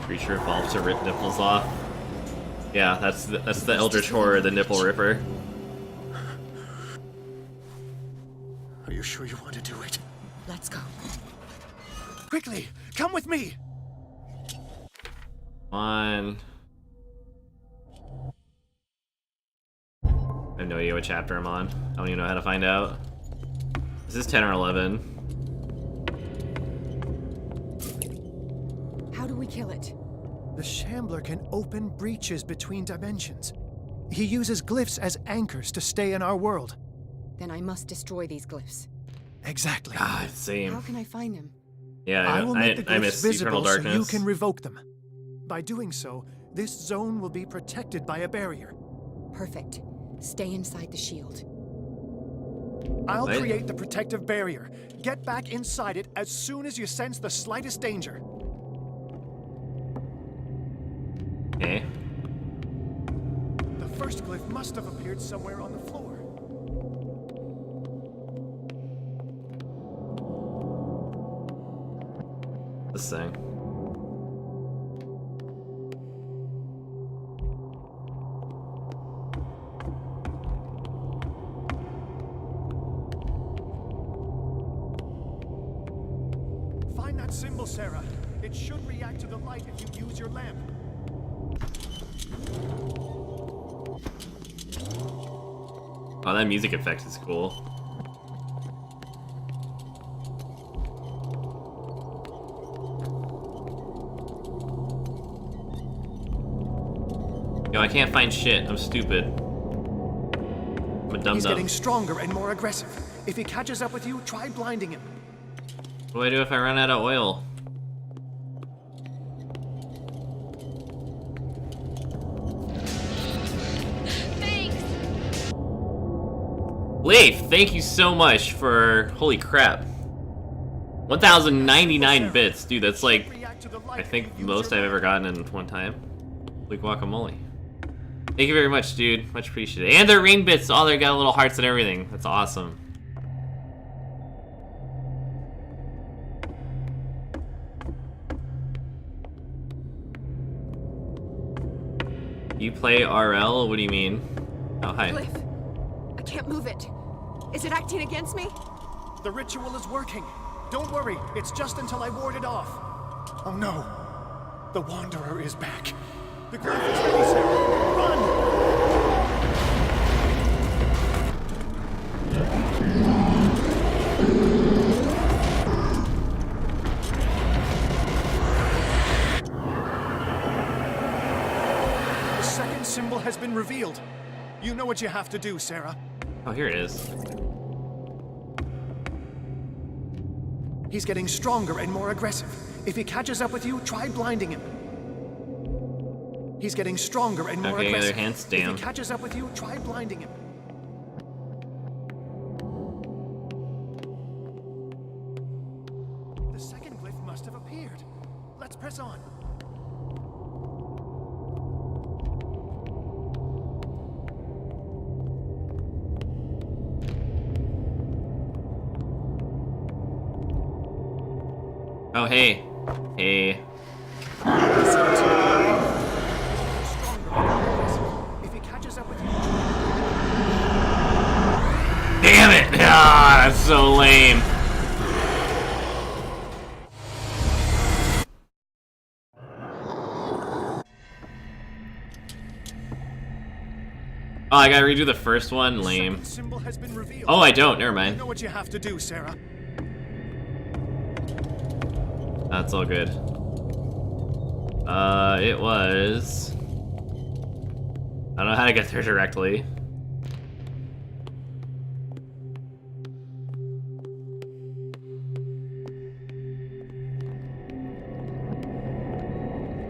Creature evolves to rip nipples off. Yeah, that's the Eldritch Horror, the Nipple Ripper. Are you sure you want to do it? Let's go. Quickly, come with me! Come on. I have no idea what chapter I'm on. I don't even know how to find out. This is 10 or 11. How do we kill it? The Shambler can open breaches between dimensions. He uses glyphs as anchors to stay in our world. Then I must destroy these glyphs. Exactly. God, same. How can I find him? Yeah, I will make the I glyphs miss Eternal visible so Darkness. you can revoke them. By doing so, this zone will be protected by a barrier. Perfect. Stay inside the shield. I'll What? create the protective barrier. Get back inside it as soon as you sense the slightest danger. Okay. The first glyph must have appeared somewhere on the floor. This thing. Find that symbol, Sarah. It should react to the light if you use your lamp. Oh, that music effect is cool. Yo, I can't find shit. I'm stupid. I'm a dum-dum. He's getting stronger and more aggressive. If he catches up with you, try blinding him. What do I do if I run out of oil? Leif, thank you so much for, holy crap, 1,099 bits. Dude, that's like, I think the most I've ever gotten in one time. Holy guacamole. Thank you very much, dude. Much appreciated. And their rain bits, oh, they got little hearts and everything. That's awesome. You play RL? What do you mean? Oh, hi. Glyph, I can't move it. Is it acting against me? The ritual is working. Don't worry, it's just until I ward it off. Oh no, the Wanderer is back. The glyph is ready, Sarah. Run! The second symbol has been revealed. You know what you have to do, Sarah. Oh, here it is. He's getting stronger and more aggressive. If he catches up with you, try blinding him. He's getting stronger and more Okay, aggressive. other hands If down. he catches up with you, try blinding him. The second glyph must have appeared. Let's press on. Oh, hey. Hey. If he catches up with you, Damn it! Ah, that's so lame. Oh, I gotta redo the first one? Lame. symbol has been revealed. Oh, I don't. Never You mind. know what you have to do, Sarah. That's all good. It was... I don't know how to get there directly.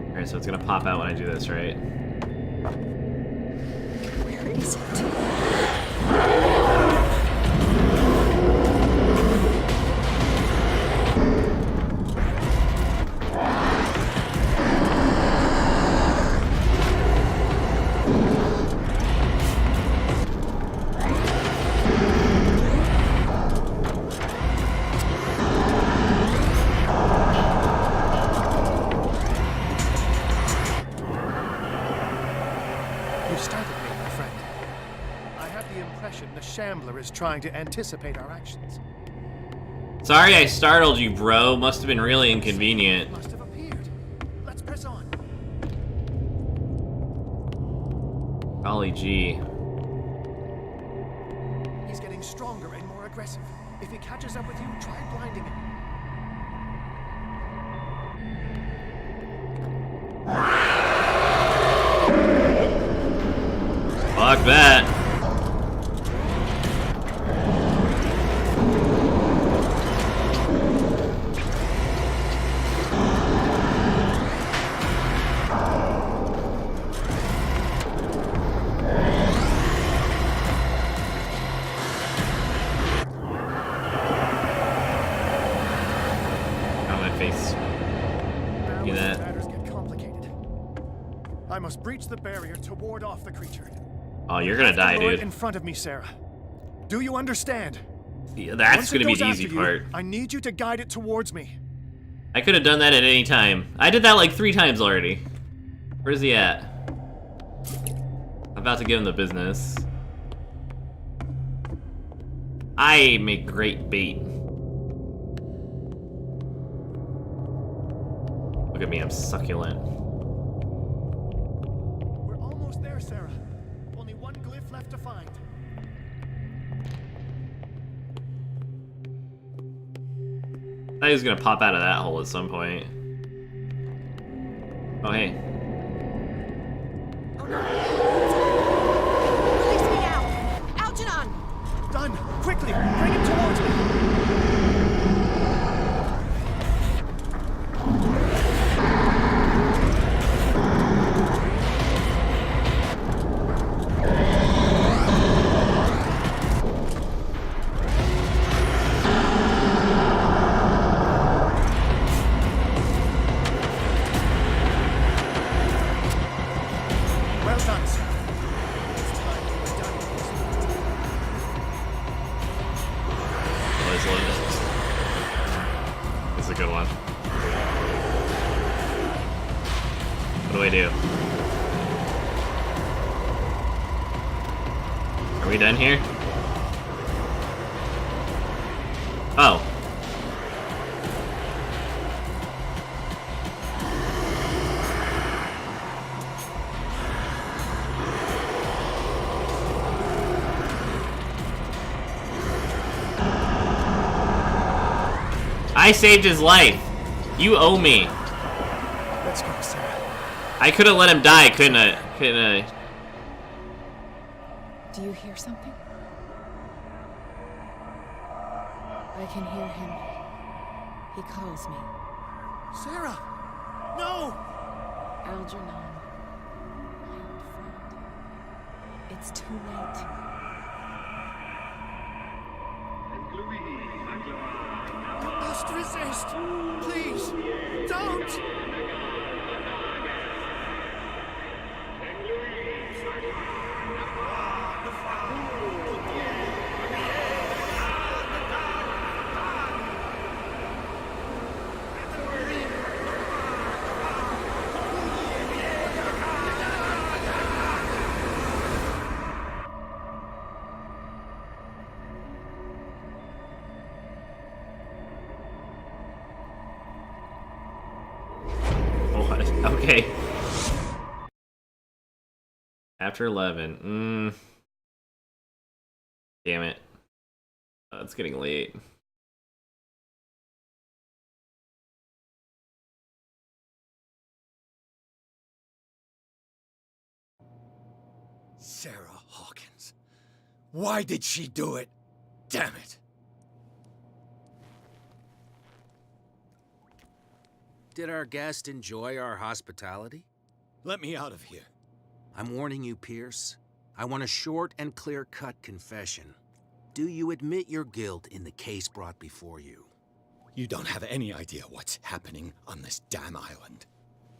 Alright, so it's gonna pop out when I do this, right? Where is it? You startled me, my friend. I have the impression the Shambler is trying to anticipate our actions. Sorry I startled you, bro. Must have been really inconvenient. Must have appeared. Let's press on. Golly gee. He's getting stronger and more aggressive. If he catches up with you, try blinding him. Fuck that. On my face. Now See as that? matters get complicated. I must breach the barrier to ward off the creature. Oh, you're gonna die, Lure it dude. in front of me, Sarah. Do you understand? Yeah, that's Once it gonna be goes the after easy you, part. I need you to guide it towards me. I could have done that at any time. I did that like 3 times already. Where's he at? I'm about to give him the business. I make great bait. Look at me, I'm succulent. We're almost there, Sarah. Only one glyph left to find. I thought he was gonna pop out of that hole at some point. Oh, hey. Release me now! Algernon! Done! Quickly! Bring him towards me! Well done, sir. It's time you were done with this. Always love this. This is a good one. What do I do? we done here? Oh. I saved his life. You owe me. Let's go, Sarah. I could have let him die, couldn't I? Couldn't I? Do you hear something? I can hear him. He calls me. Sarah! No! Algernon, my old friend. It's too late. You must resist! Please! Don't! Okay. After 11. Damn it. Oh, it's getting late. Sarah Hawkins. Why did she do it? Damn it. Did our guest enjoy our hospitality? Let me out of here. I'm warning you, Pierce. I want a short and clear-cut confession. Do you admit your guilt in the case brought before you? You don't have any idea what's happening on this damn island.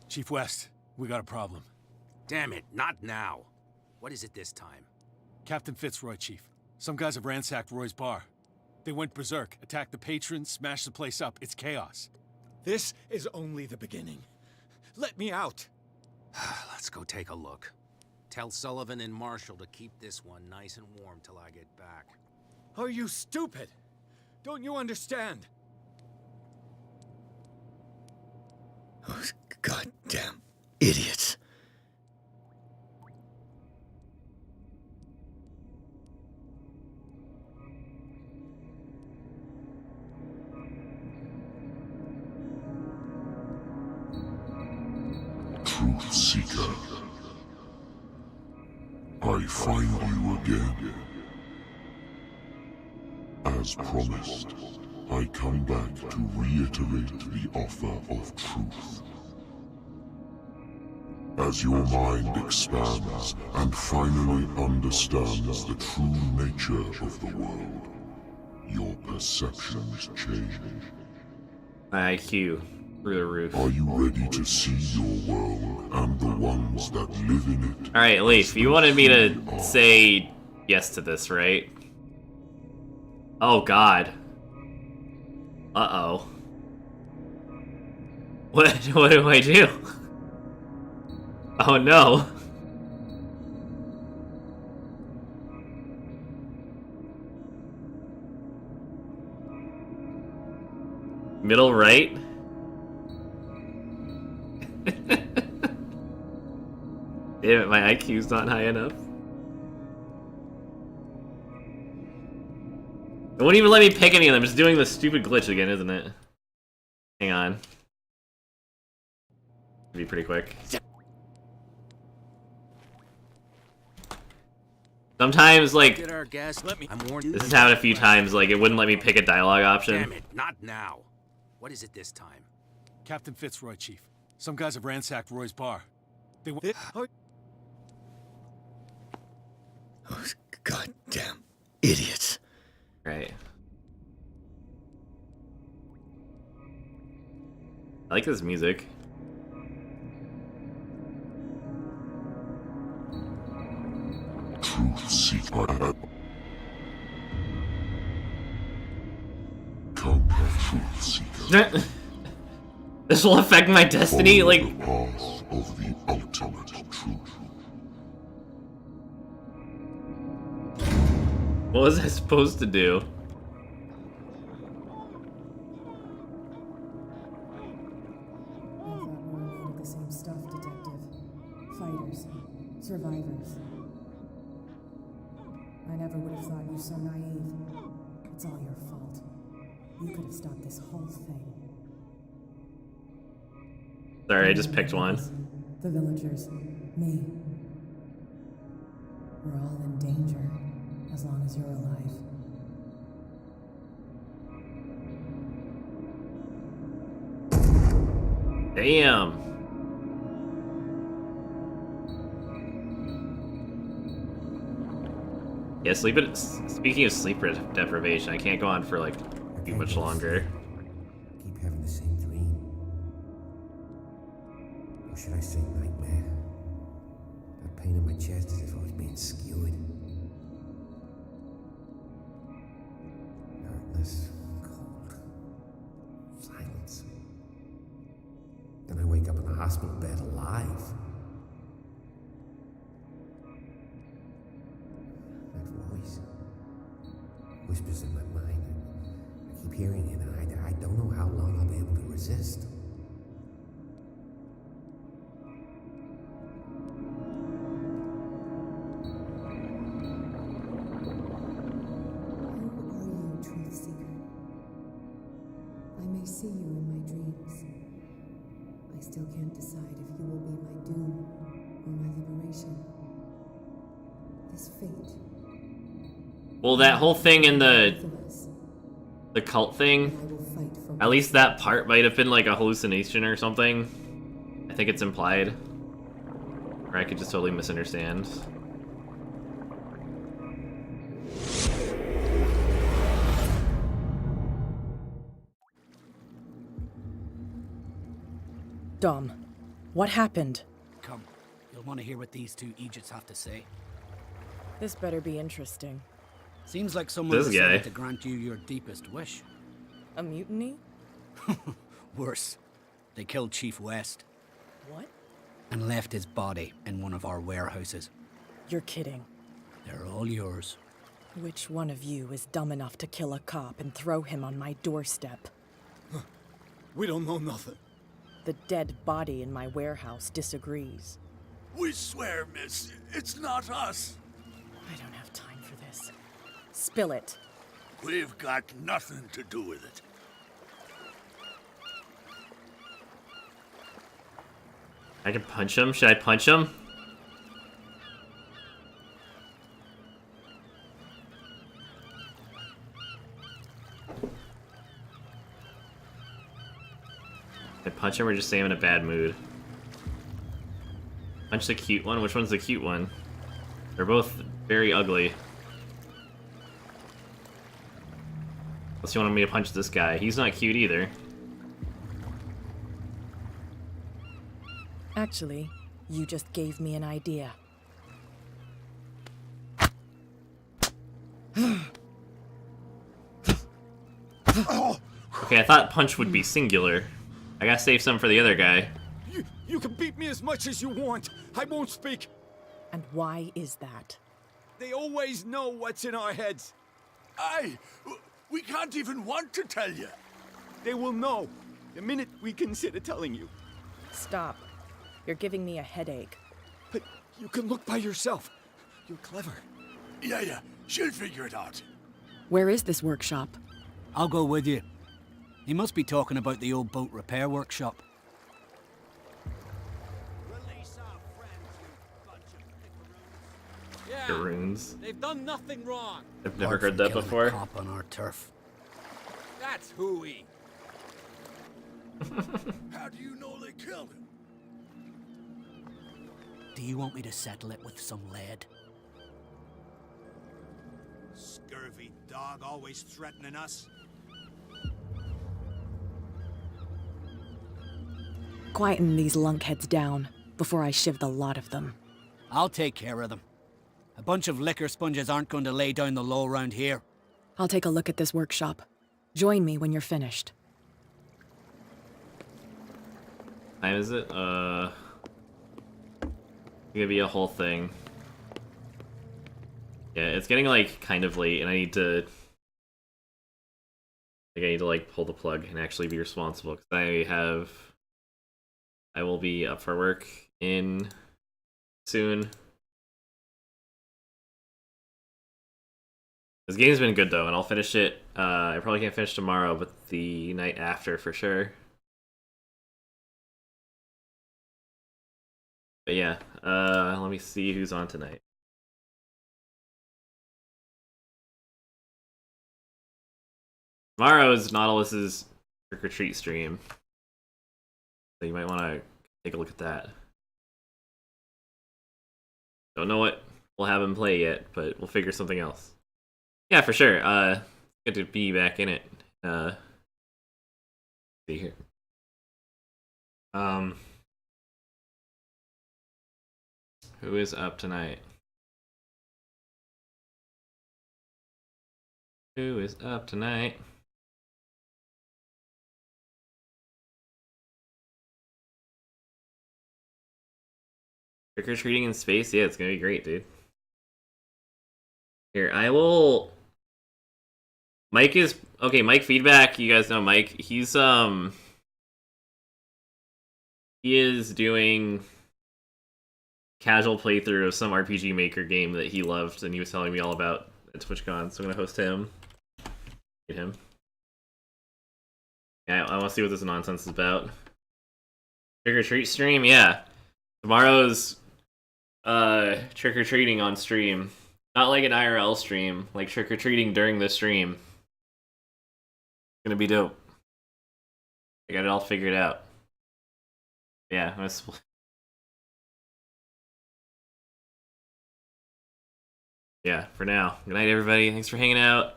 Chief West, we got a problem. Damn it, not now. What is it this time? Captain Fitzroy, Chief. Some guys have ransacked Roy's bar. They went berserk, attacked the patrons, smashed the place up. It's chaos. This is only the beginning. Let me out. Let's go take a look. Tell Sullivan and Marshall to keep this one nice and warm till I get back. Are you stupid? Don't you understand? Those goddamn idiots. Truth Seeker, I find you again. As promised, I come back to reiterate the offer of truth. As your mind expands and finally understands the true nature of the world, your perceptions change. My IQ through the roof. Are you ready to see your world and the ones that live in it? Alright, Leaf, you wanted me to say yes to this, right? Oh god. Uh-oh. What do I do? Oh no. Middle right? Damn it, my IQ's not high enough. It won't even let me pick any of them. It's doing the stupid glitch again, isn't it? Hang on. It'll be pretty quick. Sometimes, like, Did our guest let me? this has happened a few times, like, it wouldn't let me pick a dialogue option. Damn it, not now. What is it this time? Captain Fitzroy, Chief. Some guys have ransacked Roy's bar. They went... Those goddamn idiots. Right. I like this music. Truth Seeker. Come, Truth Seeker. This will affect my destiny, Follow like... the path of the ultimate truth. What was I supposed to do? The same stuff, Detective. Fighters. Survivors. I never would have thought you so naive. It's all your fault. You could have stopped this whole thing. Sorry, I just picked one. The villagers. Me. We're all in danger, as long as you're alive. Damn. Yeah, speaking of sleep deprivation, I can't go on for like too much longer. Keep having the same dream. Or should I say nightmare? That pain in my chest as if I was being skewered. Darkness, cold, silence. Then I wake up in a hospital bed alive. Whispers in my mind. I keep hearing it, and I don't know how long I'll be able to resist. Who are you, Truth Seeker? I may see you in my dreams. I still can't decide if you will be my doom or my liberation. This fate. Well, that whole thing in the cult thing, at least that part might have been like a hallucination or something. I think it's implied. Or I could just totally misunderstand. Dom, what happened? Come, you'll want to hear what these two Egypts have to say. This better be interesting. Seems like someone decided to grant you your deepest wish. A mutiny? Worse. They killed Chief West. What? And left his body in one of our warehouses. You're kidding. They're all yours. Which one of you is dumb enough to kill a cop and throw him on my doorstep? We don't know nothing. The dead body in my warehouse disagrees. We swear, miss, it's not us. I don't have time for this. Spill it. We've got nothing to do with it. I can punch him? Should I punch him? I punch him or just say I'm in a bad mood? Punch the cute one? Which one's the cute one? They're both very ugly. Unless you want me to punch this guy. He's not cute either. Actually, you just gave me an idea. Okay, I thought punch would be singular. I gotta save some for the other guy. You can beat me as much as you want. I won't speak. And why is that? They always know what's in our heads. We can't even want to tell you. They will know the minute we consider telling you. Stop. You're giving me a headache. But you can look by yourself. You're clever. Yeah, she'll figure it out. Where is this workshop? I'll go with you. He must be talking about the old boat repair workshop. Garoons. They've done nothing wrong. I've never heard that before. Cop on our turf. That's hooey. How do you know they killed him? Do you want me to settle it with some lead? Scurvy dog, always threatening us. Quieten these lunkheads down before I shiv the lot of them. I'll take care of them. A bunch of liquor sponges aren't going to lay down the law around here. I'll take a look at this workshop. Join me when you're finished. Time is it? It's gonna be a whole thing. Yeah, it's getting like kind of late, and I need to like pull the plug and actually be responsible because I will be up for work in soon. This game's been good though, and I'll finish it. I probably can't finish tomorrow, but the night after for sure. But yeah, let me see who's on tonight. Tomorrow is Nautilus's Trick or Treat stream, so you might want to take a look at that. Don't know what we'll have him play yet, but we'll figure something else. Yeah, for sure. Good to be back in it. See here. Who is up tonight? Who is up tonight? Trick or treating in space? Yeah, it's gonna be great, dude. Here, I will. Mike is okay. Mike feedback. You guys know Mike. He is doing casual playthrough of some RPG Maker game that he loved, and he was telling me all about at TwitchCon. So I'm gonna host him. Get him. Yeah, I want to see what this nonsense is about. Trick or treat stream, yeah. Tomorrow's trick or treating on stream. Not like an IRL stream, like trick or treating during the stream. It's gonna be dope. I got it all figured out. Yeah, I'm gonna yeah, for now. Good night, everybody. Thanks for hanging out.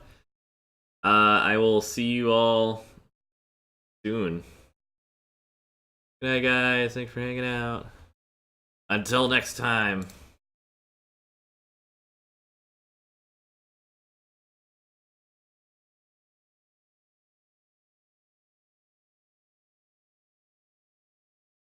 I will see you all soon. Good night, guys. Thanks for hanging out. Until next time.